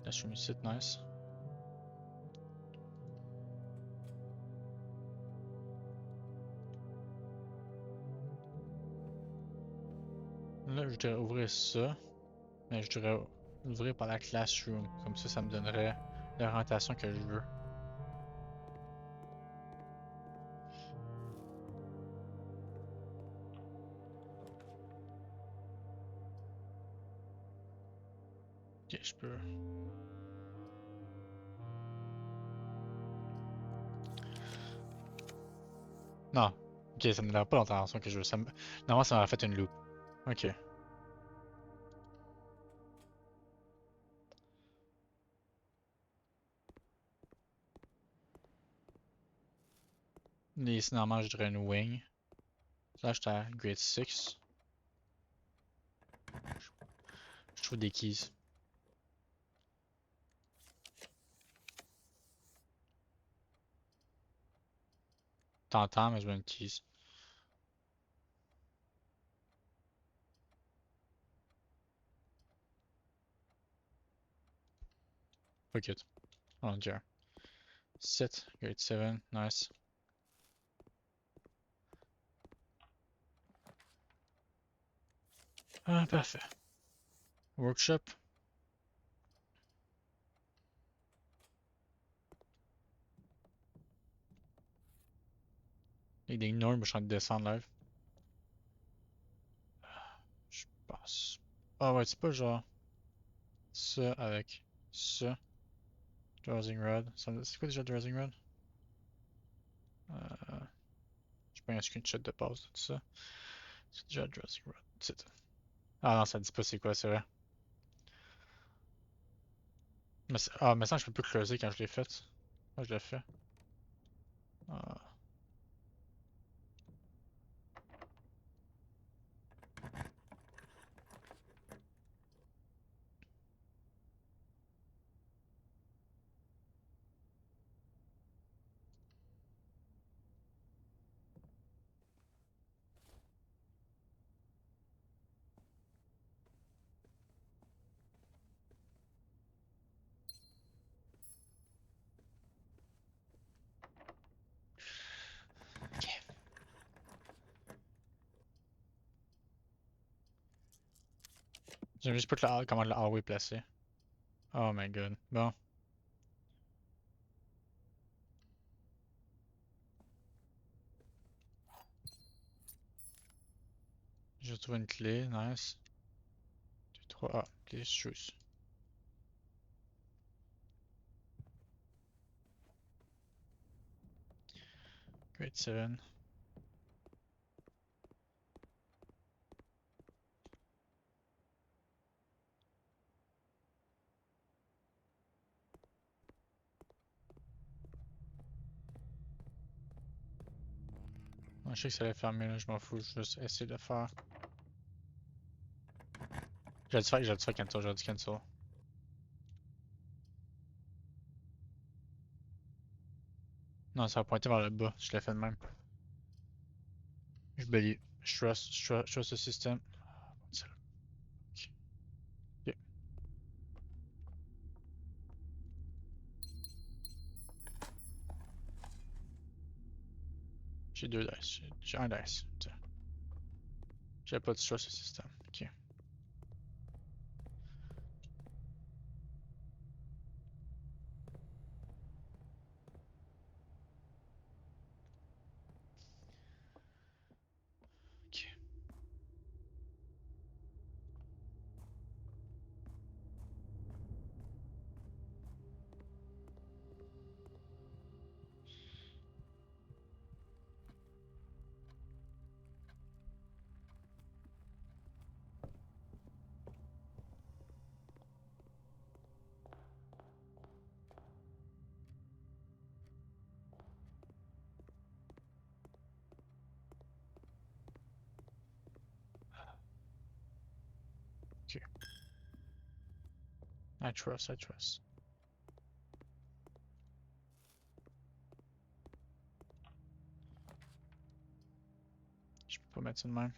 Classroom ici, nice. Là, je devrais ouvrir ça, mais je devrais l'ouvrir par la classroom. Comme ça me donnerait l'orientation que je veux. Ok, je peux. Non. Ok, ça me donne pas l'orientation que je veux. Normalement, ça m'aurait fait une loop. Ok. Ici, normalement, je dirais une wing. Là, j'étais à grade 6. Je trouve des keys. T'entends, mais je veux une keys. Fuck it. On dirait. 7, grade 7, nice. Ah, parfait. Workshop. Il y a des ignores, mais je suis en train de descendre live. Je pense. Ah ouais, c'est pas genre ça avec ça. Dowsing Rod. C'est quoi déjà Dowsing Rod? Je prends un screenshot de base de tout ça. C'est déjà Dowsing Rod. C'est ça. Ah non, ça dit pas c'est quoi, c'est vrai. Mais ça, je peux plus creuser quand je l'ai fait. Moi, je l'ai fait. Ah. Ok. J'aime juste pas comment le hallway est placé. Oh my god. Bon. J'ai trouvé une clé, nice. 2, 3, ah, clé shoes. Great 7. Moi, je sais que ça allait fermer là, je m'en fous, je vais juste essayer de le faire. J'ai dû faire cancel, j'ai dû cancel. Non, ça va pointer vers le bas, je l'ai fait de même. Je believe. Je trust le système. Ok. Ok. J'ai 2 dice, j'ai un dice. Tiens. J'ai pas de trust le système. Ok. Ok. Ok. I trust, I trust. Je peux pas mettre ça de même.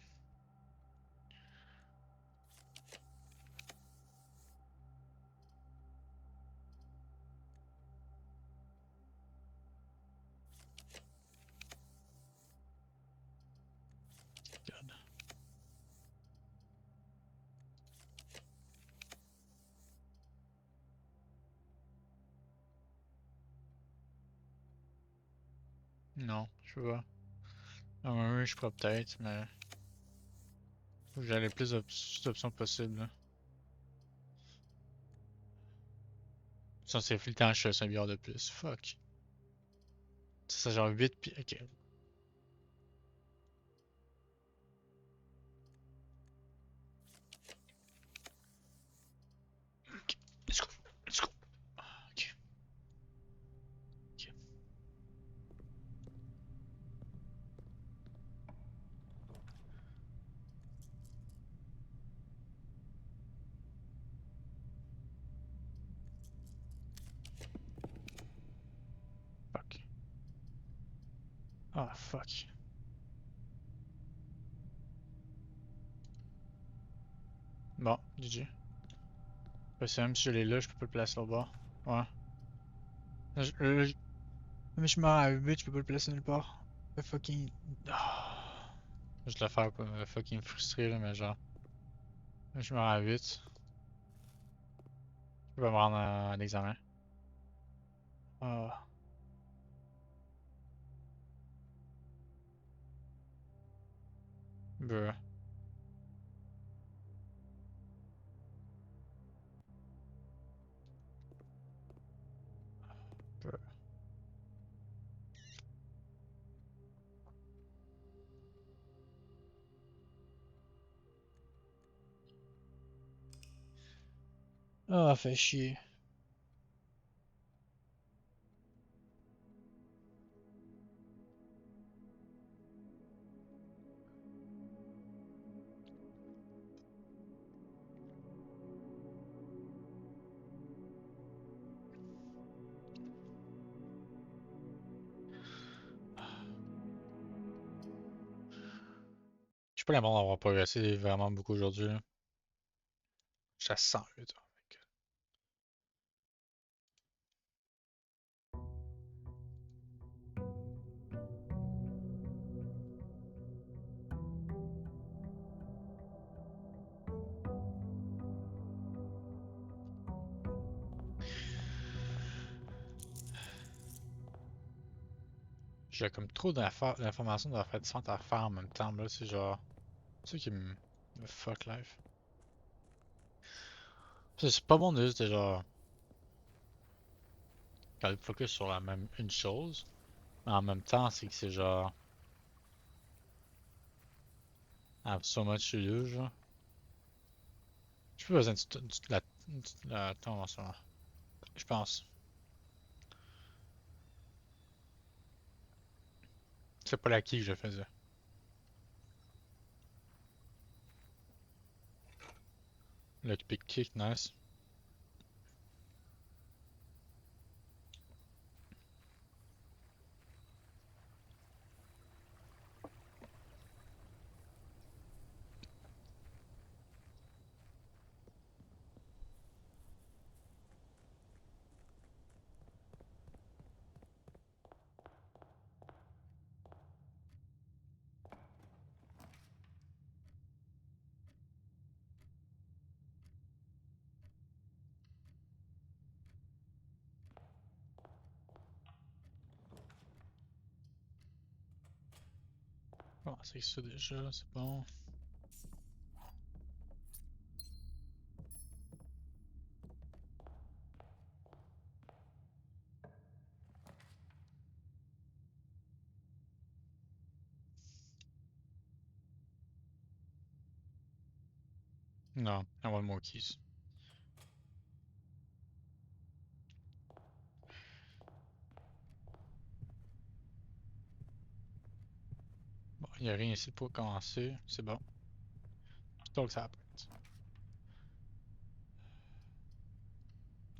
God. Non, je peux pas. Oui, je pourrais peut-être, mais faut que j'aille le plus d'options possibles. Là. Ça, c'est le temps, je fais 5 milliards de plus. Fuck. C'est ça, genre 8 puis. Ok. Ok. Let's go. Let's go. Ok. Ok. Fuck. Ah, fuck. Bon, GG. C'est même si je l'ai là, je peux pas le placer au bas. Ouais. Mais je meurs à 8, je peux pas le placer nulle part. Le fucking. Ah. Je vais le faire pour me fucking frustrer là, mais genre. Je meurs à 8. Je peux pas me rendre à un examen. Ah. Bruh. Bruh. Ah, fait chier. Je suis pas l'impression d'avoir progressé vraiment beaucoup aujourd'hui, là. Je suis à 108. J'ai comme trop d'informations d'affaires différentes à faire en même temps, là, c'est genre... C'est ça qui me fuck life. C'est pas bon de juste genre... Quand focus sur la même une chose, mais en même temps, c'est que c'est genre... I have so much to do, genre. J'ai plus besoin la temps en ce moment. Je pense. C'est pas la qui que je faisais. Le big kick, nice. Bon, c'est ça déjà, c'est bon. Non, I want more keys. Bon, y a rien ici pour commencer, c'est bon. Donc ça happens.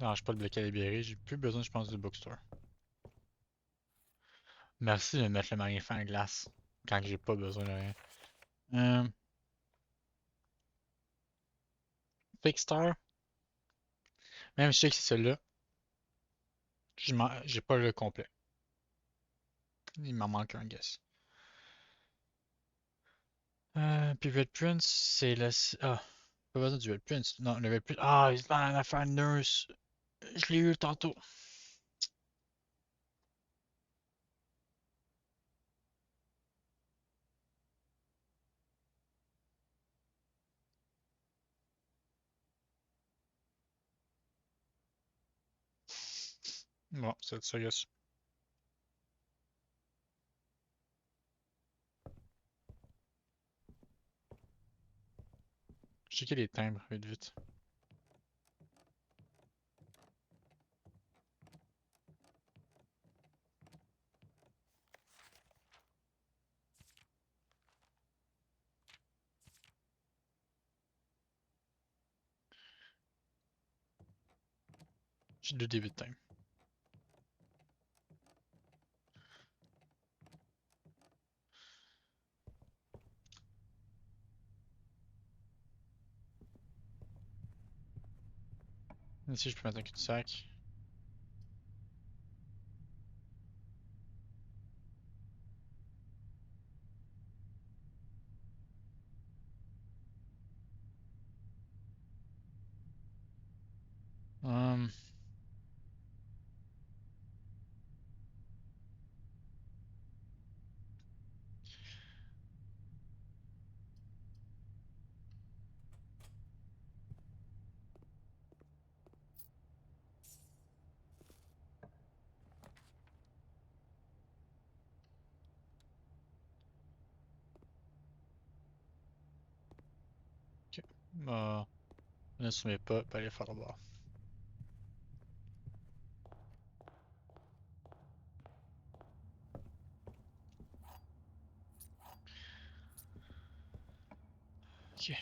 Non, j'ai pas le bloc à libérer, j'ai plus besoin, je pense, du bookstore. Merci de me mettre le marien fin à glace quand j'ai pas besoin de rien. Euh, Fake Star, même si je sais que c'est celui-là, j'ai pas le complet. Il m'en manque un, guess. Puis Red Prince, c'est le... Ah, pas besoin du Red Prince. Non, le Red Prince... Ah, il est dans l'affaire Nurse. Je l'ai eu tantôt. Bon, c'est ça, guess. Checker les timbres, vite vite. J'ai deux débuts de time. Ici, je peux mettre un cul-de-sac. Hum, ok. On est sur mes pas, pas aller faire le bord. Ok.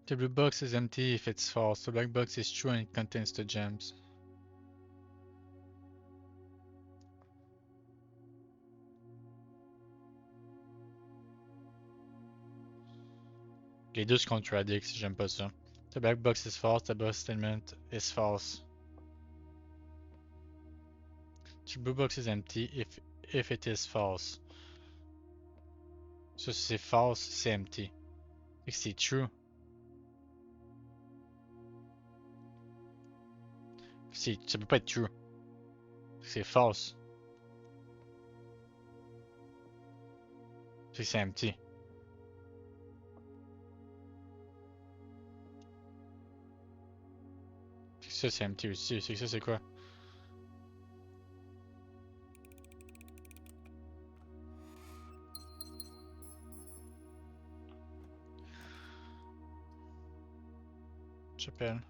The blue box is empty if it's false. The black box is true and it contains the gems. Les deux se contradictent, j'aime pas ça. The black box is false, the box statement is false. The blue box is empty if it is false. Ça, si c'est false, c'est empty. Et que c'est true. Ça peut pas être true. C'est false. C'est empty. Ça, c'est empty aussi. C'est que ça, c'est quoi? J'appelle.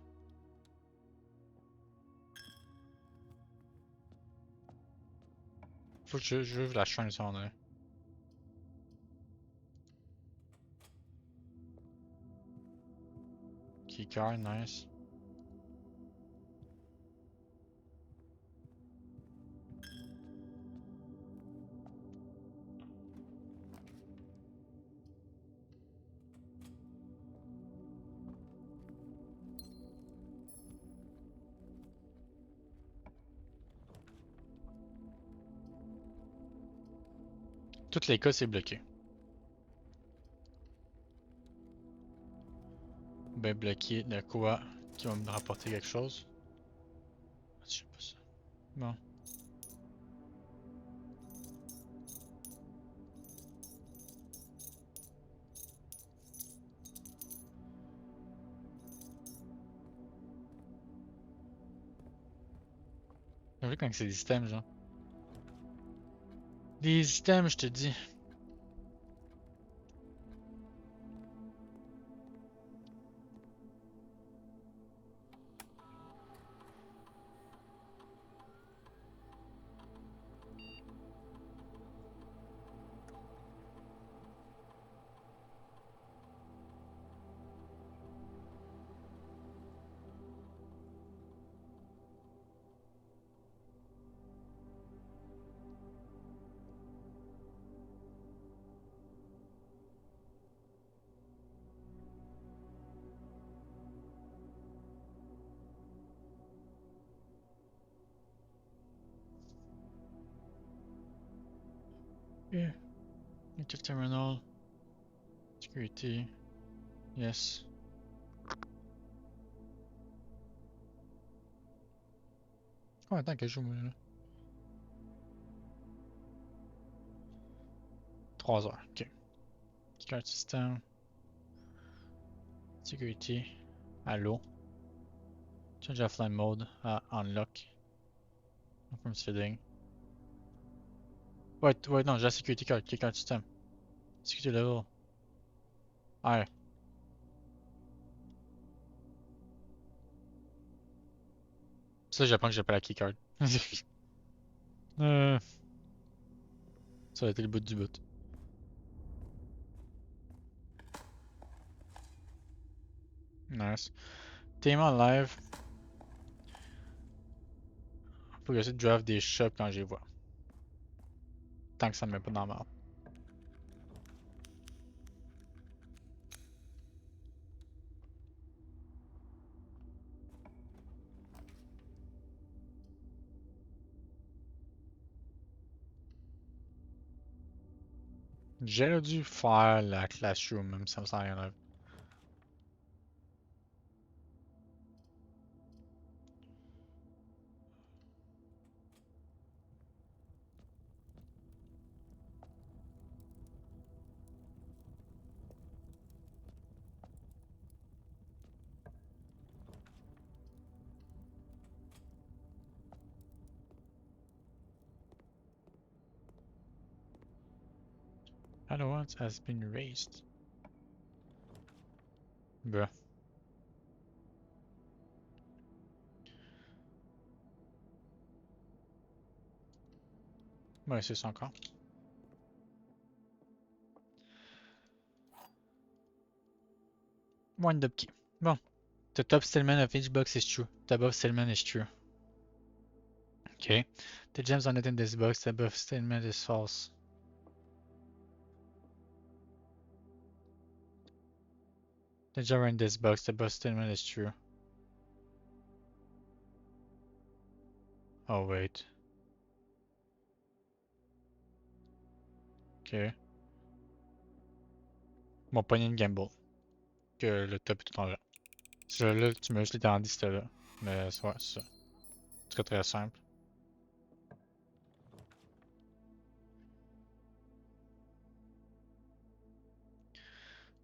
Faut que j'ouvre la chaîne sans œil. Keycard, nice. Toutes les cas, c'est bloqué. Ben, bloqué de quoi qui va me rapporter quelque chose? Je sais pas ça. Bon. J'ai vu quand c'est des items, genre. Des items, je te dis. Yeah. Active terminal. Security. Yes. Combien de temps que je joue, moi, là? 3 heures, ok. Keycard system. Security. Allo. Change offline mode. Unlock. Confirm feeding. Ouais, non, j'ai la security card. Keycard system. Security level. Ouais. Ça, j'apprends que j'ai pas la keycard. euh, Ça a été le bout du bout. Nice. Tellement live. Faut que j'essaie de draft des shops quand je les vois. Tant que ça me met pas dans la merde. J'aurais dû faire la classroom, même si ça me sert à rien là. Allowance has been raised. Bah. Ouais, c'est ça encore. Wind-up key. Bon. The top statement of each box is true. The above statement is true. Okay. The gems are not in this box. The above statement is false. The gems are in this box. The above statement is true. Oh, wait. Ok. Mon pogné une gamble. Que le top est tout en là. Celui-là, tu m'as juste littéralement dit c'était là. Mais ouais, c'est ça. Très très simple.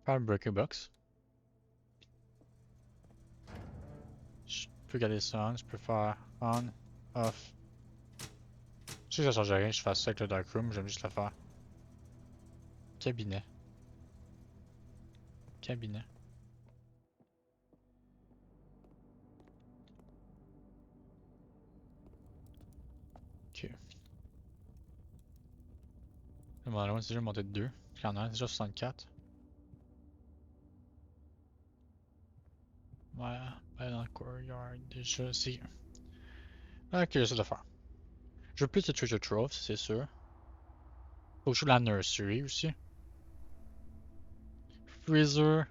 Faire un breaker box. Je peux garder ça on, je peux faire on, off. Je sais que ça change rien, je fasse ça avec le Darkroom, j'aime juste le faire. Cabinet. Cabinet. Ok. Le Modern c'est déjà monté de 2. Il y en a un, déjà 64. Ouais, dans le courtyard, déjà, c'est... Ok, j'essaie de le faire. Je veux plus de Treasure Trove, c'est sûr. Faut que je joue la Nursery aussi. Freezer.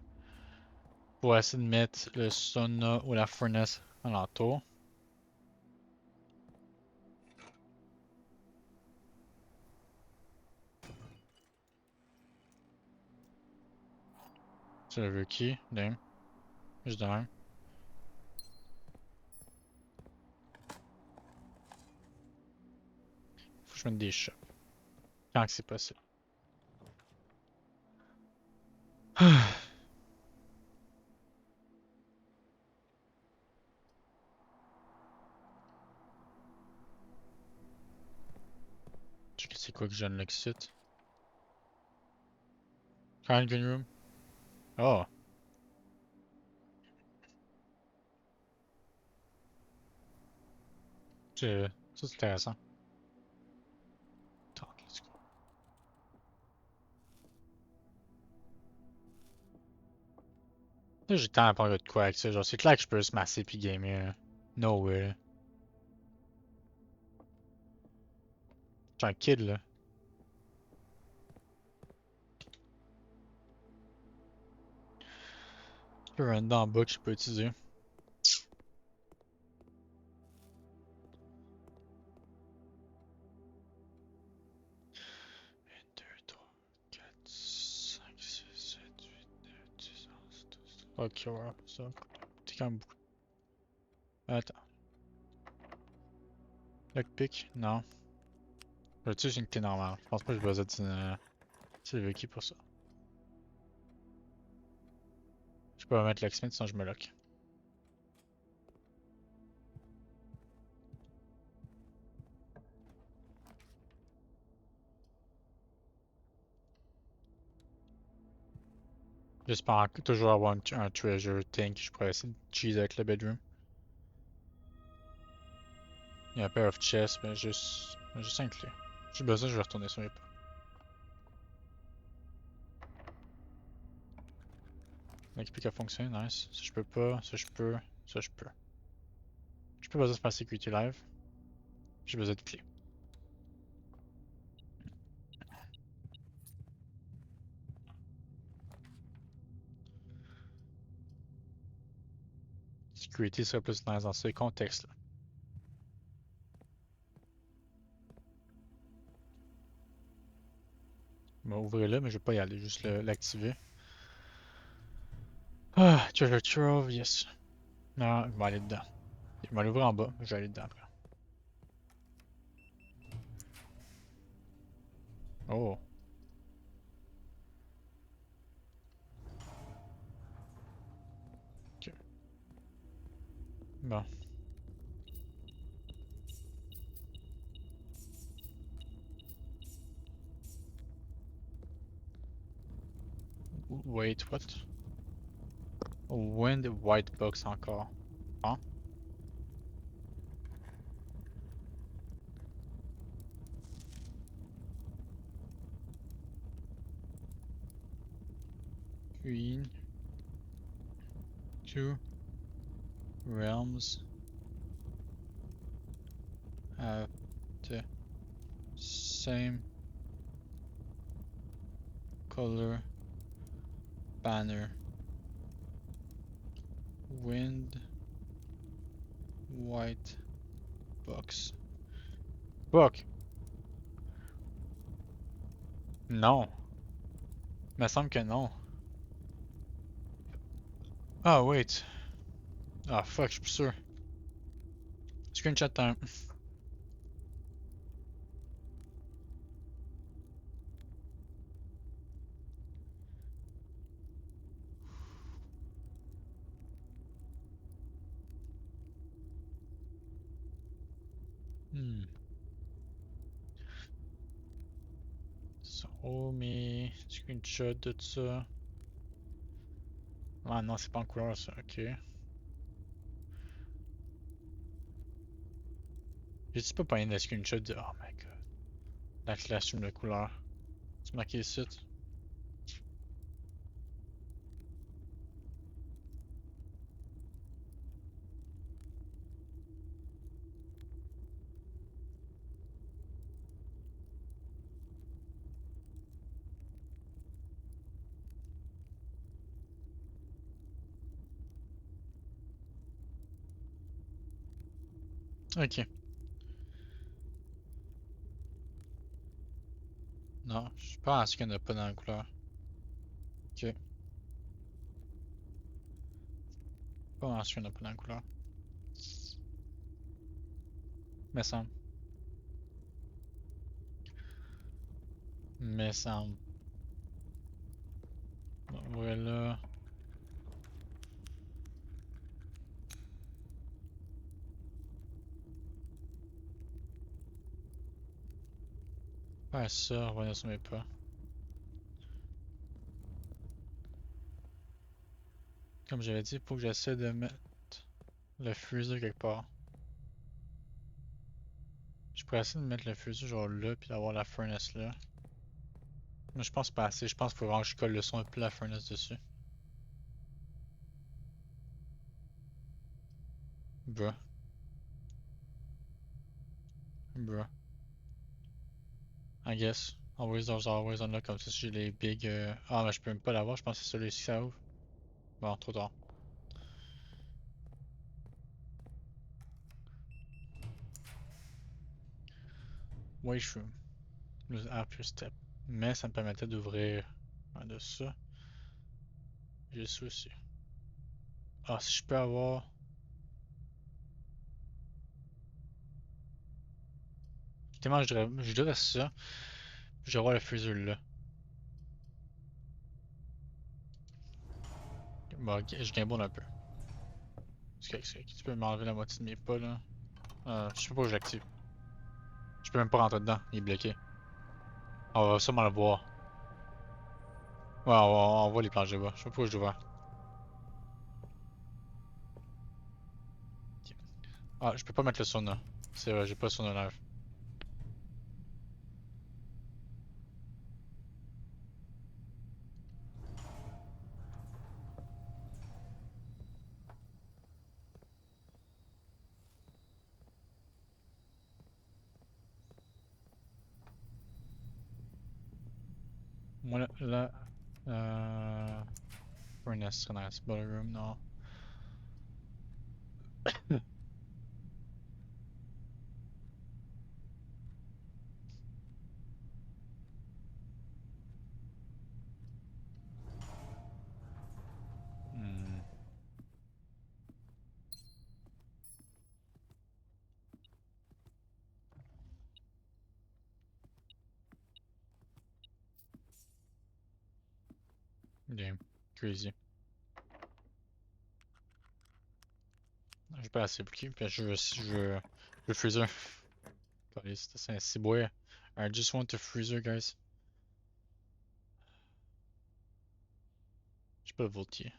Pour essayer de mettre le sauna ou la furnace alentour. C'est le qui? Damn. Juste de même. Faut que je mette des shops. Quand que c'est possible. C'est quoi que je viens de l'excite? Kind Green Room? Oh! Ça c'est intéressant. Attends, let's go. Là j'ai tant à parler de quoi avec ça. Genre c'est clair que je peux se masser puis gamer. Là. No way. Je suis un kid là. Je peux run dans le bas que je peux utiliser. 1, 2, 3, 4, 5, 6, 7, 8, 9, 10, 11, 12. Ok, ouais, ça. C'est quand même beaucoup. Attends. Lockpick? Non. Là-dessus, j'ai une clé normale. Je pense pas que j'ai besoin d'une silver key pour ça. Je peux pas mettre locksmith sinon je me lock. J'espère toujours avoir un treasure thing que je pourrais essayer de cheese avec le bedroom. Il y a un pair of chests, mais juste un clé. J'ai besoin, je vais retourner sur les pas. L'explique a fonctionné, nice. Ça je peux pas, ça je peux, ça je peux. J'ai pas besoin de faire security live. J'ai besoin de clés. Security serait plus nice dans ce contexte-là. Je vais ouvrir là, mais je vais pas y aller, juste l'activer. Ah, treasure trove, yes. Non, je vais aller dedans. Je vais l'ouvrir en bas, je vais aller dedans après. Oh. Ok. Bon. Wait, what? Wind white box encore. Hein? Queen. 2 realms have the same color banner. Wind white box. Book. Non. Il me semble que non. Ah, wait. Ah, fuck, je suis plus sûr. Screenshot time. So, mes screenshot de ça. Ah non, c'est pas en couleur ça, ok. J'ai-tu pas pogné de screenshot de. Oh my god. La classroom de couleur. Tu marqué ici? Ok. Non, je pense qu'il n'y en a pas dans la couleur. Ok. Pas qu'il n'y en a pas dans la couleur. Me semble. Me semble. Bon, voilà. Faire ça, revenir sur mes pas. Comme j'avais dit, il faut que j'essaie de mettre le fusil quelque part. Je pourrais essayer de mettre le fusil genre là, puis d'avoir la furnace là. Mais je pense pas assez, je pense qu'il faut vraiment que je colle le son et puis la furnace dessus. Bruh. Bruh. I guess. Always doors always on là, comme ça si j'ai les big. Ah, mais je peux même pas l'avoir, je pense que c'est celui-ci que ça ouvre. Bon, trop tard. Washroom. Le after step. Mais ça me permettait d'ouvrir un de ça. J'ai ça aussi. Ah, si je peux avoir. Tellement je dirais ça. Je vais avoir le fusil là. Bon, je gamble un peu. Tu peux m'enlever la moitié de mes pas là. Je sais pas où je l'active. Je peux même pas rentrer dedans, il est bloqué. On va sûrement le voir. Ouais, on voit les planches de bas. Je sais pas où je dois. Ok. Ah, je peux pas mettre le sauna. C'est vrai, j'ai pas le sauna live. Moi là, furnace serait nice. Ballroom, non. Hmm. Game. Crazy. J'ai pas assez bloqué, puis je veux le freezer. Caliste, c'est un ciboire. I just want the freezer, guys. J'ai pas le voltier.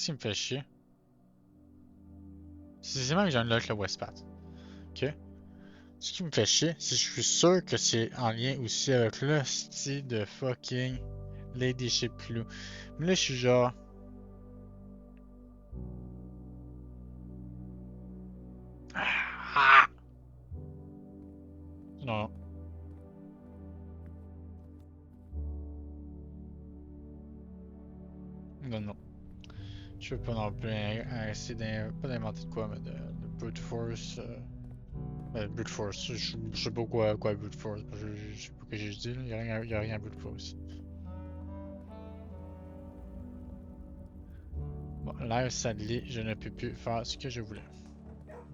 Ce qui me fait chier. C'est même que j'unlock le Westpath. Ok? Ce qui me fait chier, c'est que je suis sûr que c'est en lien aussi avec le style de fucking Ladyship Clue. Mais là, je suis genre. Ah! Non. Non, non. Je veux pas non plus essayer pas d'inventer de quoi, mais de brute force. Brute force, je sais pas quoi brute force. Je sais pas ce que j'ai dit, là. Y a rien à brute force. Bon, l'air salé, je ne peux plus faire ce que je voulais.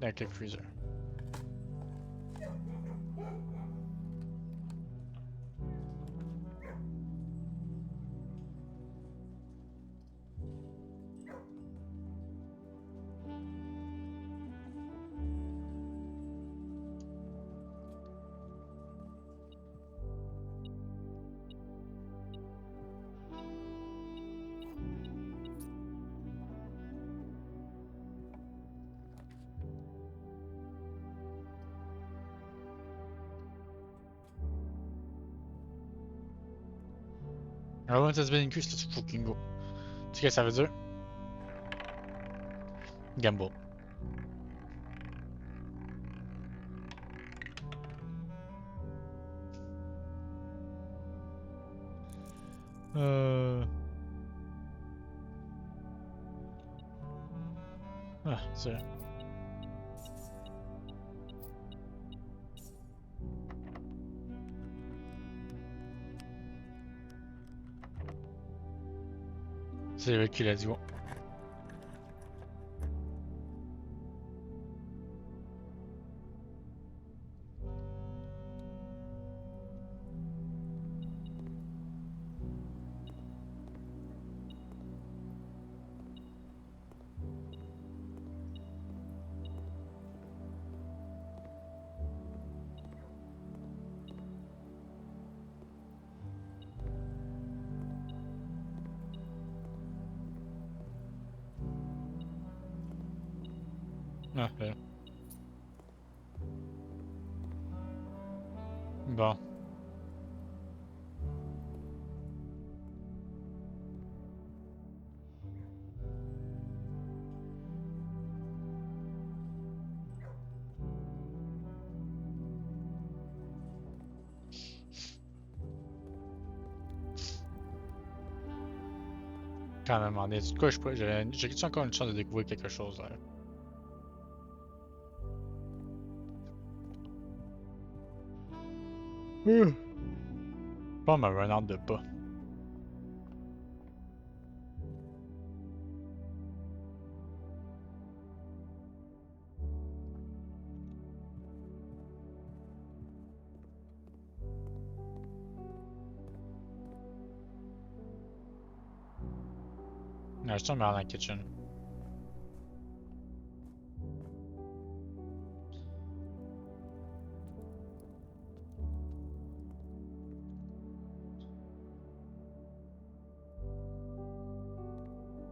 Avec le freezer. I want to be increased, let's fucking go. Tu sais ce que ça veut dire? Gamble. Ah, c'est vrai. C'est vrai qu'il a dit ouais. Ah, ben. Bon. Quand même, en est. Du coup, j'ai encore une chance de découvrir quelque chose là. Pas ma run out de pas. Non, je tombe dans la kitchen.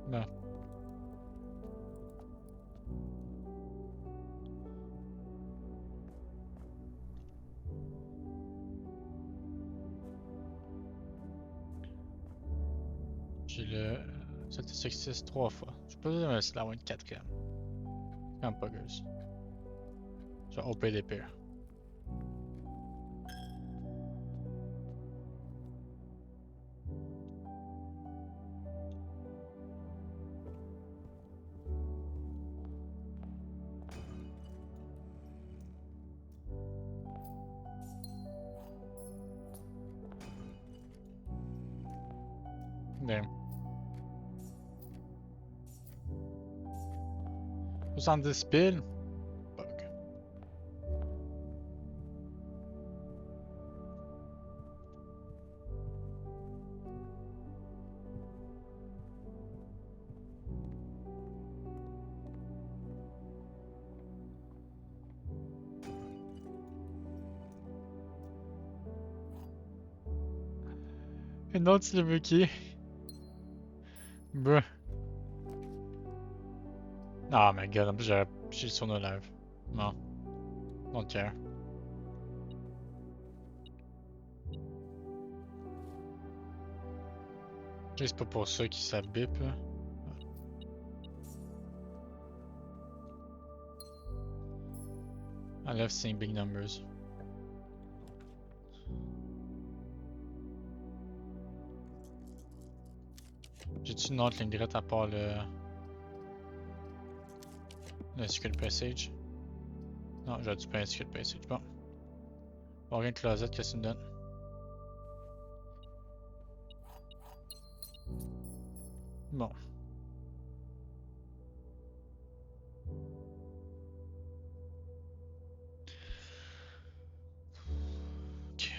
Non. J'ai le 766 3 fois. Je peux pas dire la une 4 quand même. Quand même pas gueuse. Je vais OP des pires. Damn. 70 piles. Bug. Une autre célébrité. Bruh. Ah, mais regarde, en plus, j'ai sur nos live. Non, don't care. C'est pas pour ça qu'il s'abip, là. I love seeing big numbers. J'ai-tu une autre ligne droite à part le Secret Passage? Non, j'ai pas un Secret Passage. Bon. On va rien de closet, qu'est-ce que ça me donne? Bon. Ok.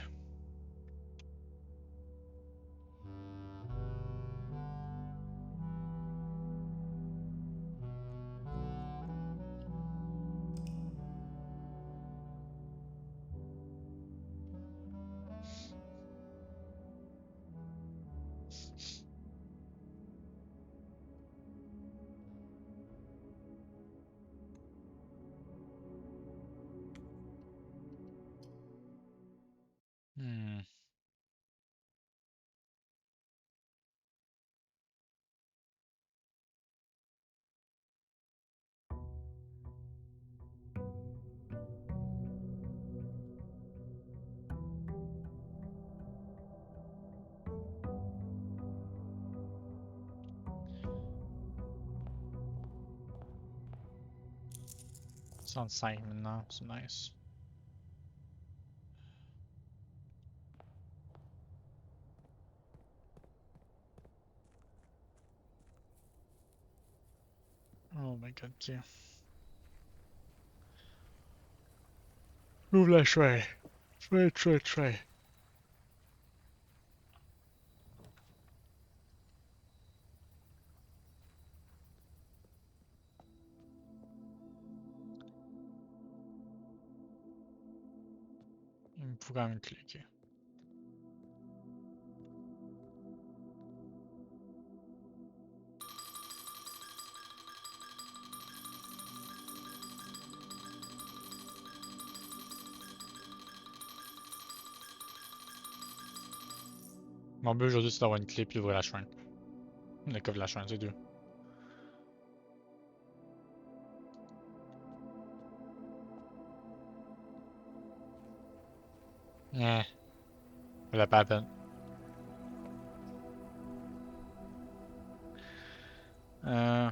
Hmm. C'est 5 maintenant, c'est nice. Oh my god, ok. Ouvre la tray. Tray. Il me faut quand même cliquer. Mon but aujourd'hui, c'est d'avoir une clé puis d'ouvrir la shrine. Le coffre de la shrine, c'est deux. Eh, ça pas la peine. Euh,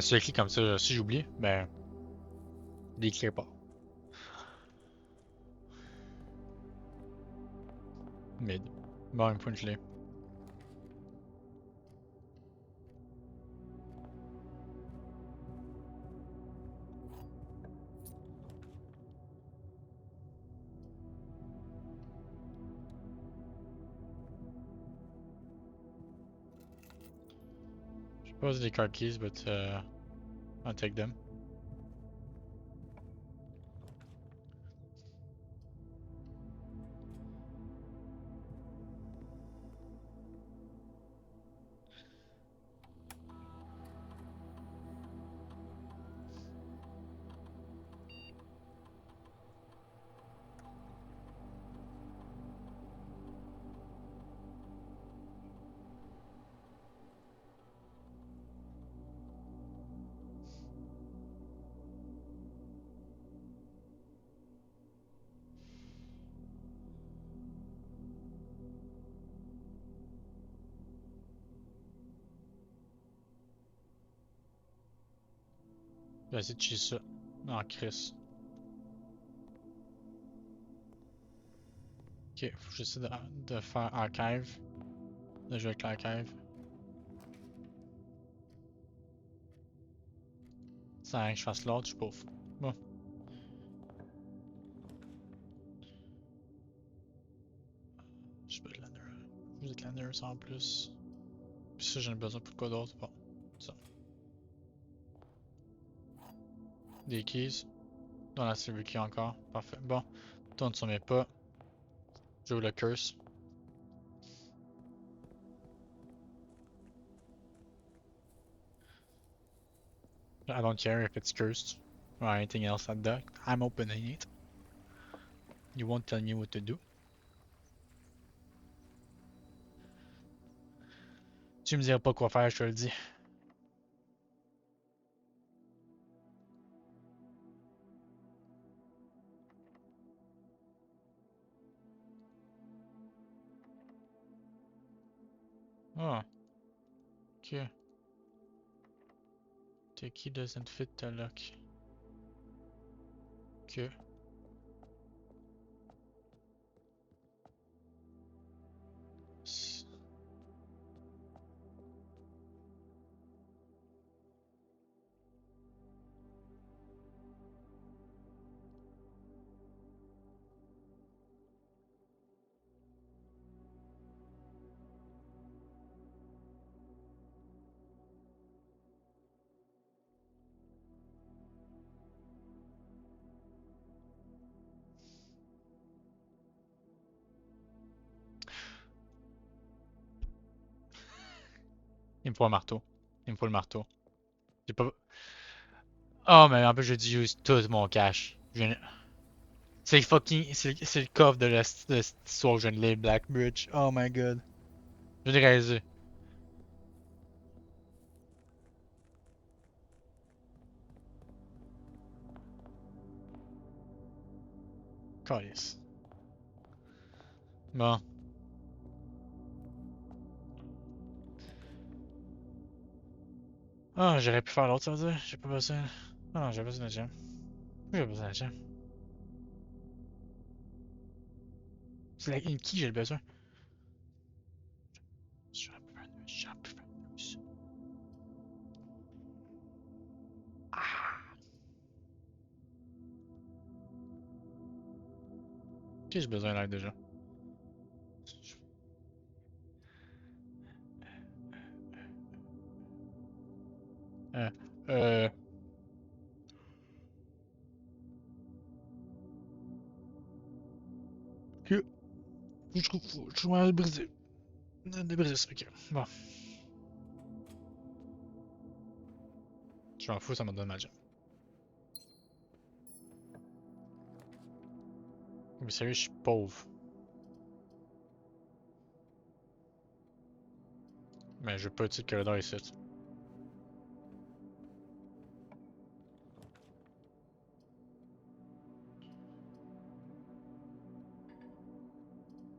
si je clique comme ça, si j'oublie, ben, déclare pas. Mid. Bon, il me faut une clé. Je suppose des card keys, but I'll take them. Je vais essayer de cheese ça. Non, Chris. Ok, faut que j'essaie de faire archive. De jouer avec l'archive. Ça rien que je fasse l'autre, je suis pauvre. Bon. Je peux de la nurse. J'ai de la nurse en plus. Puis ça, j'en ai besoin pour quoi d'autre? Bon, ça. Des keys. Dans la silver key encore. Parfait. Bon, tourne sur mes pas. Joue le curse. I don't care if it's cursed or anything else like that. I'm opening it. You won't tell me what to do. Tu me diras pas quoi faire, je te le dis. Oh, ok. The key doesn't fit the lock. Ok. Il me faut un marteau. Il me faut le marteau. J'ai pas... Oh, mais en plus, j'ai dû use tout mon cash. C'est fucking... C'est le coffre de cette histoire que je viens de lire, Blackbridge. Oh my god. Je l'ai réalisé. Calice. Bon. Ah, j'aurais pu faire l'autre, ça veut dire? J'ai pas besoin. Ah non, j'ai besoin de gem. Oui, j'ai besoin de gem. C'est la une qui j'ai besoin. Shop runners. Ah! Qui j'ai besoin là déjà? Euh. Euh. Que. Je vais briser. Débriser ça, ok. Bon. Je m'en fous, ça me donne ma gem. Mais sérieux, je suis pauvre. Mais je veux pas utiliser le corridor ici.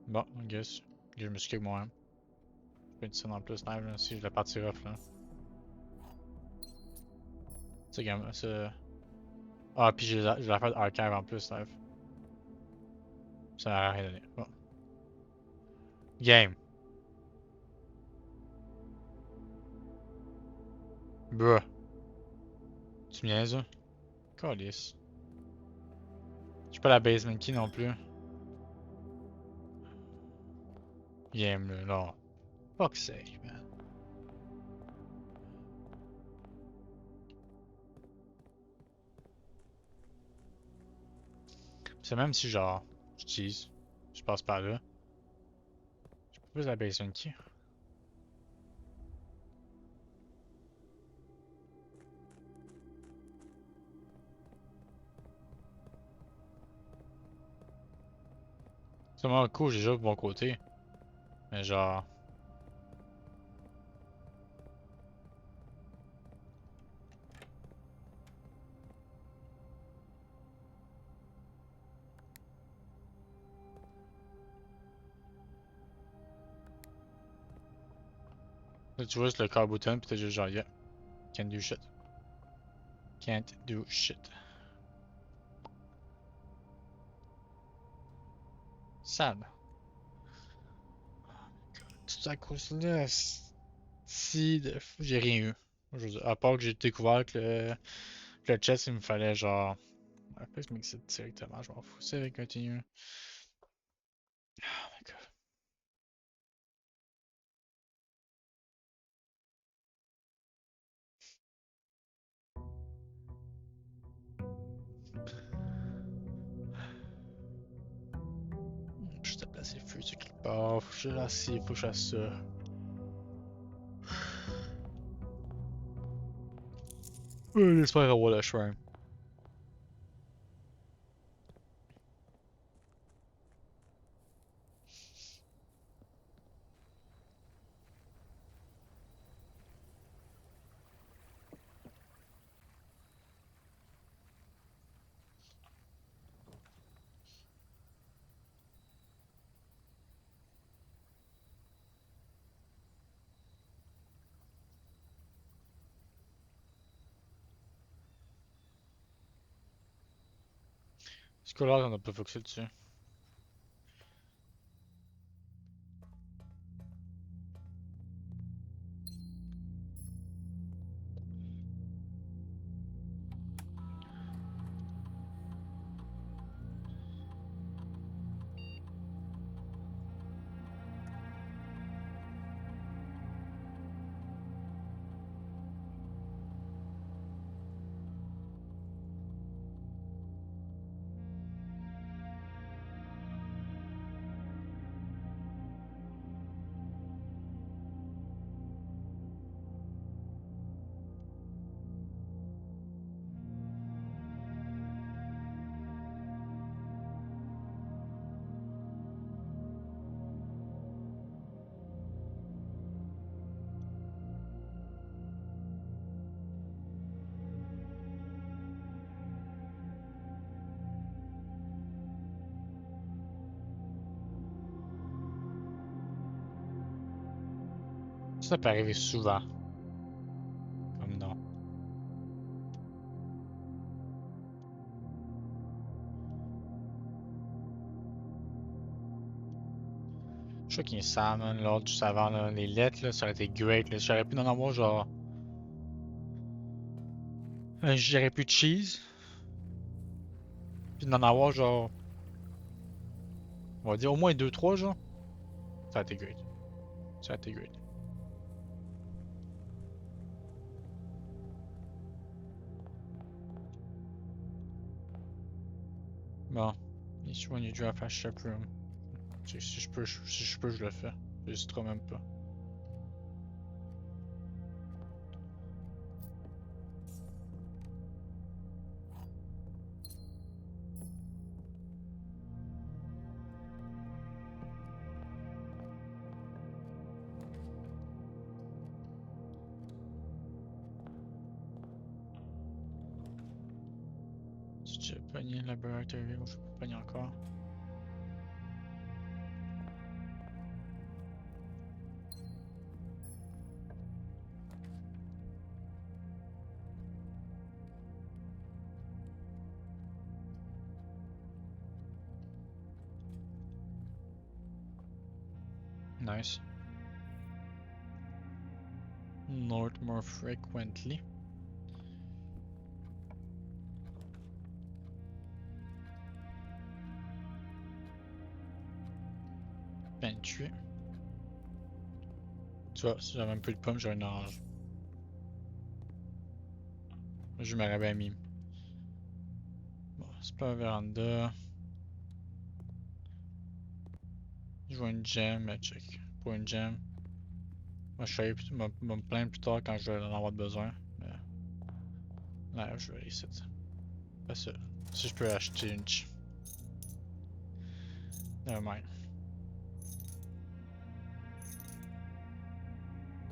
Bon, I guess. Je me suis kick moi-même. Je peux utiliser en plus live là, si je la partie rough là. C'est gamin, c'est. Ah, puis j'ai la fait archive en plus live. Ça n'a rien donné. Bon. Game. Bruh. Tu me niaises, hein? Calice. J'ai pas la basement key non plus. Game là, non. Fuck sake, man. C'est même si genre, je tease, je passe par là. J'ai pas plus la basement key. C'est vraiment cool, j'ai déjà de bon côté. Mais genre. Là, tu vois juste le car button pis t'es juste genre, yeah, can't do shit. Can't do shit. Sad. Tout à cause là, si j'ai rien eu. Je veux dire, à part que j'ai découvert que le chest, il me fallait genre. Un peu se mixer directement, je m'en fous. C'est avec continue. Oh my god. Je t'ai placé le feu sur quelque part. Faut que je fasse ci, faut que je fasse ça. J'espère avoir le shrine. Ce que là, on a pas focusé dessus. Ça peut arriver souvent. Comme non. Je sais qu'il y a salmon, l'autre du savant, là, les lettres, là, ça aurait été great. J'aurais pu en avoir genre. J'aurais pu cheese. Puis d'en avoir genre. On va dire au moins 2-3 genre. Ça a été great. Ça a été great. Bon. Each one you drop a shop room. Si je peux, je le fais. J'hésiterai même pas. Si tu as pogné Laboratory ou je peux pogner encore. Nice. North more frequently. Pantry. Tu vois, si j'avais un peu de pomme, j'aurais une orange. Je m'aurais bien mis. Bon, c'est pas un véranda. Je vois une gem, mais check. Pour une gem. Moi, je vais me plaindre plus tard quand je vais en avoir besoin. Mais là, je vais essayer ça. Pas ça. Si je peux acheter une ch. Never mind.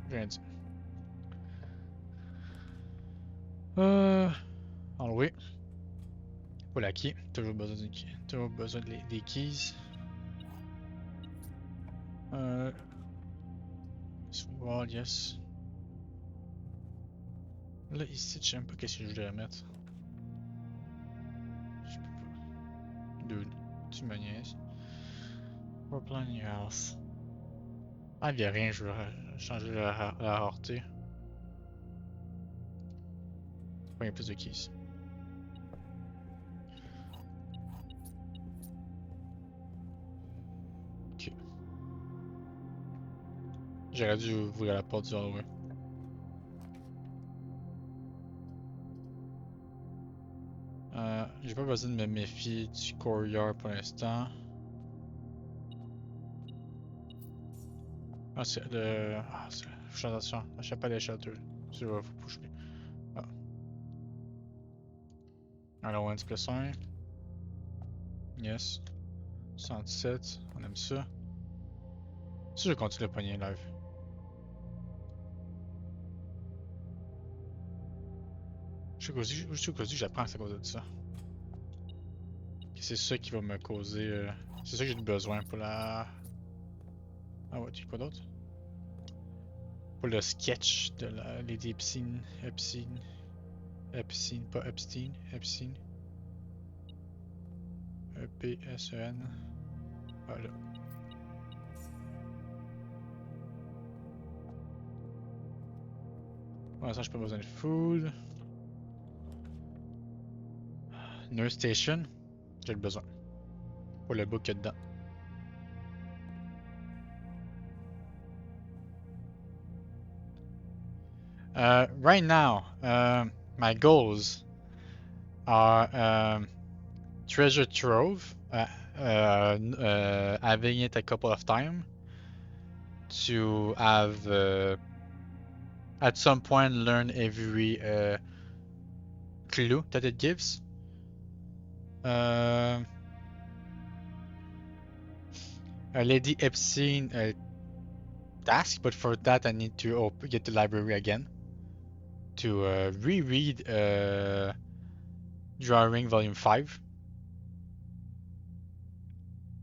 J'ai rien dit. Enlever. Pour la key. Toujours besoin d'une key. Toujours besoin des keys. Wall, yes. Là, ici, je sais même pas qu'est-ce que je devrais mettre. Je peux pas. Dude, tu me niaises. We're planning your house. Ah, il y a rien, je veux changer la rareté. Il y a plus de keys. Ok. J'aurais dû ouvrir la porte du hallway. J'ai pas besoin de me méfier du courrier pour l'instant. Ah, c'est le. Ah, c'est. Fais attention, achète pas les shelters. Tu vas faut push me. Ah. Allowance plus 1. Yes. 117, on aime ça. Si je continue le pogner live. Je suis que j'apprends à cause de ça. C'est ça qui va me causer. C'est ça que j'ai besoin pour la. Ah ouais, tu quoi d'autre? Pour le sketch de la Lady Epstein. Pas Epstein. E-P-S-E-N. Voilà. Pour l'instant, j'ai pas besoin de food. Nurse Station. J'ai le besoin. Pour le book qu'il y a dedans. Right now, my goals are Treasure Trove, having it a couple of times to have at some point learn every clue that it gives. A Lady Epstein task, but for that I need to get the library again to reread Drawing Volume 5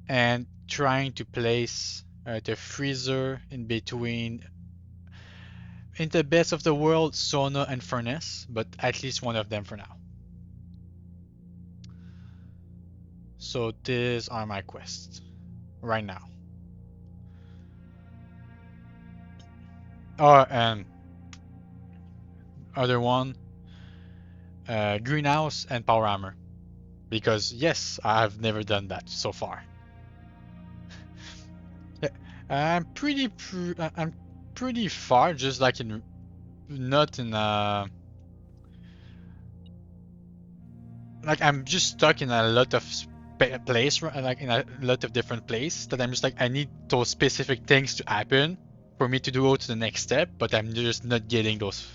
and trying to place the freezer in between in the best of the world, Sona and Furnace, but at least one of them for now. So these are my quests right now. Oh, and other one, Greenhouse and Power Armor, because yes, I have never done that so far. I'm pretty far, just like in not in like I'm just stuck in a lot of place, like in a lot of different places that I'm just like I need those specific things to happen for me to go to the next step, but I'm just not getting those.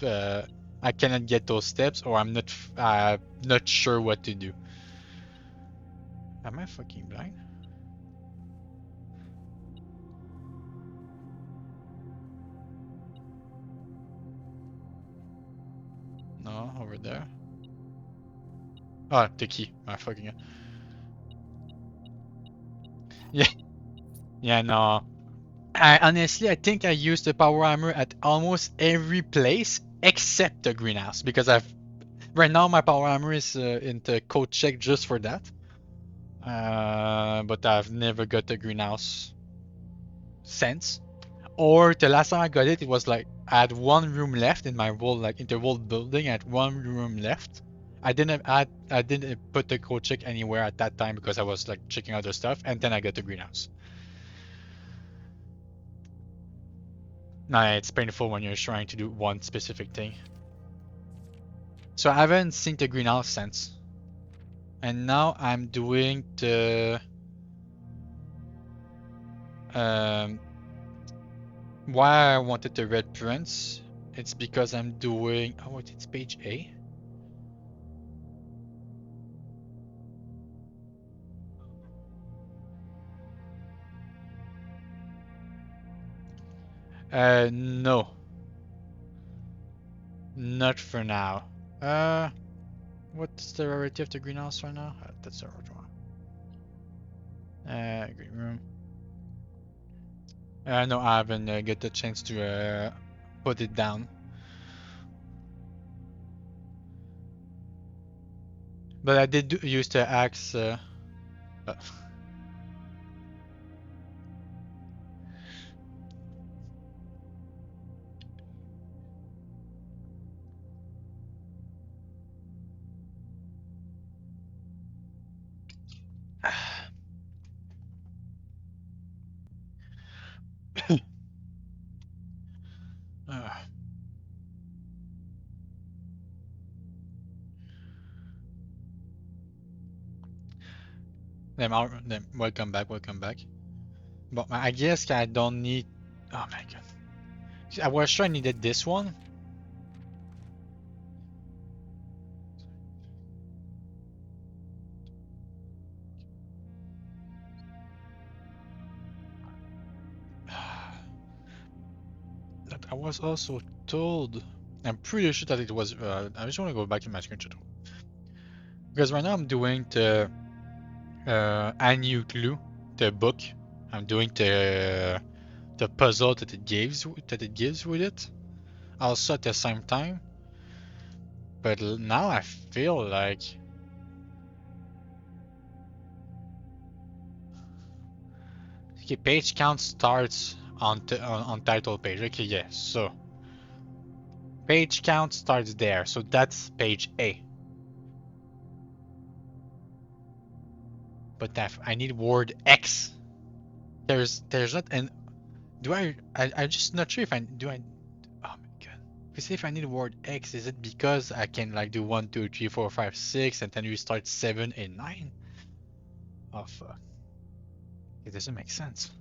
I cannot get those steps, or I'm not sure what to do. Am I fucking blind? No, over there. Oh, the key. I fucking. Yeah, yeah, no. I think I used the power hammer at almost every place except the greenhouse because I've right now my power hammer is in the code check just for that. But I've never got the greenhouse since. Or the last time I got it, it was like I had one room left in my whole like in the whole building. I had one room left. I didn't put the code check anywhere at that time because I was like checking other stuff, and then I got the greenhouse. Nah, it's painful when you're trying to do one specific thing. So I haven't seen the greenhouse since. And now I'm doing the why I wanted the red prints. It's because I'm doing oh wait, it's page A. No. Not for now. What's the rarity of the greenhouse right now? That's the right one. Green room. No, I haven't get the chance to put it down. But I did use the axe. Then welcome back, welcome back. But I guess I don't need. Oh my god. I was sure I needed this one. That I was also told. I'm pretty sure that it was. I just want to go back in my screenshot. Because right now I'm doing the Anu Clue, the book. I'm doing the puzzle that it gives with it. Also at the same time. But now I feel like. Okay, page count starts on title page. Okay, yes. So page count starts there. So that's page A. But I need word X. There's not an. Do I'm just not sure if I do I. Oh my god. If you say if I need word X, is it because I can like do 1, 2, 3, 4, 5, 6, and then restart 7 and 9? Oh fuck. It doesn't make sense.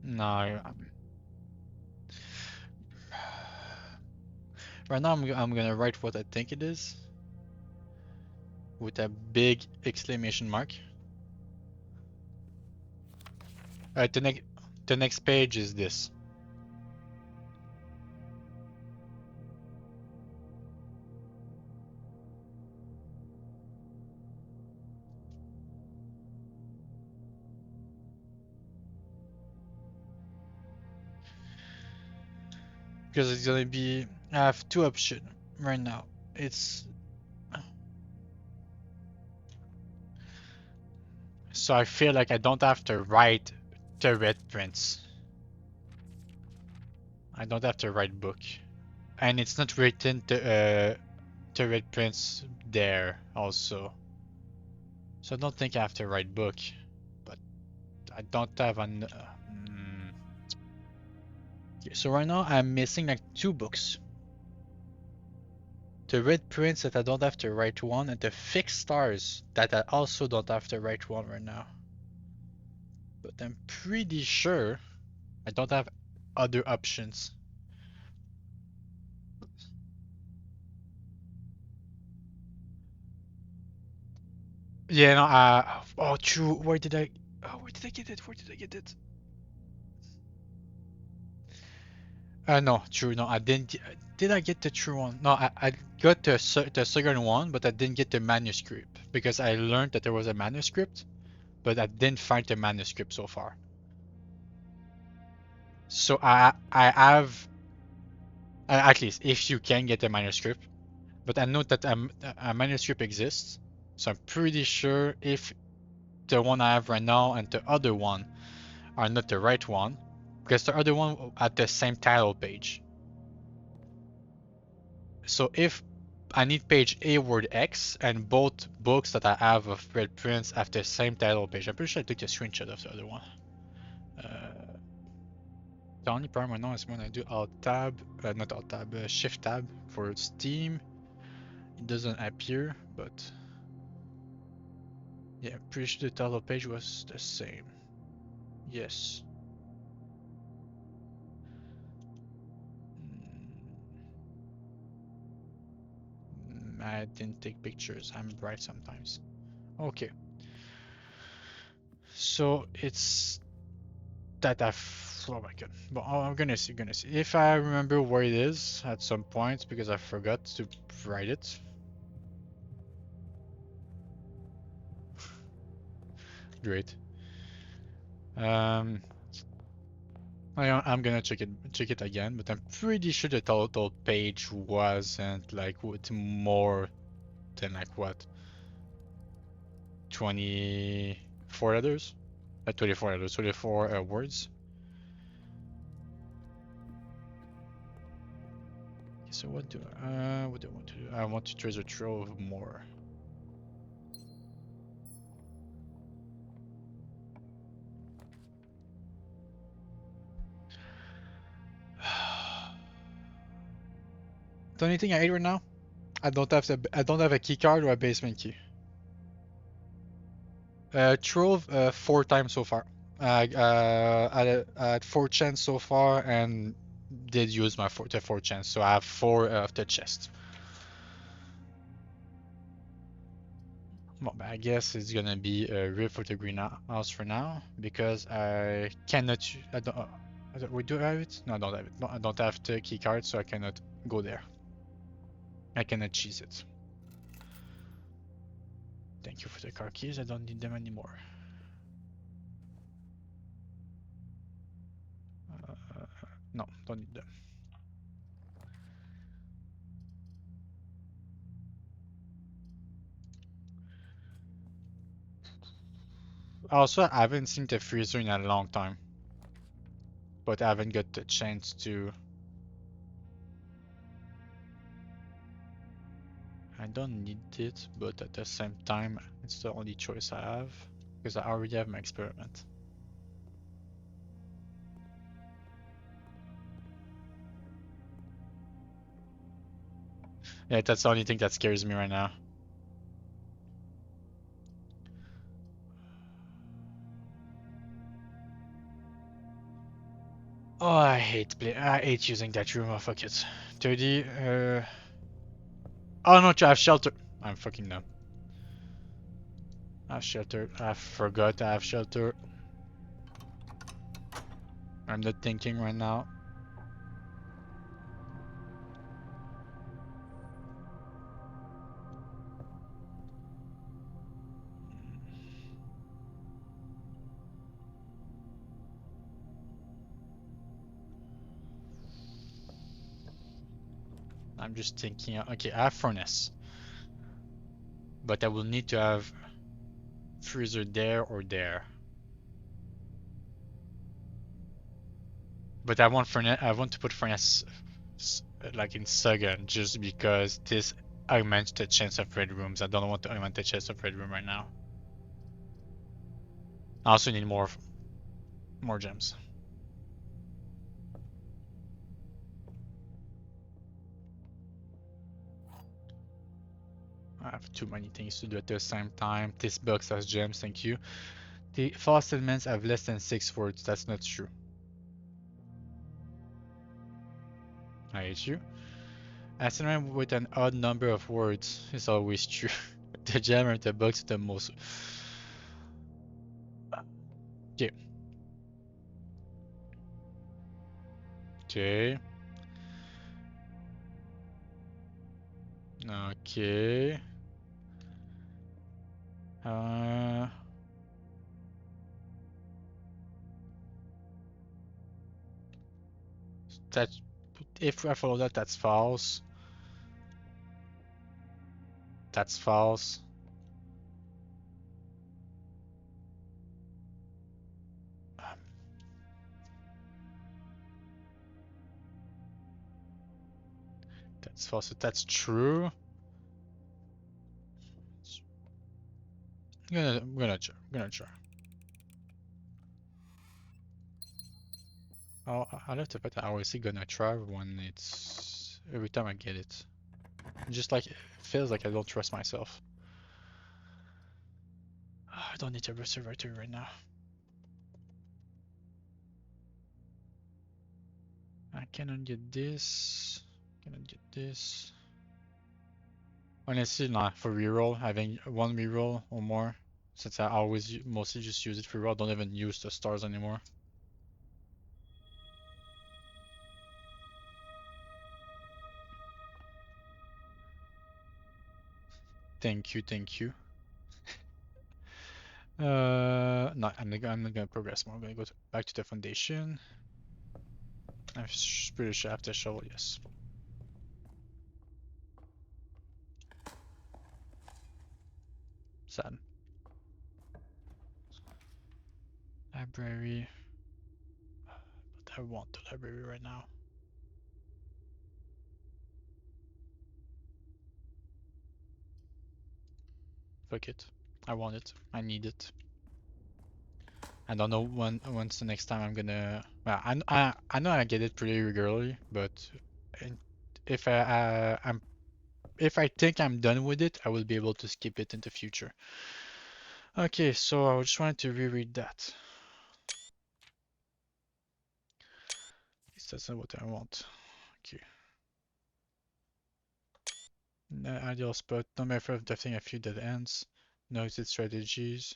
No. Right now I'm gonna write what I think it is with a big exclamation mark. Alright, the next page is this. Because it's gonna be. I have two options right now. It's. So I feel like I don't have to write the red prints. I don't have to write book. And it's not written to red prints there also. So I don't think I have to write book. But I don't have an. Okay, so right now I'm missing like 2 books. The red prints that I don't have to write one, and the fixed stars that I also don't have to write one right now. But I'm pretty sure I don't have other options. Yeah, no, oh, true. Where did I get it? Where did I get it? No, true. No, I didn't. Did I get the true one? No, I got the second one, but I didn't get the manuscript because I learned that there was a manuscript, but I didn't find the manuscript so far. So I have at least if you can get the manuscript, but I know that a manuscript exists, so I'm pretty sure if the one I have right now and the other one are not the right one, because the other one at the same title page. So if I need page A word X and both books that I have of Red Prince have the same title page. I'm pretty sure I took a screenshot of the other one. The only problem right now is when I do Alt Tab, not Alt Tab, Shift Tab for Steam, it doesn't appear, but yeah, pretty sure the title page was the same. Yes. I didn't take pictures. I'm bright sometimes. Okay. So it's that oh my god. But I'm gonna see, if I remember where it is at some point because I forgot to write it. Great. Um, I'm gonna check it again, but I'm pretty sure the total page wasn't like with more than like what 24 letters, 24 letters, 24 words. So what do I want to do? I want to treasure trove more. The only thing I hate right now, I don't have a key card or a basement key. Trove 4 times so far. I had 4 chance so far and did use my 4 chance, so I have 4 of the chest. Well, I guess it's gonna be a rip for the greenhouse for now because I cannot. I don't. We do have it? No, I don't have it. No, I don't have the key card, so I cannot go there. I cannot cheese it. Thank you for the car keys. I don't need them anymore. No, don't need them. Also, I haven't seen the freezer in a long time, but I haven't got the chance to. I don't need it, but at the same time, it's the only choice I have because I already have my experiment. Yeah, that's the only thing that scares me right now. Oh, I hate using that room. Oh, fuck it. 30, Oh no, I have shelter. I'm fucking dumb. I have shelter. I forgot I have shelter. I'm not thinking right now. I'm just thinking. Okay, I have furnace, but I will need to have freezer there or there. But I want furnace. I want to put furnace like in second, just because this augments the chance of red rooms. I don't want to augment the chance of red room right now. I also need more gems. I have too many things to do at the same time. This box has gems, thank you. The false settlements have less than 6 words. That's not true. I hate you. A settlement with an odd number of words is always true. The gem or the box is the most. Okay. Okay. Okay. That if I follow that, that's false. That's false. That's false. That's true. I'm gonna try. Oh, I love the fact that I always say gonna try when it's every time I get it. Just like it feels like I don't trust myself. I don't need a reservoir right now. I cannot get this. Cannot get this. Honestly, not for reroll. Having one reroll or more, since I always mostly just use it for reroll. Don't even use the stars anymore. Thank you, thank you. No, I'm not gonna progress more. I'm gonna go back to the foundation. I'm pretty sure I have to shovel, yes. Sad. Library. But I want the library right now. Fuck it. I want it. I need it. I don't know when's the next time I'm gonna. Well, I know I get it pretty regularly, but if I think I'm done with it, I will be able to skip it in the future. Okay, so I was just wanted to reread that. That's not what I want. Okay. Ideal spot. No method of drafting a few dead ends. No exit strategies.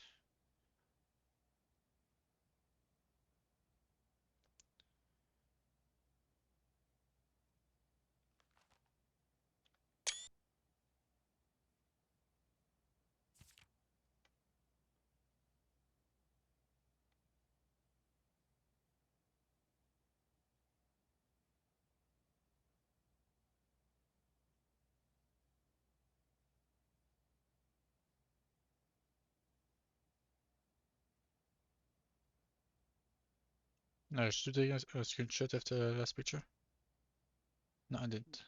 No, should I take a screenshot of the last picture? No, I didn't.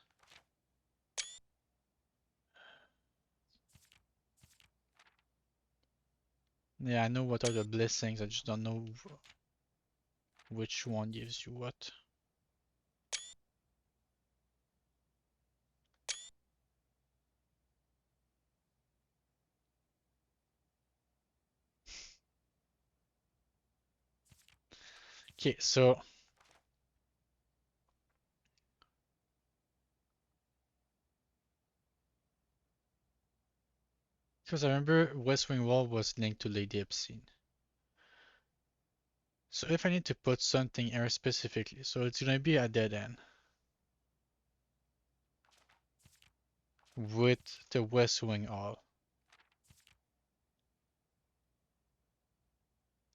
Yeah, I know what are the blessings, I just don't know which one gives you what. Okay, so because I remember West Wing Wall was linked to Lady Obscene. So if I need to put something here specifically, so it's gonna be a dead end with the West Wing Hall.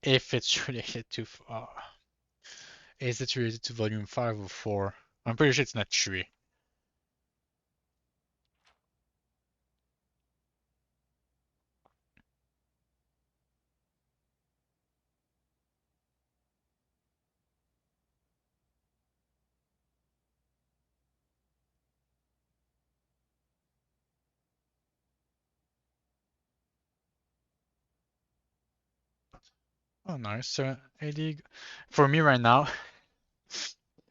If it's related to, is it related to Volume 5 or 4? I'm pretty sure it's not 3. Oh, nice. So, AD, for me right now,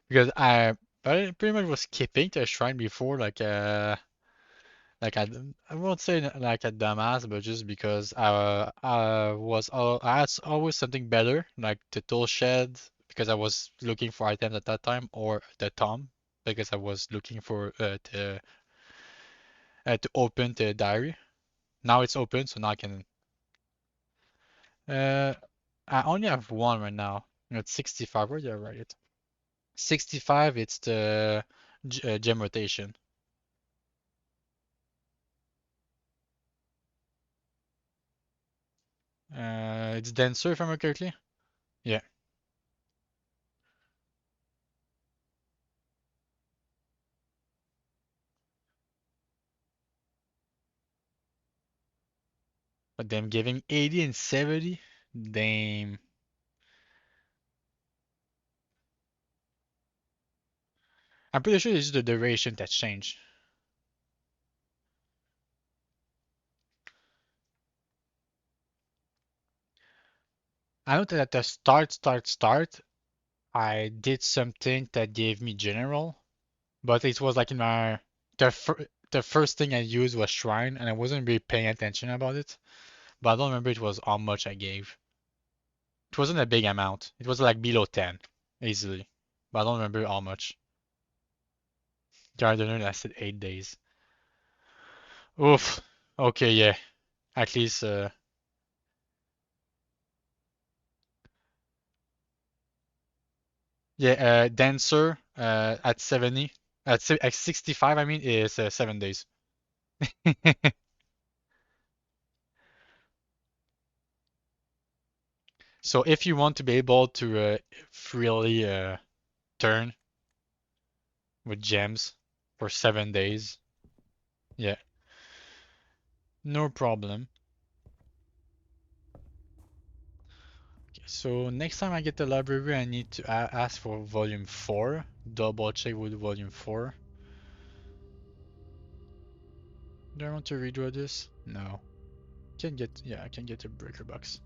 because I pretty much was skipping the shrine before, like I won't say like a dumbass, but just because I had always something better, like the tool shed, because I was looking for items at that time, or the tom, because I was looking for to open the diary. Now it's open, so now I can. Uh, I only have one right now. It's 65. Where did I write it? 65. It's the gem rotation. It's denser if I remember correctly. Yeah, but them giving 80 and 70. Damn. I'm pretty sure it's the duration that changed. I know that at the start, I did something that gave me general, but it was like in my the first thing I used was shrine, and I wasn't really paying attention about it. But I don't remember it was how much I gave. It wasn't a big amount. It was like below 10, easily. But I don't remember how much. Gardener lasted 8 days. Oof. Okay, yeah. At least, yeah, Dancer at 70, at 65, I mean, is 7 days. So if you want to be able to freely turn with gems for 7 days, yeah, no problem. Okay, so next time I get the library, I need to ask for volume 4. Double check with volume 4. Do I want to redraw this? No. Can get, yeah, I can get a breaker box.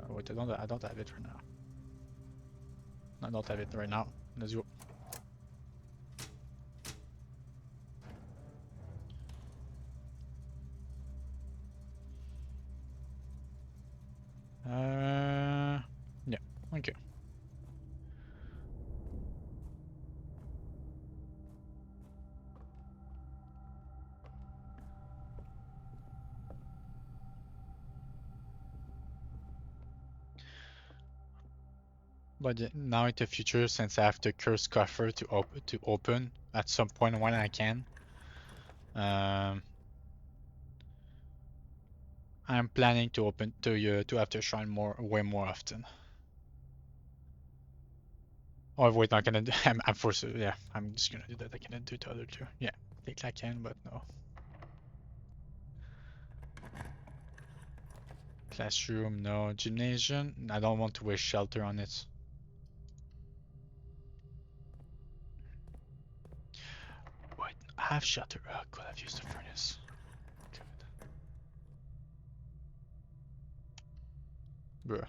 What but I don't have it right now. I don't have it right now. Let's go. Yeah, okay. But now in the future, since I have the curse coffer to open at some point when I can, um, I'm planning to open to After Shrine way more often. Oh wait, not gonna do. I'm forced to. Yeah, I'm just gonna do that. I cannot do the other two. Yeah, I think I can, but no. Classroom, no. Gymnasium, I don't want to waste shelter on it. Wait, I have shelter. Oh, could have used the furnace. Good. Bruh.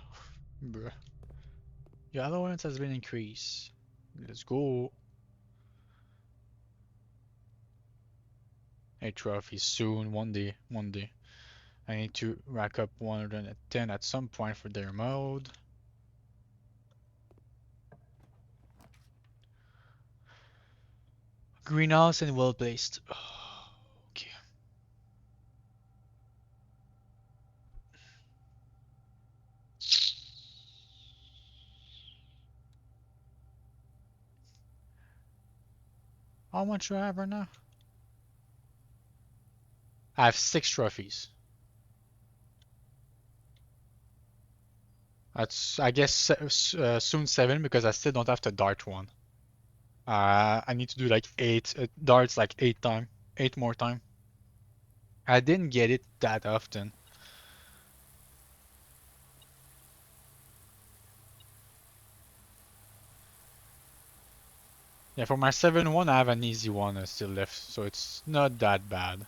Bruh. Your allowance has been increased. Let's go. A trophy soon, one day, one day. I need to rack up 110 at some point for their mode. Greenhouse and well placed. Okay. How much do I have right now? I have 6 trophies. That's, I guess, soon 7 because I still don't have the dart one. I need to do like 8 darts, like 8 time, 8 more time. I didn't get it that often. Yeah, for my 7-1, I have an easy one still left, so it's not that bad.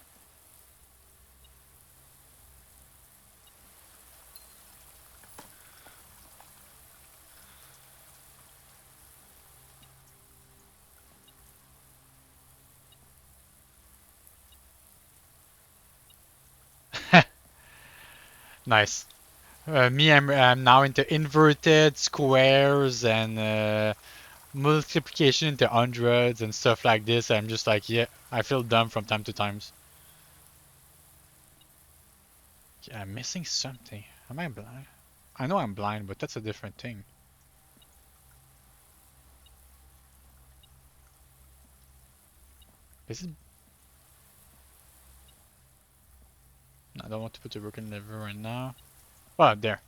Nice. I'm now into inverted squares and multiplication into hundreds and stuff like this. I'm just like, yeah, I feel dumb from time to time. Yeah, I'm missing something. Am I blind? I know I'm blind, but that's a different thing. Is it? I don't want to put the broken lever right now. Oh, there.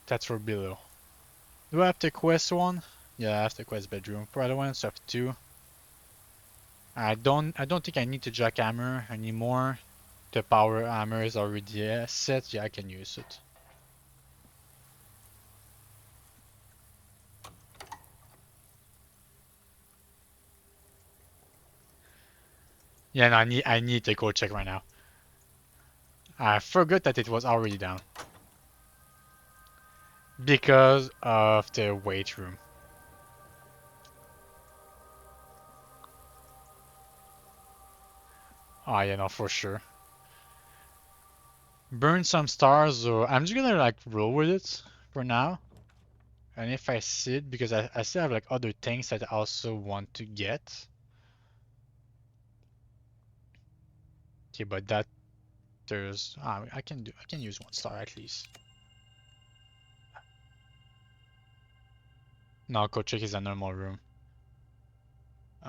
That's for below. Do I have the quest one? Yeah, I have the quest bedroom. For other ones, I have 2. I don't think I need the jackhammer anymore. The power hammer is already set. Yeah, I can use it. Yeah, no, I need to go check right now. I forgot that it was already down because of the weight room. Oh yeah, no, for sure. Burn some stars, or I'm just gonna like roll with it for now. And if I see it, because I still have like other things that I also want to get. Okay, but that there's I can use 1 star at least. No, go check is a normal room.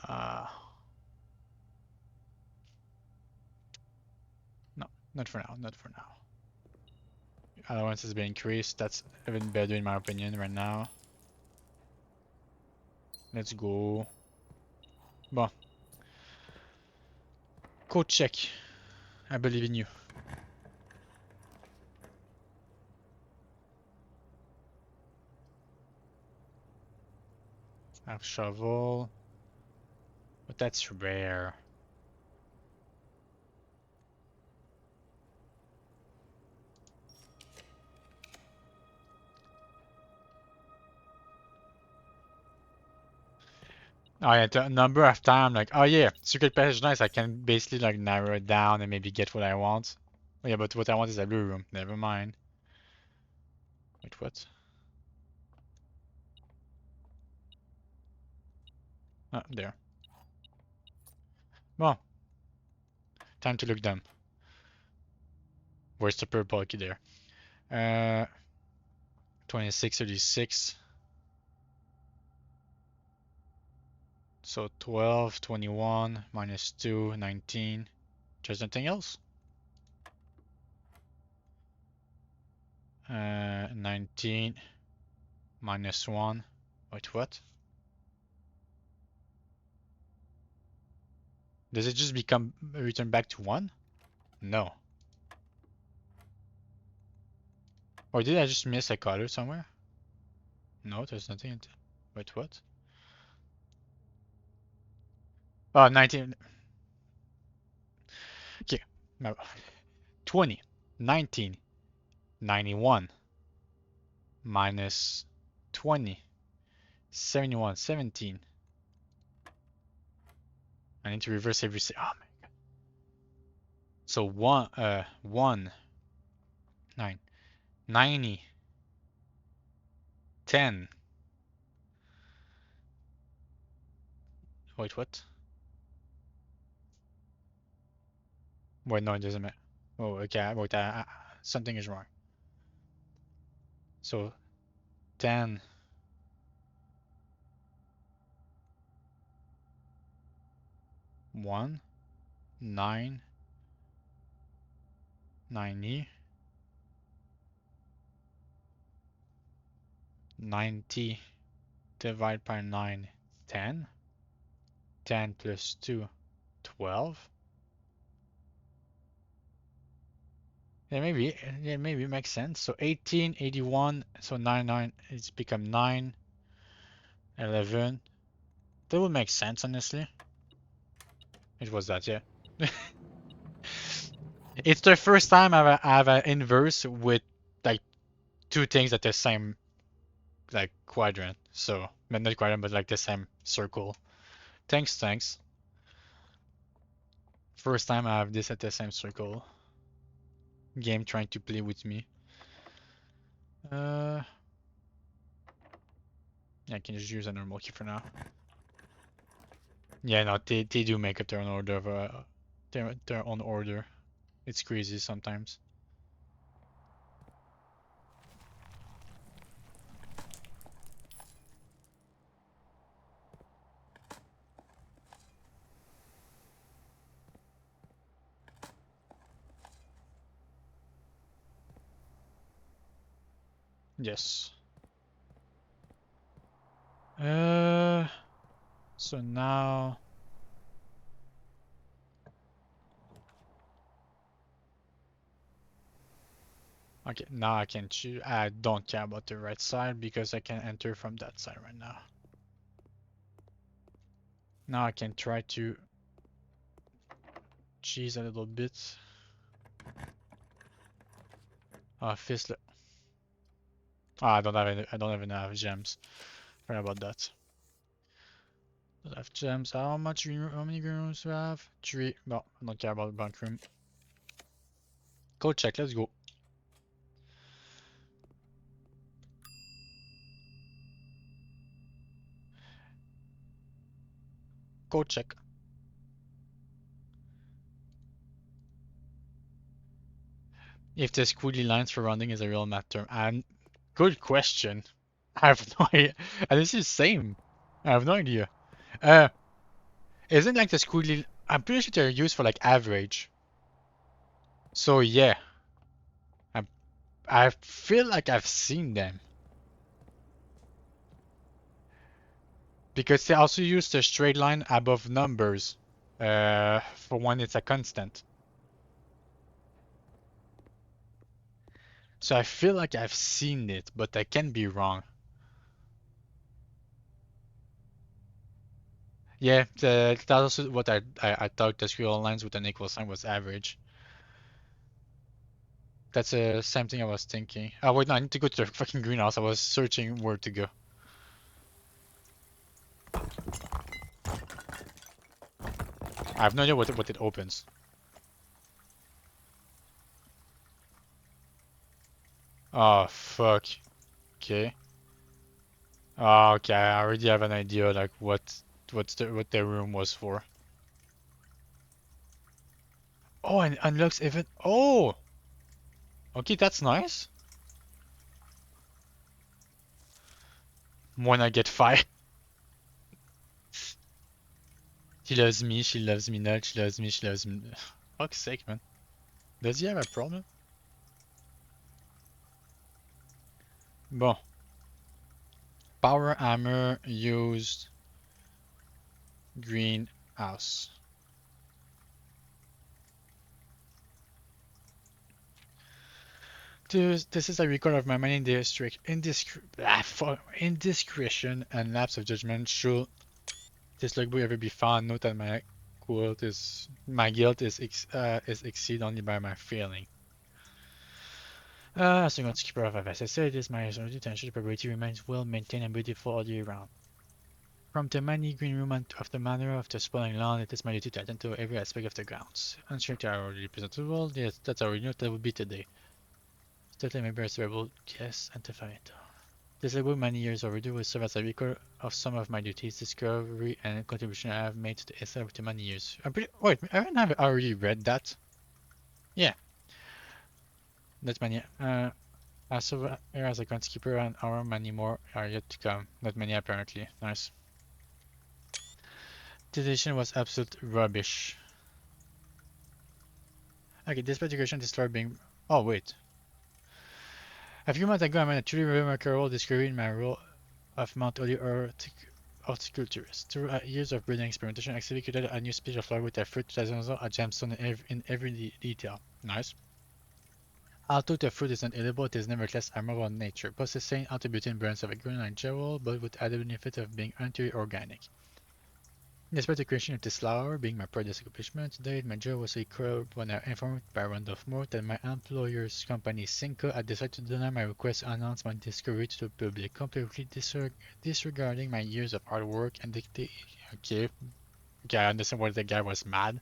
Uh, no, not for now, not for now. Allowance has been increased. That's even better in my opinion right now. Let's go. Bon, go check. I believe in you. I have shovel, but that's rare. Oh yeah, the number of time, like, oh yeah, secret passage nice, I can basically like narrow it down and maybe get what I want. Oh, yeah, but what I want is a blue room. Never mind. Wait, what? Oh, there. Well, time to look them. Where's the purple key there? 26, 36. So 12, 21, minus 2, 19. There's nothing else? 19, minus 1. Wait, what? Does it just become return back to 1? No. Or did I just miss a color somewhere? No, there's nothing. Wait, what? Oh, 19. Okay. No. 20, 19, 91, minus 20, 71, 17. I need to reverse every. Oh my god. So 1, 9, 90, 10. Wait, what? Wait, no, it doesn't matter. Oh, okay. Wait, something is wrong. So 10, 1, 9, 90, 90 divided by 9, 10. 10 plus 2, 12. Maybe it makes sense. So 18, 81, so 9, it's become 9, 11. That would make sense, honestly. It was that, yeah. It's the first time I have an inverse with like two things at the same like quadrant. So, but not quadrant, but like the same circle. Thanks. First time I have this at the same circle. Game trying to play with me. Yeah, I can just use a normal key for now. Yeah, no, they do make up their own order of their own order. It's crazy sometimes. Yes. So now. Okay, now I can choose. I don't care about the right side because I can enter from that side right now. Now I can try to cheese a little bit. Fistlet. I don't have any. I don't even have gems. Sorry about that. Don't have gems. How many green rooms do I have? 3. No, I don't care about the bunk room. Code check. Let's go. Code check. If the squiggly lines for rounding is a real math term. And good question. I have no idea. And this is same. I have no idea. Isn't like the squiggly? I'm pretty sure they're used for like average. So yeah, I I feel like I've seen them because they also use the straight line above numbers. For when it's a constant. So I feel like I've seen it, but I can be wrong. Yeah, that's also what I thought the squiggly lines with an equal sign was average. That's the same thing I was thinking. Oh wait, no, I need to go to the fucking greenhouse. I was searching where to go. I have no idea what it opens. Oh fuck. Okay. Oh, okay. I already have an idea like what the room was for. Oh, and unlocks even. Oh. Okay, that's nice. When I get fired. She loves me. She loves me not. She loves me. She loves me. Fuck's sake, man. Does he have a problem? Bon. Power hammer used greenhouse. This is a record of my mining district. Indiscretion and lapse of judgment. Should this logbook ever be found? Note that my guilt is exceeded only by my failing. As a keeper of FSSA, it is my responsibility to ensure the property remains well maintained and beautiful all year round. From the many green room of the manor of the sprawling lawn, it is my duty to attend to every aspect of the grounds. Unstricted I already present the world, yes, that's already know that would be today. Certainly maybe a survivable guess and to find. This label many years overdue will serve as a record of some of my duties, discovery, and contribution I have made to the essay over many years. Wait, haven't I already read that? Yeah, that's many. I serve here as a groundskeeper and our many more are yet to come. Not many apparently. Nice. This edition was absolute rubbish. Okay, this particular destroyed being. Oh wait. A few months ago, I made a truly remarkable discovery in my role of Mount Holy horticulturist. Through years of breeding experimentation, I executed a new species of flower with a fruit that has a gemstone in every detail. Nice. Although the fruit is not edible, it is nevertheless admirable in nature, possessing antibiotic burns of a green like jewel, but with added benefit of being anti-organic. Despite the creation of this flower being my proudest accomplishment to date, my joy was curbed when I was informed by Randolph Moore that my employer's company Cinco had decided to deny my request to announce my discovery to the public, completely disregarding my years of hard work and dedication. Okay, I understand why the guy was mad.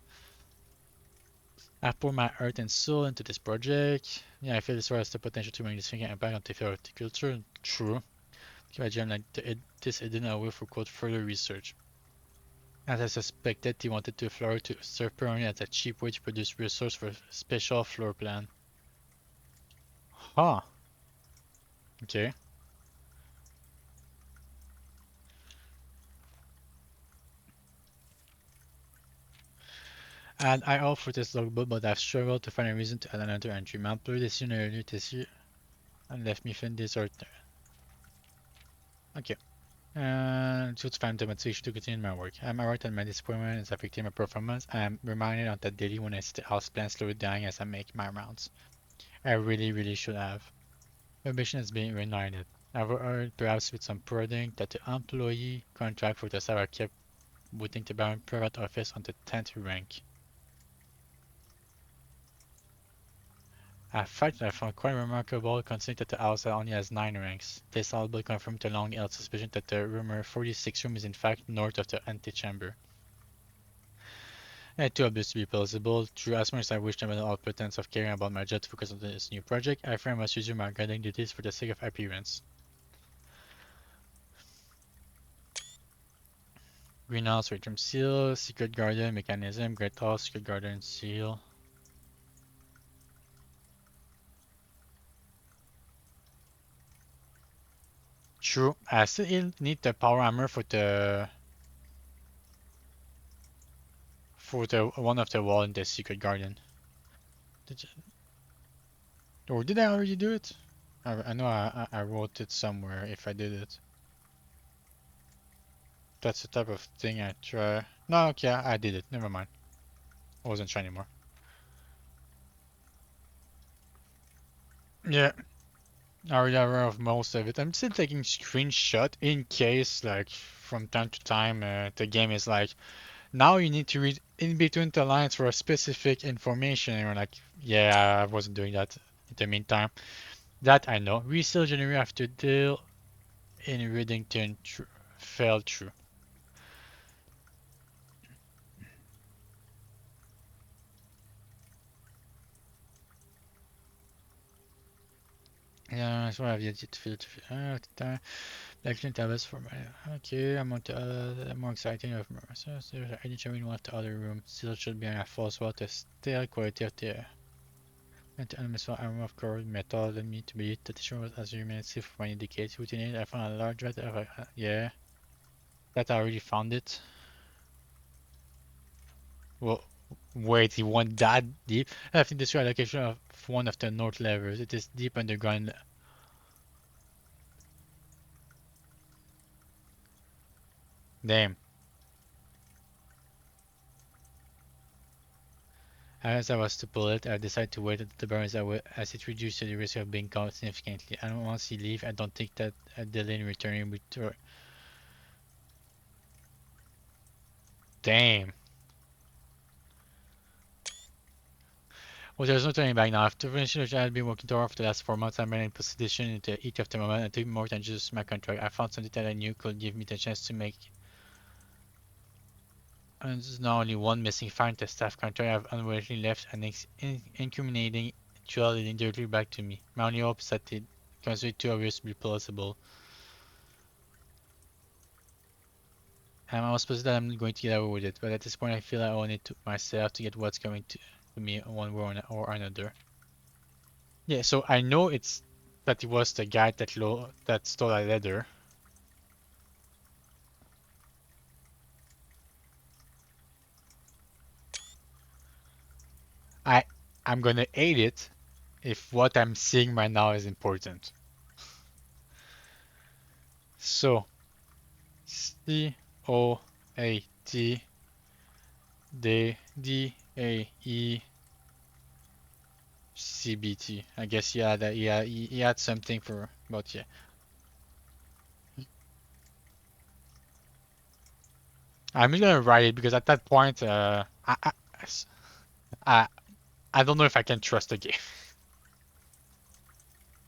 I poured my heart and soul into this project. Yeah, I feel this has the potential to make a significant impact on the horticulture. True. Imagine like this didn't allow for quote further research. As I suspected, he wanted the flower to serve permanently as a cheap way to produce resource for a special floor plan. Huh. Okay. And I offered this logbook, but I've struggled to find a reason to add another entry. My employer decision earlier this year and left me fin this or okay. So to find the motivation to continue my work. I'm aware that my disappointment is affecting my performance. I'm reminded on that daily when I see the house plant slowly dying as I make my rounds. I really should have. My mission is being reunited. I've heard, perhaps with some prodding, that the employee contract for the server kept waiting to buy private office on the 10th rank. A fact that I found quite remarkable considering that the house only has 9 ranks. This albeit confirmed the long-held suspicion that the rumored 46 room is in fact north of the antechamber. It too obvious to be plausible. True, as much as I wish to abandon all pretense of caring about my job to focus on this new project, I fear I must resume my guiding duties for the sake of appearance. Greenhouse, Radium Seal, Secret Garden, Mechanism, Great Hall, Secret Garden Seal. True, I still need the power hammer for the one of the wall in the Secret Garden. Did you, or did I already do it? I know I wrote it somewhere if I did it. That's the type of thing I try. No, okay, I did it. Never mind. I wasn't sure anymore. Yeah, I already aware of most of it. I'm still taking screenshot in case, like, from time to time, the game is like, now you need to read in between the lines for a specific information. And you're like, yeah, I wasn't doing that in the meantime. That I know. Resale January after deal in Reddington fell through. Je vois la vieille putain. La clean tablets for my. Okay, I'm more exciting of more. So, I need to in one of the other rooms. Still should be on a false wall to stay quality of the. And the enemies for armor of core metal led me to believe that the show was as humanity for many decades. Within it, I found a large vat of. Yeah, that I already found it. Well, wait, he went that deep? I think this location of one of the north levels. It is deep underground. Damn. As I was to pull it, I decided to wait at the barrens as it reduced the risk of being caught significantly. I don't want to see leave. I don't think that a delay in returning would. Damn. Well, there's no turning back now. After finishing which I had been working toward for the last 4 months, I'm in position into each of the moment and took more than just my contract. I found something that I knew could give me the chance to make. And there's not only one missing file the staff contract. I've unwittingly left an incriminating trail leading directly back to me. My only hope is that it considered too obvious to be plausible. I was supposed that I'm going to get away with it, but at this point I feel I owe it to myself to get what's coming to me one way or another. Yeah, so I know it's that it was the guy that stole a leather. I I'm gonna hate it if what I'm seeing right now is important. So COATDAECBT. I guess he had something for, but yeah. I'm just gonna write it because at that point, I I don't know if I can trust the game.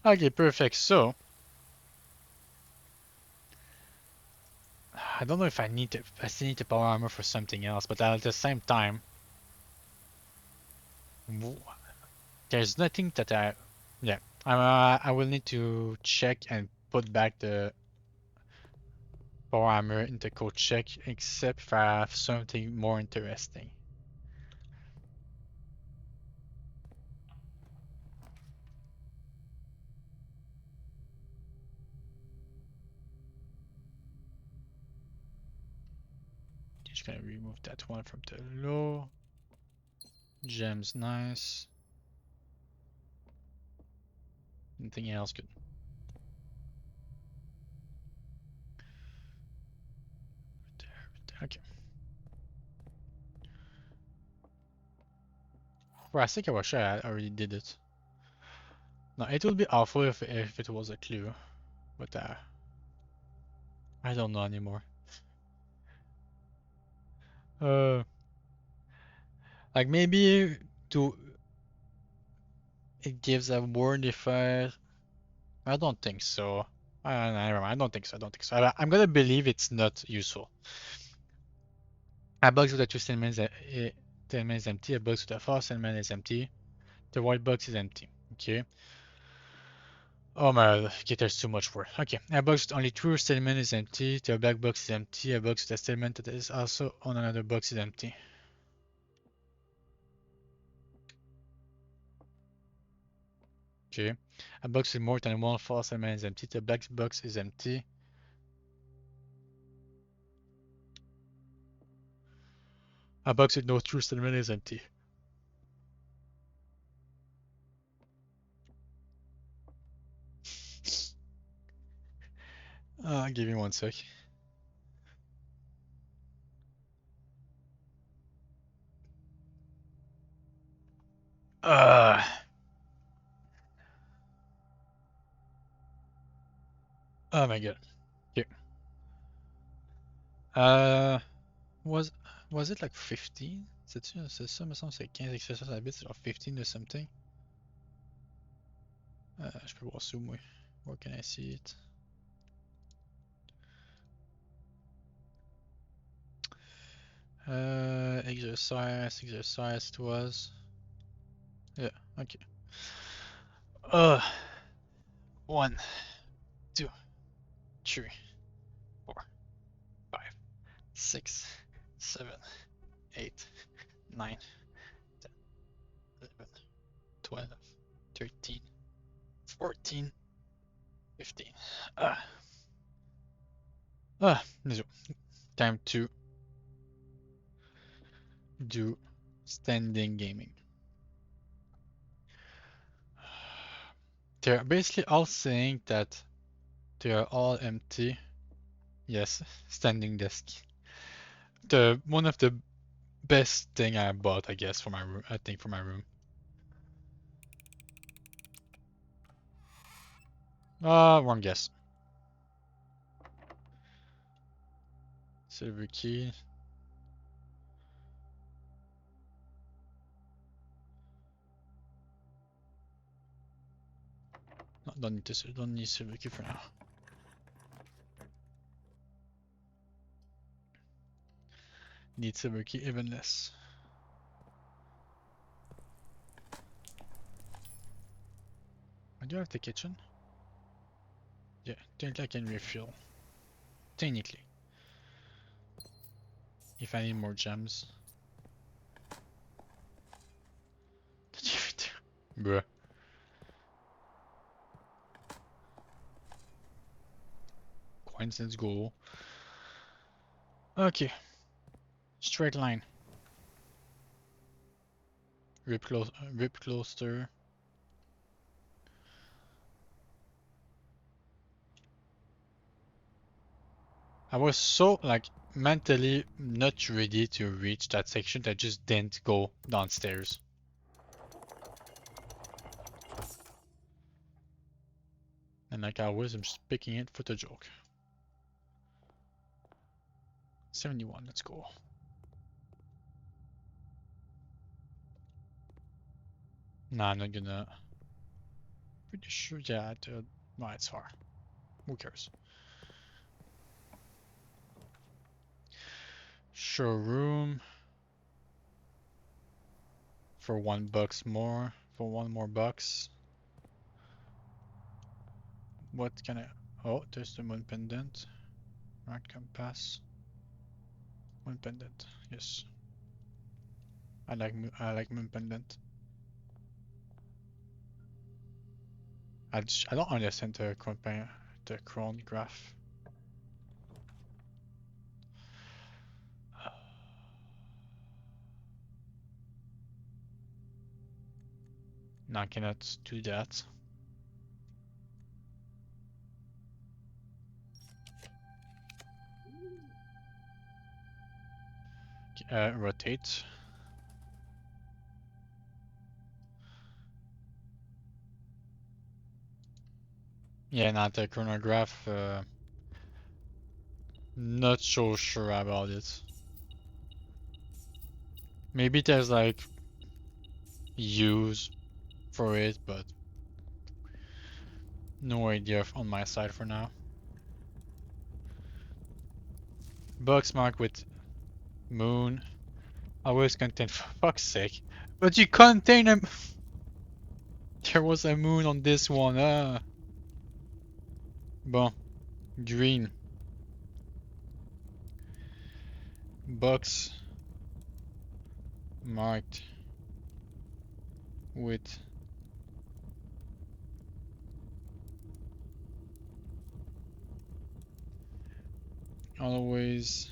Okay, perfect. So I don't know if I still need the power armor for something else, but at the same time, there's nothing that yeah, I will need to check and put back the power armor into code check, except if I have something more interesting. Just gonna remove that one from the low. Gems, nice. Nothing else good. Okay. Well, I think I was sure I already did it. No, it would be awful if it was a clue, but I don't know anymore. Uh, like maybe to it gives a word if I don't think so. Never mind, I don't think so. I don't think so. I'm gonna believe it's not useful. A box with a two statement is empty. A box with a four statement is empty. The white box is empty. Okay. Oh my, okay, there's too much work. Okay, a box with only true statement is empty. The black box is empty. A box with a statement that is also on another box is empty. Okay. A box with more than one false element is empty. The black box is empty. A box with no true statement is empty. Give me 1 sec. Uh, oh my god. Okay. Euh, was was it like 15? C'est ça, me semble, c'est 15 expressions à bit, c'est genre 15 or something. Je peux voir ça où, moi. Where can I see it? Exercise it was. Yeah, okay. Uh, 1, 2, 3, 4, 5, 6, 7, 8, 9, 10, 11, 12, 13, 14, 15. Désolé. Time to do standing gaming. They're basically all saying that they are all empty. Yes, standing desk. One of the best thing I bought, I guess, for my room. I think for my room. Wrong guess. Silver key. No, don't need silver key for now. Need silver key even less. I do have the kitchen. Yeah, technically I can refill. Technically. If I need more gems. Bruh. Coins, let's go. Okay. Straight line. Rip closer. I was so like mentally not ready to reach that section that I just didn't go downstairs. And like I was, I'm just picking it for the joke. 71, let's go. Nah, I'm not gonna. Pretty sure, yeah, no, it's far. Who cares? Showroom. For $1 more. For one more bucks. What can I. Oh, there's the moon pendant. Right compass. Moon pendant, yes. I like moon pendant. I don't understand the cron graph. No, I cannot do that. Rotate. Yeah, not the chronograph. Not so sure about it. Maybe there's like use for it, but no idea on my side for now. Box mark with moon. Always contain, for fuck's sake. But you contain a. There was a moon on this one. Bon. Green. Box marked with always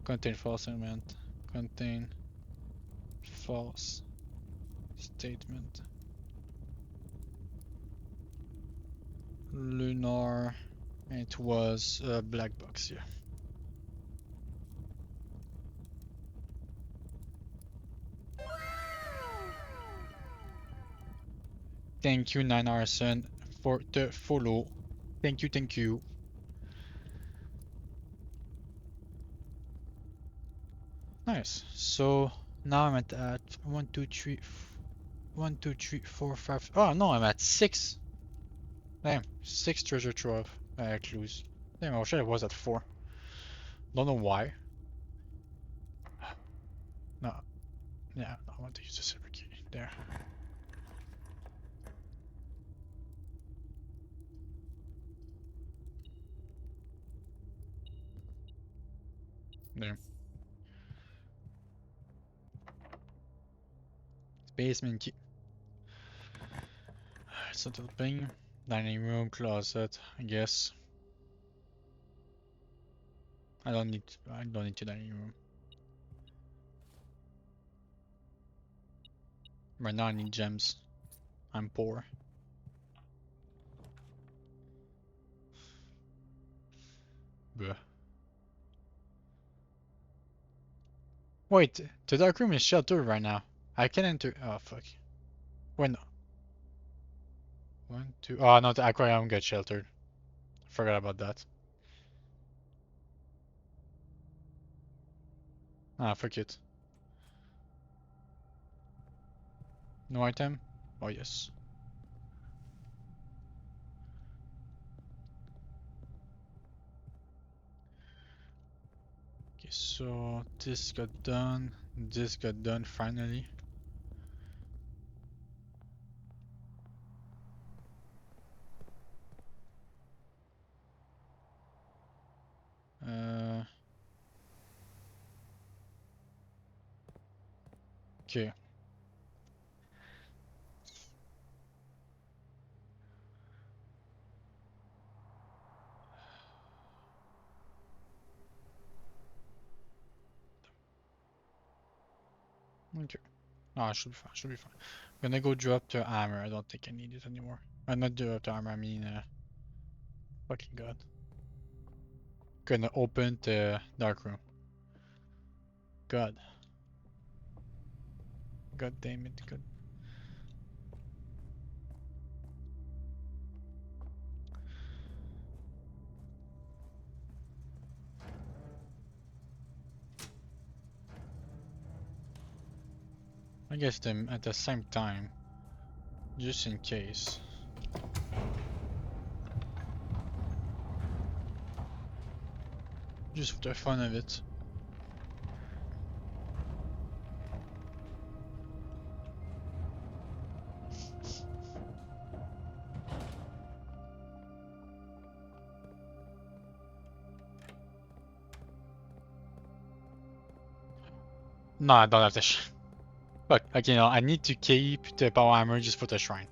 contain false element. Contain false statement. Lunar. It was a black box, yeah. Thank you, Nine Arson, for the follow. Thank you, thank you. Nice. So now I'm at 1, 2, 3, 1, 2, 3, 4, 5. Oh no, I'm at 6. Damn, 6 treasure trove clues. Damn, I wish I was at 4. Don't know why. No. Yeah, I want to use the silver key. There. There. Basement key. It's not opening. Dining room, closet, I guess. I don't need to dining room. Right now I need gems. I'm poor. Bruh. Wait, the dark room is sheltered right now. I can enter. Oh fuck. Wait, no. 1, 2. Oh no, the aquarium got sheltered. Forgot about that. Ah, fuck it. No item? Oh yes. Okay, so this got done. This got done finally. Okay. Okay. Ah, should be fine. Should be fine. I'm gonna go drop the armor. I don't think I need it anymore. I'm not drop the armor. I mean, fucking god. Gonna open the dark room. God. God damn it. God. I guess them at the same time, just in case. Just for the fun of it. No, I don't have the Fuck, okay, no, I need to keep the power armor just for the shrine.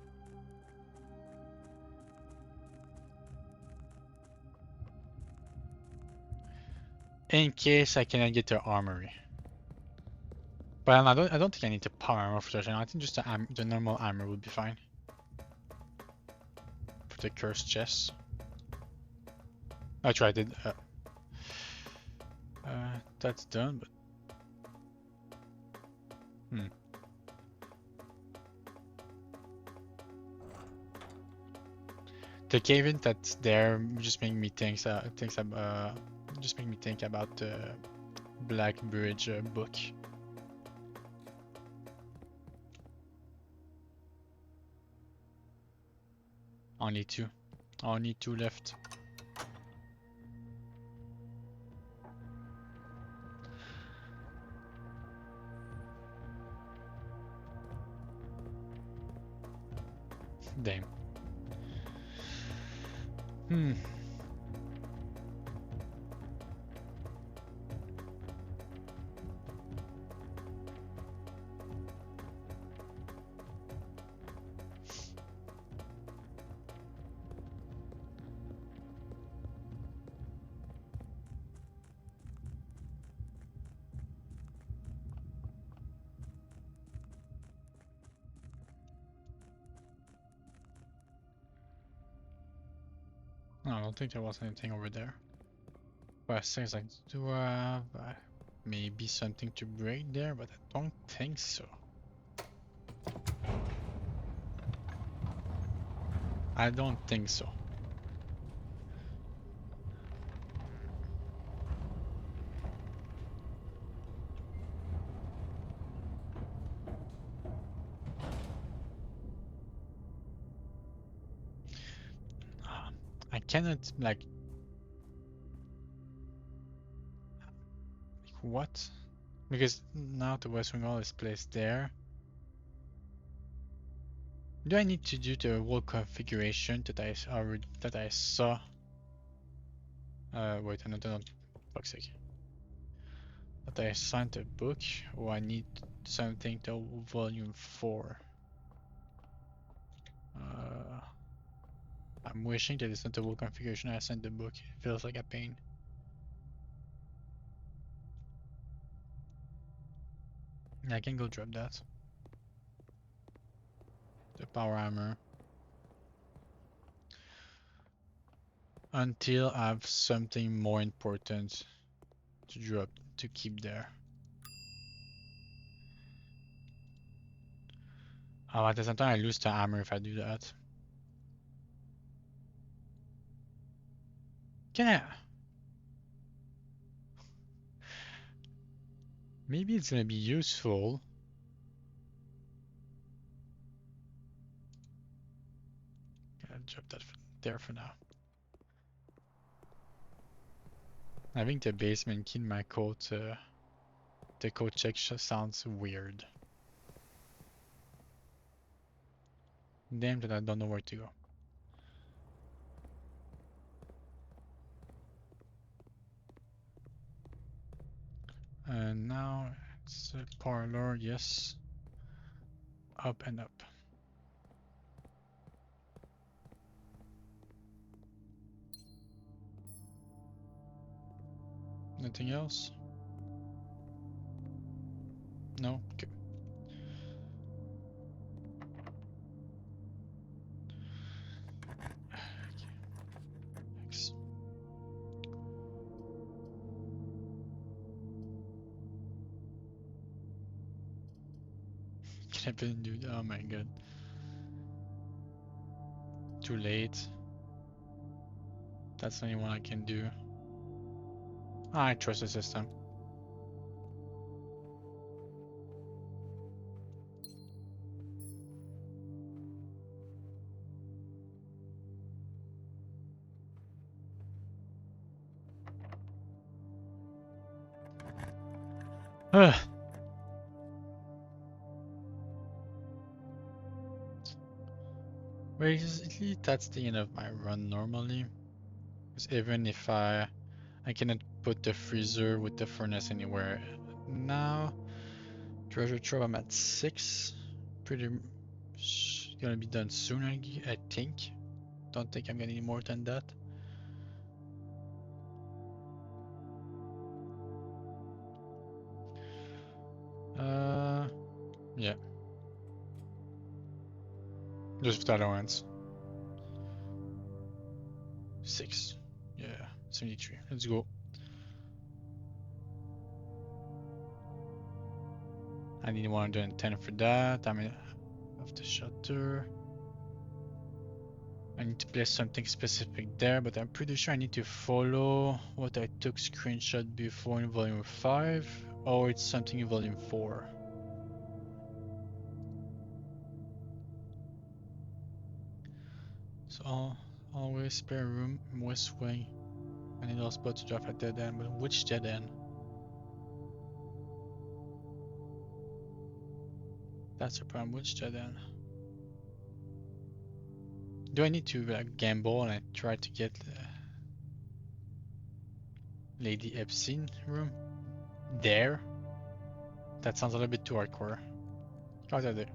In case I cannot get the armory. But I don't think I need the power armor for the shrine. I think just the normal armor would be fine. For the cursed chest. I tried it. That's done, but... The cave-in that's there just make me think, just make me think about the Black Bridge book. Only two left. Damn. No, I don't think there was anything over there. But things like, do I have maybe something to break there? But I don't think so. I don't think so. I cannot, like... What? Because now the Western Wall is placed there. Do I need to do the wall configuration that I saw? Wait, another, fuck's sake. That I signed a book, or I need something to volume 4. I'm wishing that it's not the whole configuration I sent the book. It feels like a pain. I can go drop that. The power hammer. Until I have something more important to drop, to keep there. Oh, at the same time I lose the hammer if I do that. Can I? Maybe it's gonna be useful. I'll drop that there for now. Having the basement key in my code, the code check sounds weird. Damn that I don't know where to go. And now it's a parlor, yes. Up and up. Nothing else? No? Okay. Thanks. Can I do that? Oh my god. Too late. That's the only one I can do. I trust the system. Ugh. Basically, that's the end of my run normally. Because even if I cannot put the freezer with the furnace anywhere now. Treasure trove, I'm at 6. Pretty gonna be done soon, I think. Don't think I'm gonna need more than that. Yeah. Just with allowance. 6. Yeah, 73. Let's go. I need 110 for that. I'm off the shutter. I need to place something specific there, but I'm pretty sure I need to follow what I took screenshot before in volume 5, or it's something in volume 4. So always spare room, west wing. I need a spot to drive at dead end, but which dead end? That's the problem, which dead end? Do I need to gamble and try to get Lady Epstein room? There? That sounds a little bit too hardcore. How's that there?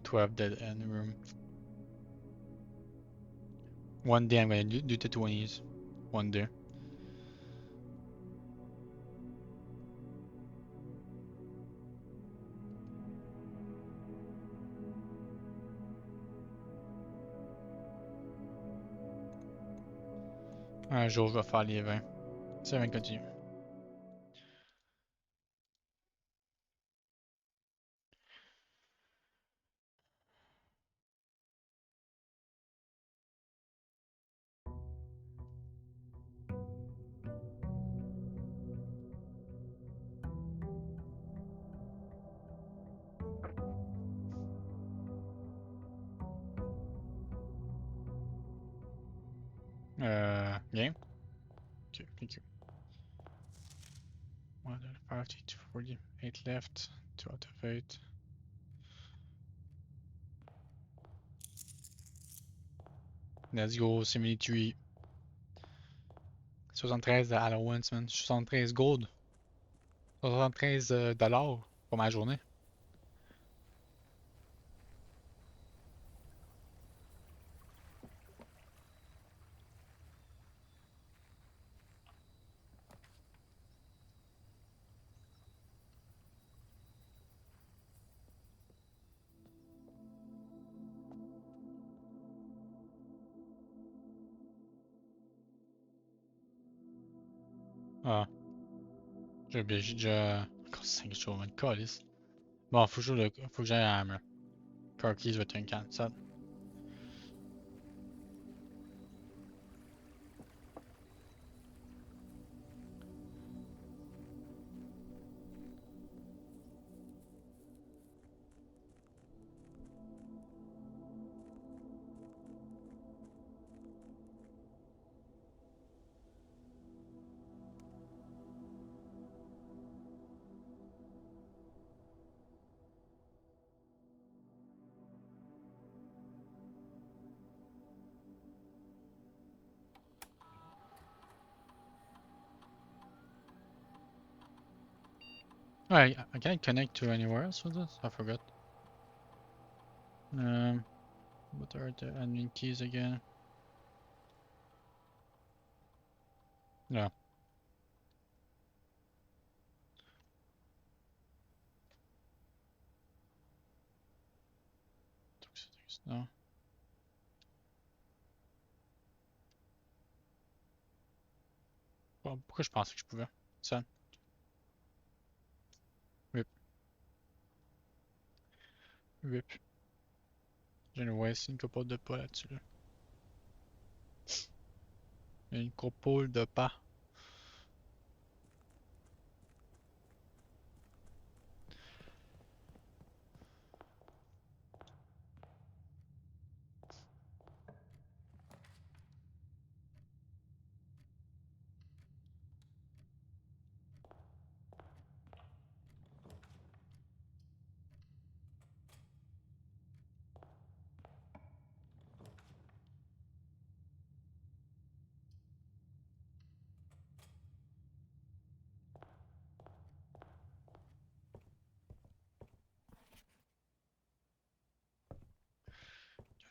To have dead end room. One day I'm gonna do the 20s. One day. Un jour je vais faire les 20. Ça va continuer. Game? Okay, thank you. 150 to 40. 8 left. 2 out of 8. Let's go, Similitude. 73 de Halloween, man. 73 gold. 73 dollars pour ma journée. Ah, j'ai déjà encore 5 jours, man. Calice. Bon, faut que j'aille à Hammer. Car keys va être un cancel. Alright, I can't connect to anywhere else with this? I forgot. What are the admin keys again? Yeah. No. Bon, pourquoi je pensais que je pouvais? Ça. Rip. Rip. J'ai une West, une couple de pas là-dessus. Là. Une couple de pas.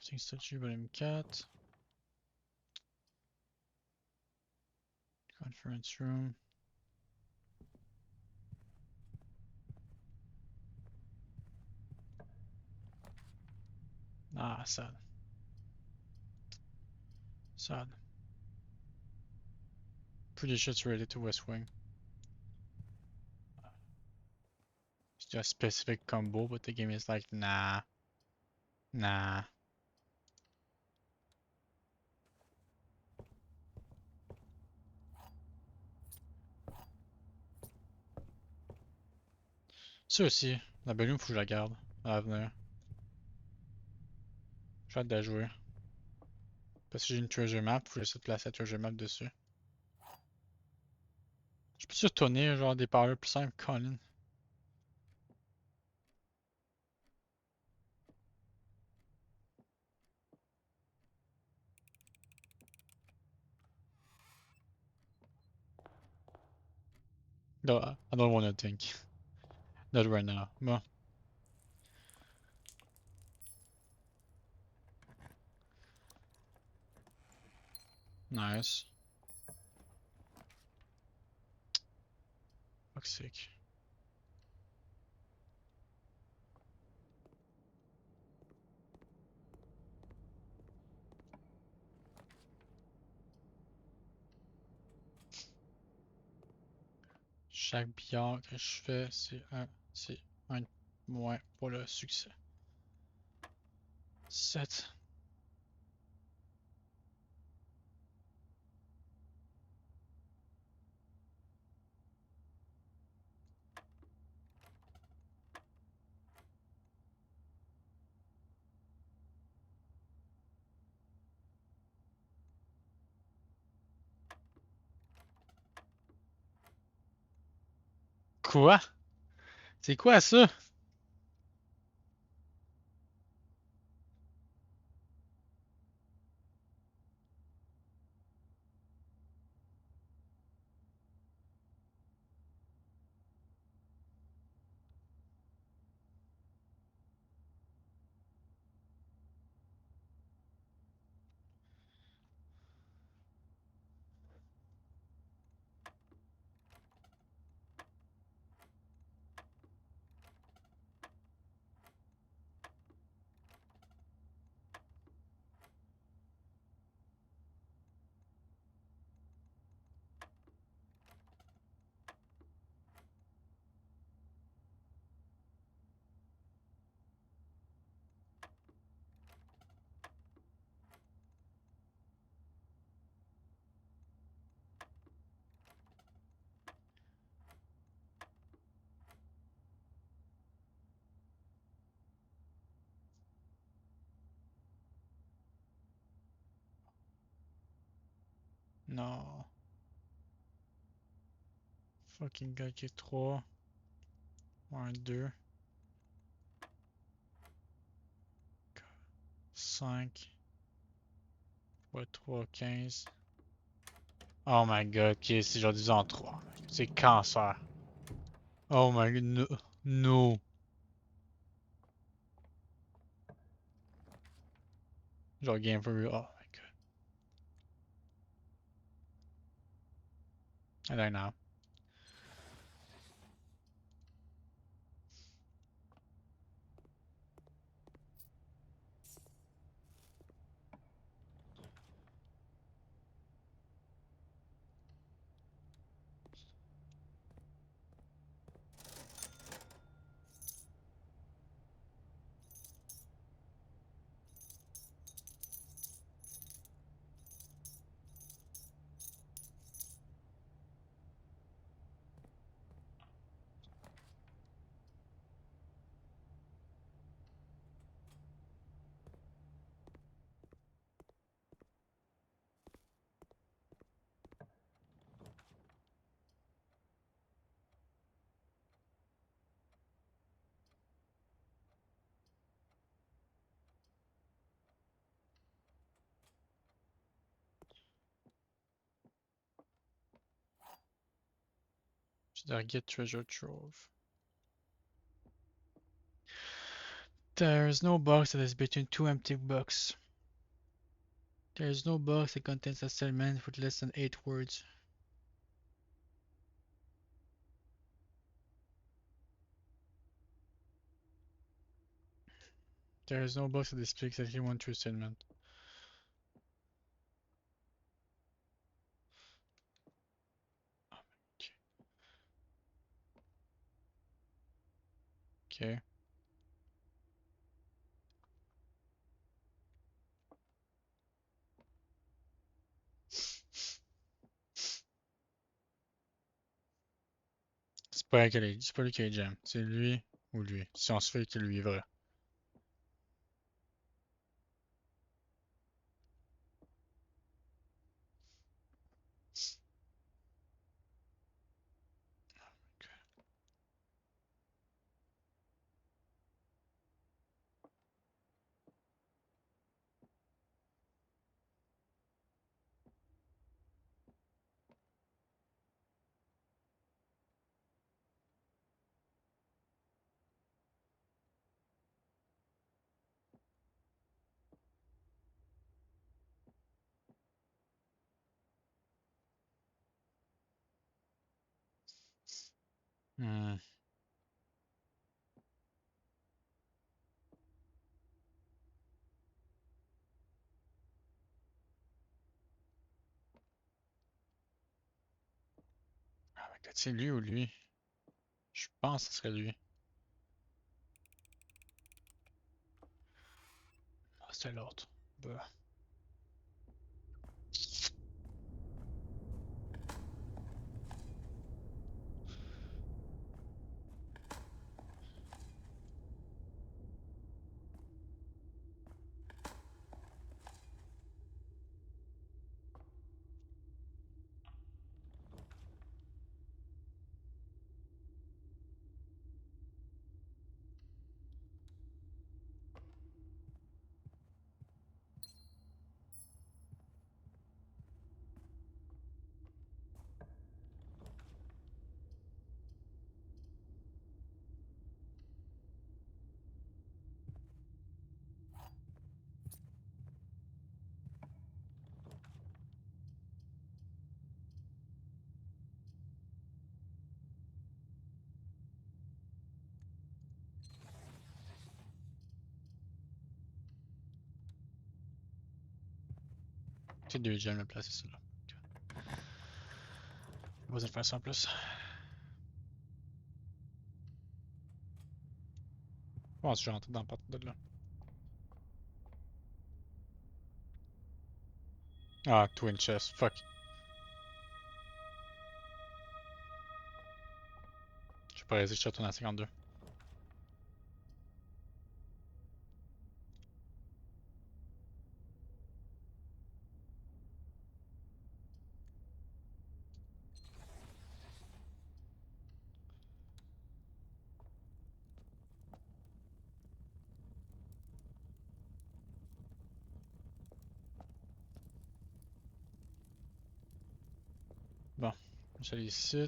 Crafting statue volume 4. Conference room. Ah, sad. Sad. Pretty sure it's related to West Wing. It's just a specific combo, but the game is like, nah. Nah. Ça aussi, la balloon, faut que je la garde à l'avenir. J'ai hâte de la jouer. Parce que j'ai une treasure map, faut que j'essaie de placer la treasure map dessus. Je peux-tu retourner genre des powers plus simples, Colin? No, I don't wanna think. Not right now. Bon. Nice. Fuck's sake. Chaque billard que je fais, c'est un moins pour le succès. 7. Quoi? C'est quoi ça? Non. Fucking gars qui est 3. 1, 2. 5. Ouais, 3, 15. Oh my god, ok, c'est genre disons 3. C'est cancer. Oh my god, no. No. Genre game for real. Oh my god. I don't know. Should I get treasure trove? There is no box that is between two empty boxes. There is no box that contains a settlement with less than 8 words. There is no box that displays exactly one true settlement. Okay. C'est pas lui qui est jam. C'est lui ou lui. Si on se fait que lui est vrai. Hmm. Ah, mais c'est lui ou lui? Je pense que ce serait lui. Ah, c'était l'autre. Bah. C'est deux gems, le placer ça là. Pas besoin de faire ça en plus. Je pense que je vais rentrer dans la porte de là. Ah, twin chest. Fuck. Je vais pas résister, je retourne à 52. Bon, j'allais ici.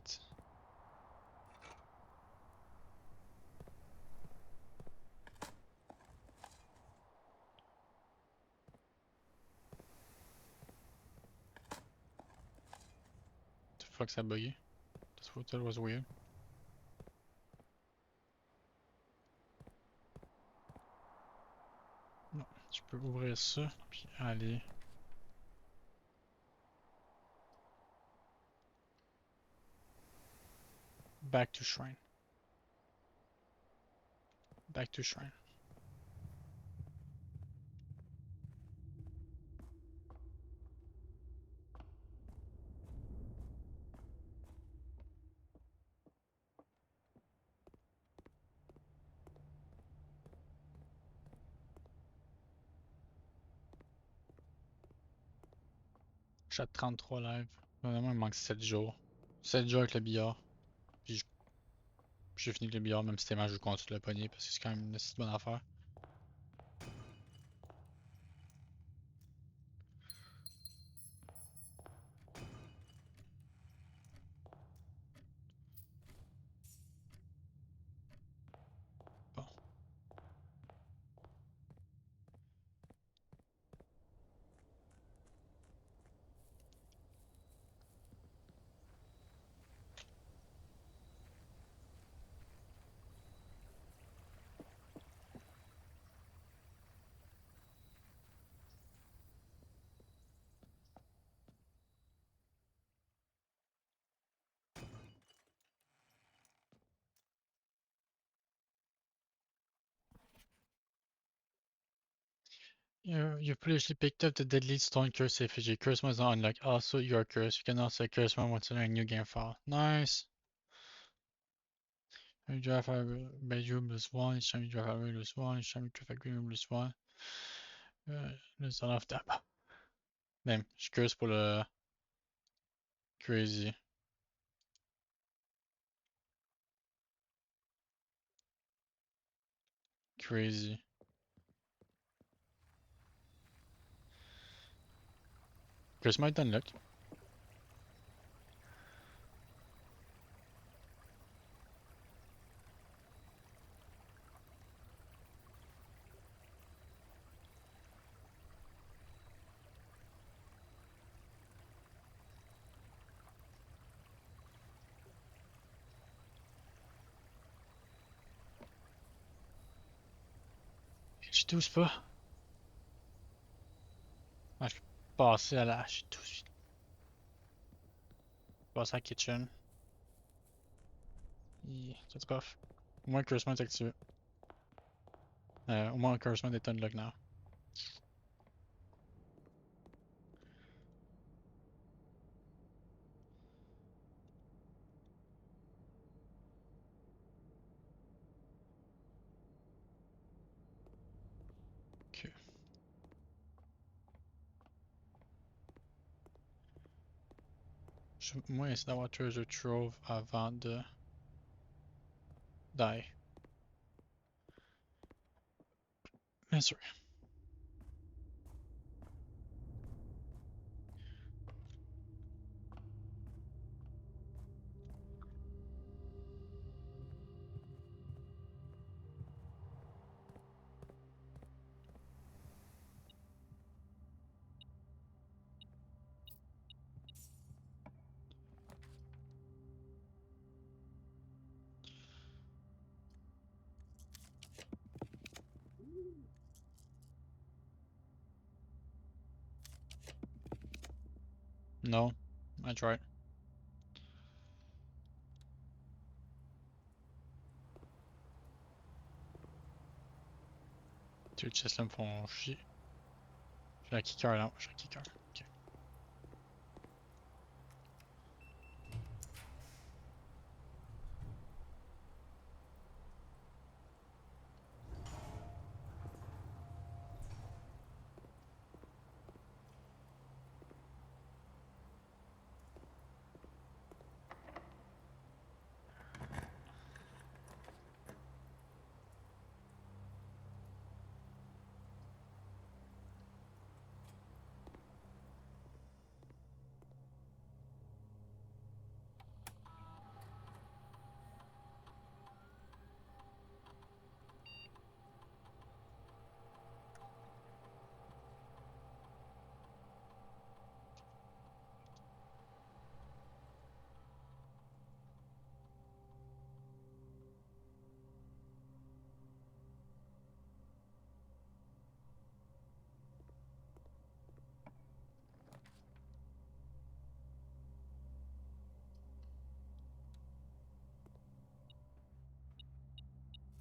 The fuck, ça a bugué. That was weird. Non, je peux ouvrir ça, puis aller. Back to shrine. Back to shrine. Je suis à 33 live. Vraiment, il me manque 7 jours. 7 jours avec le billard. Puis j'ai fini avec le billard, même si tellement je continue le pogner parce que c'est quand même une assez bonne affaire. Bon. You previously picked up the Deadly Stone Curse effigy. Curse must not unlock. Also, you are cursed. You can also curse one once in a new game file. Nice. You draft a bedroom plus one. Each time you draft a room plus one. Each time you draft a green room plus one. Let's off tap. Même, je curse pour le crazy. Crazy. Curse might unlock. Je touche pas. Ah, je peux passer à la hache tout de suite. Passer à la kitchen. That's buff. Au moins, Curse est activé. Au moins, Curse est unlock now. Ok. Moi, essayer d'avoir Treasure Trove avant de die. Bien sûr. No, I tried. Tu les chests là me font chier. J'ai la kicker là, j'ai la kicker. Ok.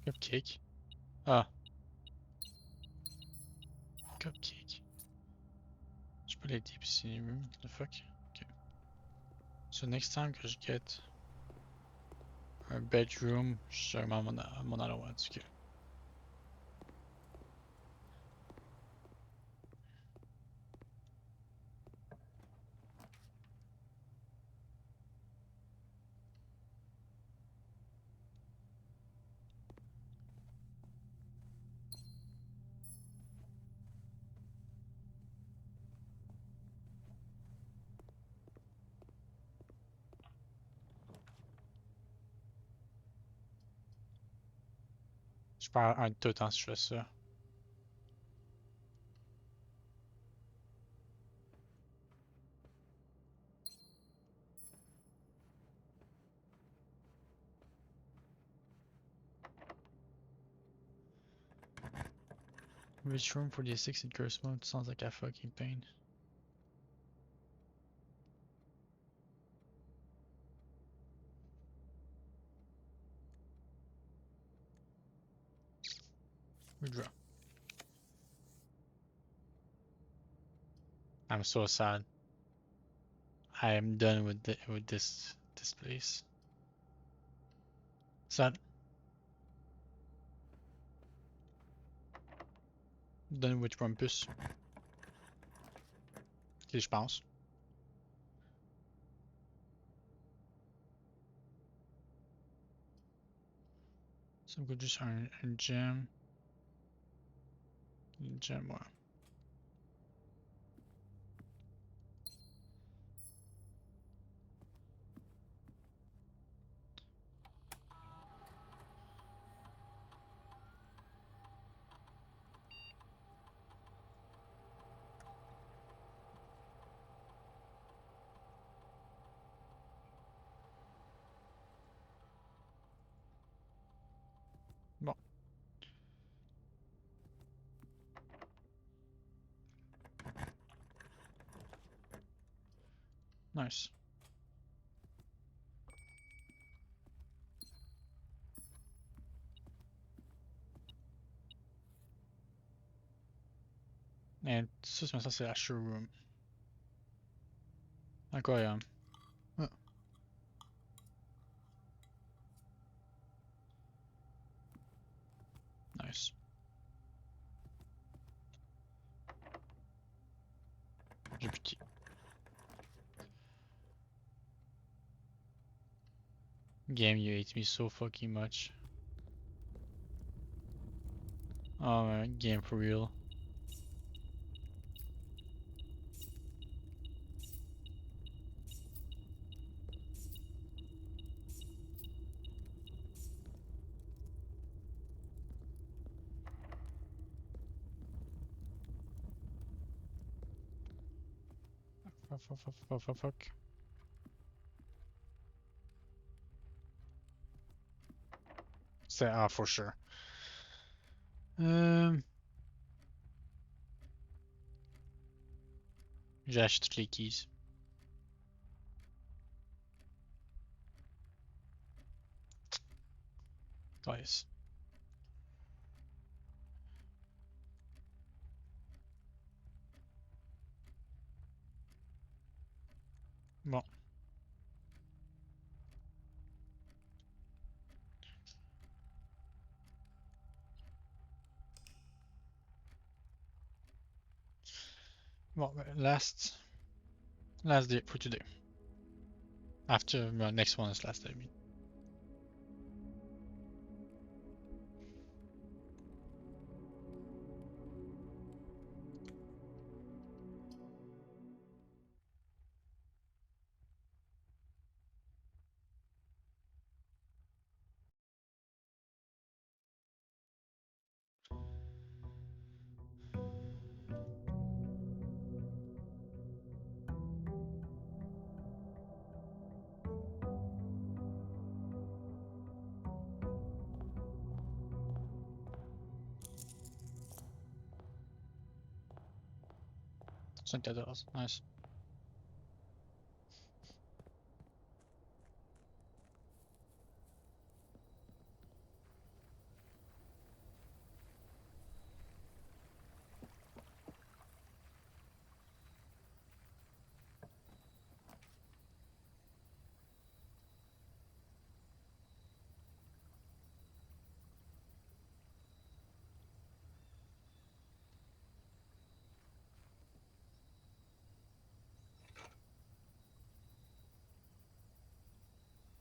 Cupcake. Ah. Cupcake. Je peux l'aider pis c'est mieux. The fuck? Ok. So next time que je get un bedroom, je sûrement mon allowance. Ok. Je perds un de tout temps si je fais ça. Reach room 46 in curse mode sounds like a fucking pain. Withdraw. I'm so sad. I am done with this place. Sad. Done with Rumpus. Ok, je pense. Ça me coûte juste un gem. Une gem, ouais. Bon. Nice. Et ça c'est la showroom. Incroyable. Ah, nice. J'ai piqué. Game, you hate me so fucking much. Oh man, game for real. Fuck. C'est for sure. J'ai acheté toutes les keys. Nice. Bon. Bon, last day for today. After next one is last day, I mean. $74, nice.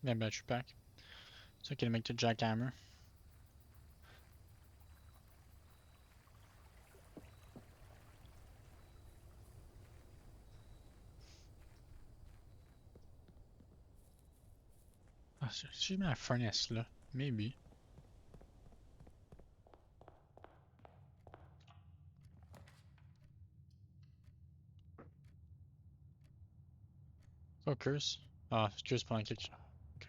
La battery pack. C'est ça qui est le mec de Jackhammer. Ah, si je mets la furnace là, maybe. Oh, curse. Ah, curse pendant quelque chose. Okay.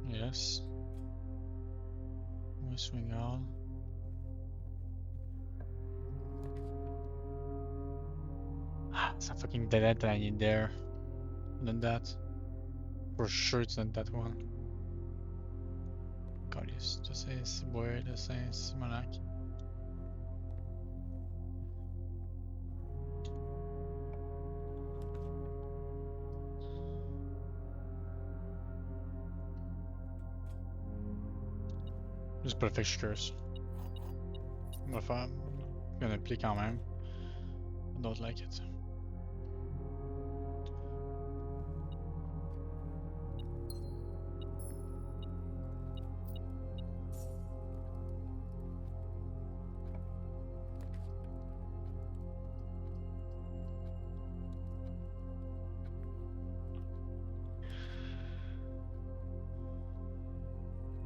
Yes. We swing all. Ah, it's a fucking dead end that I need there. Than that. For sure it's not that one. Calice, tu sais, si boy, de Saint-Simonac. Juste pour le fait que je curse. On va faire. Il y en a plus quand même. I don't like it.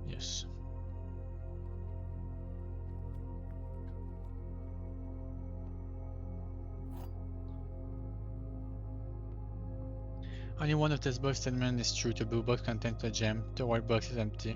Yes. Only one of this box statement is true. The blue box contains a gem. The white box is empty.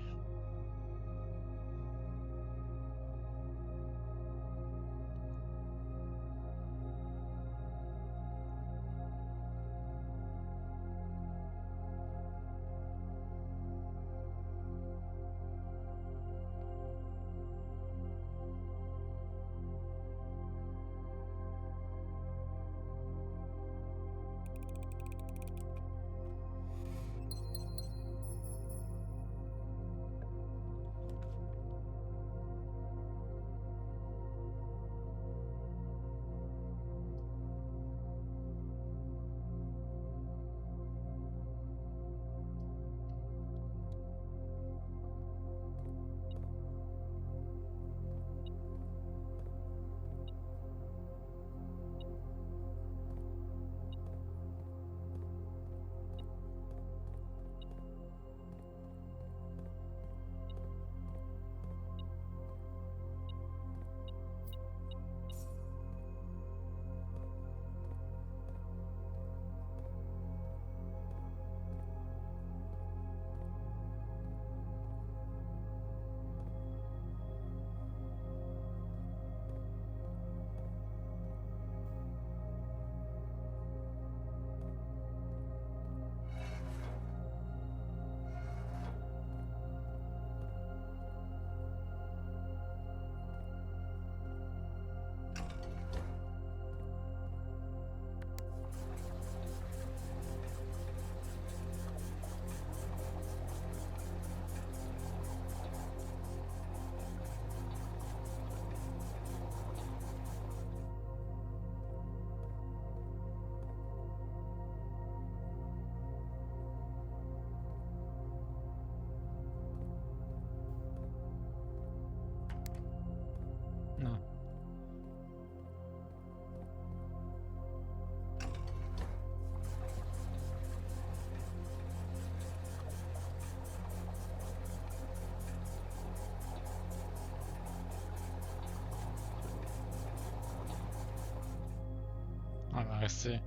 restait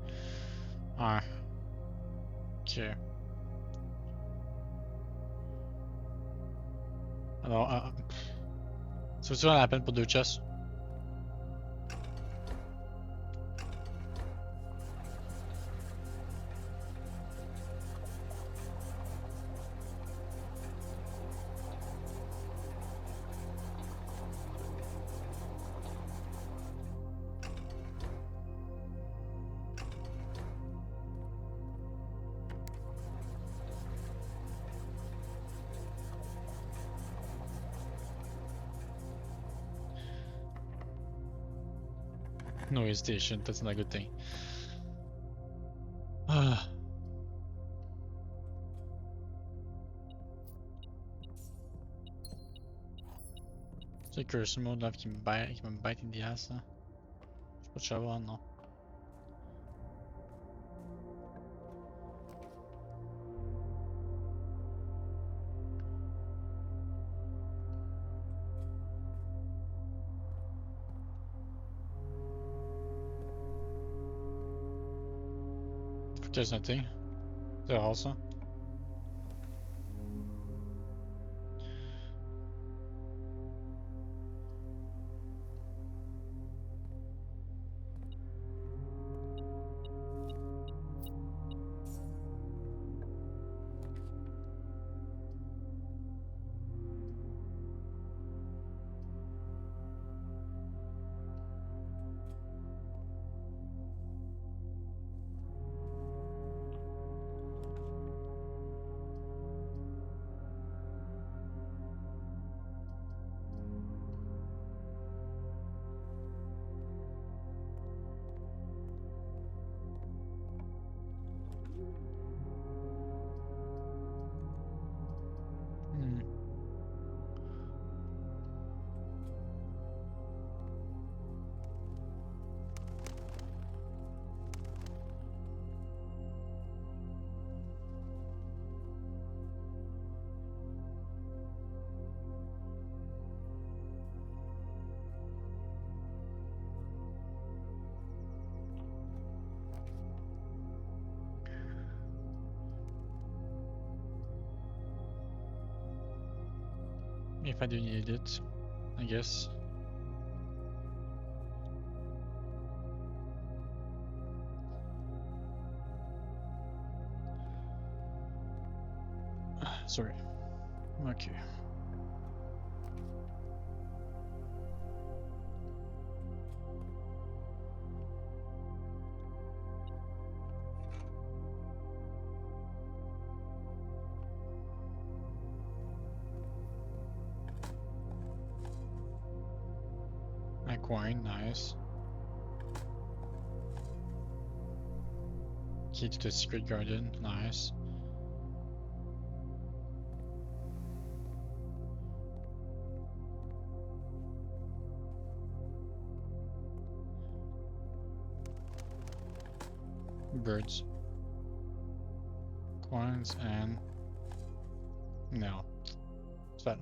1. Ok. Alors, c'est sûr la peine pour 2 chests. No hesitation, that's not a good thing. Ah. C'est curse mode là qui me bite in the ass là. J'ai pas de savoir, non. Faut que je note. C'est rare ça. Hmm. If I do need it, I guess. Sorry. Okay. Coin, nice. Key to the secret garden, nice. Birds. Coins and... No. What's that?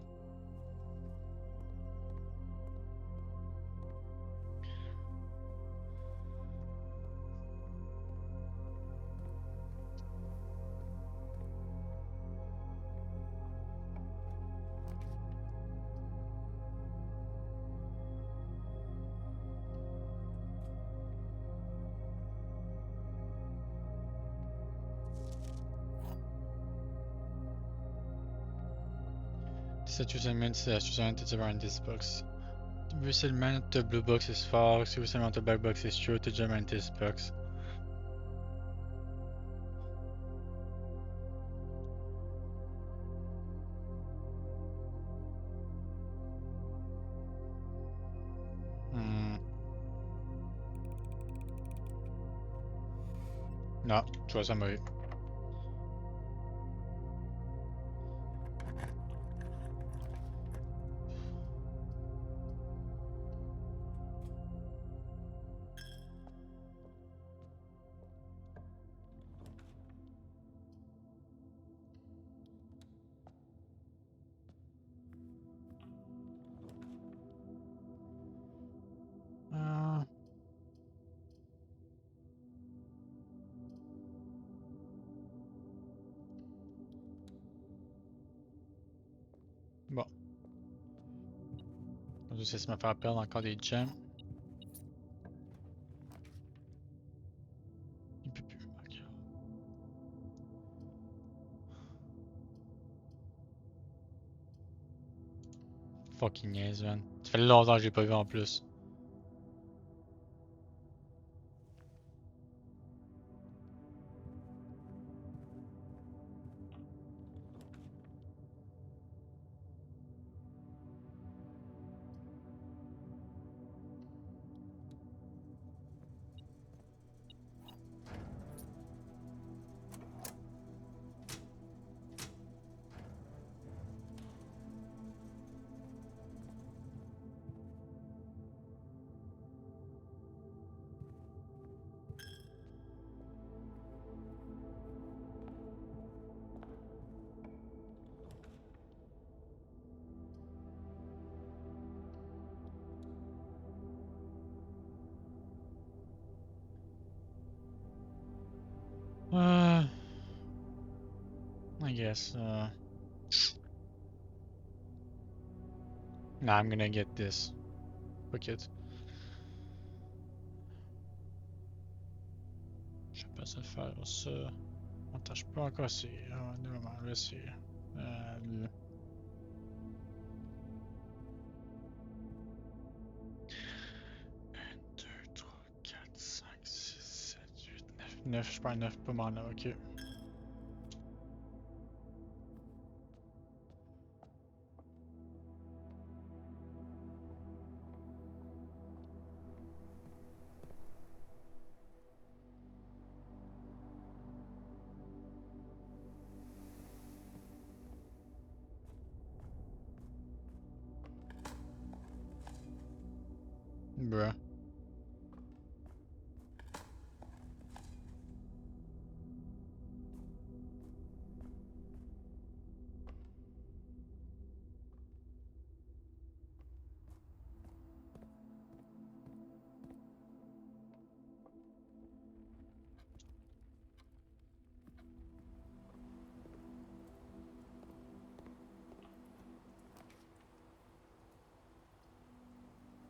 Cette seulement c'est la suffisante to run this box. Vu seulement the blue box is false, vu seulement the black box is true, to jump in this box. Non, tu vois, ça m'a eu. Bon. On va essayer de me faire perdre encore des gems. Il peut plus. Ok. Fucking niaise, man. Ça fait longtemps que j'ai pas vu en plus. I guess. Nah, I'm gonna get this. Fuck it. Je vais pas se faire ça. Attends, je peux encore essayer. Ah, non, on va essayer. 2, 3, 4, 5, 6, 7, 8, 9. 9, je perds 9 pas mana, ok. Bruh.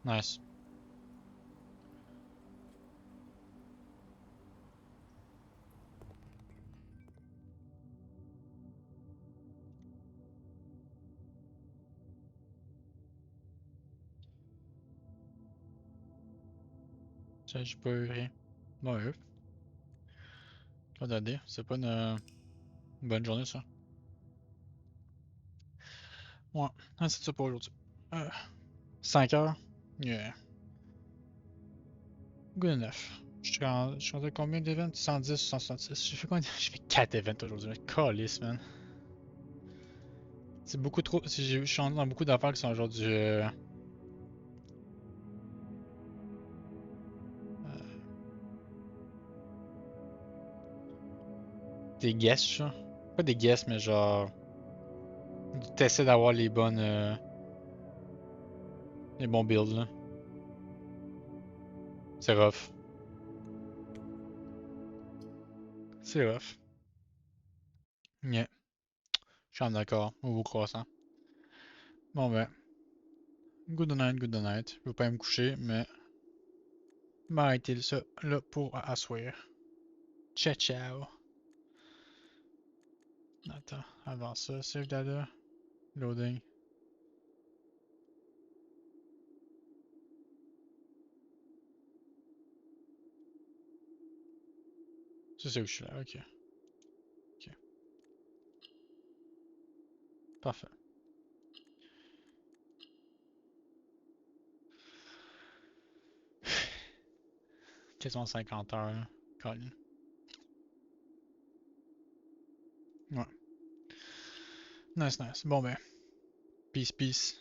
Nice. Ça, j'ai pas eu rien. Bon, regardez, c'est pas une bonne journée ça. Ouais, c'est ça pour aujourd'hui. 5 heures. Yeah. Good enough. Je suis rendu à combien d'events? 110 ou 166? J'ai fait combien? J'ai fait 4 events aujourd'hui. Calice, man. C'est beaucoup trop. Je suis rendu dans beaucoup d'affaires qui sont genre des guests, genre. Pas des guests, mais genre. T'essaies d'avoir les bonnes. Les bons builds, là. C'est rough. C'est rough. Yeah. Je suis en d'accord. Au bout croissant. Bon ben. Good night, good night. Je veux pas me coucher, mais. M'arrêter ça là pour asseoir. Ciao, ciao. Attends, avant ça, save data. Loading. C'est où je suis là, ok. Ok. Parfait. Quasiment 50 heures, là. Colin. Ouais. Nice, nice. Bon ben. Peace, peace.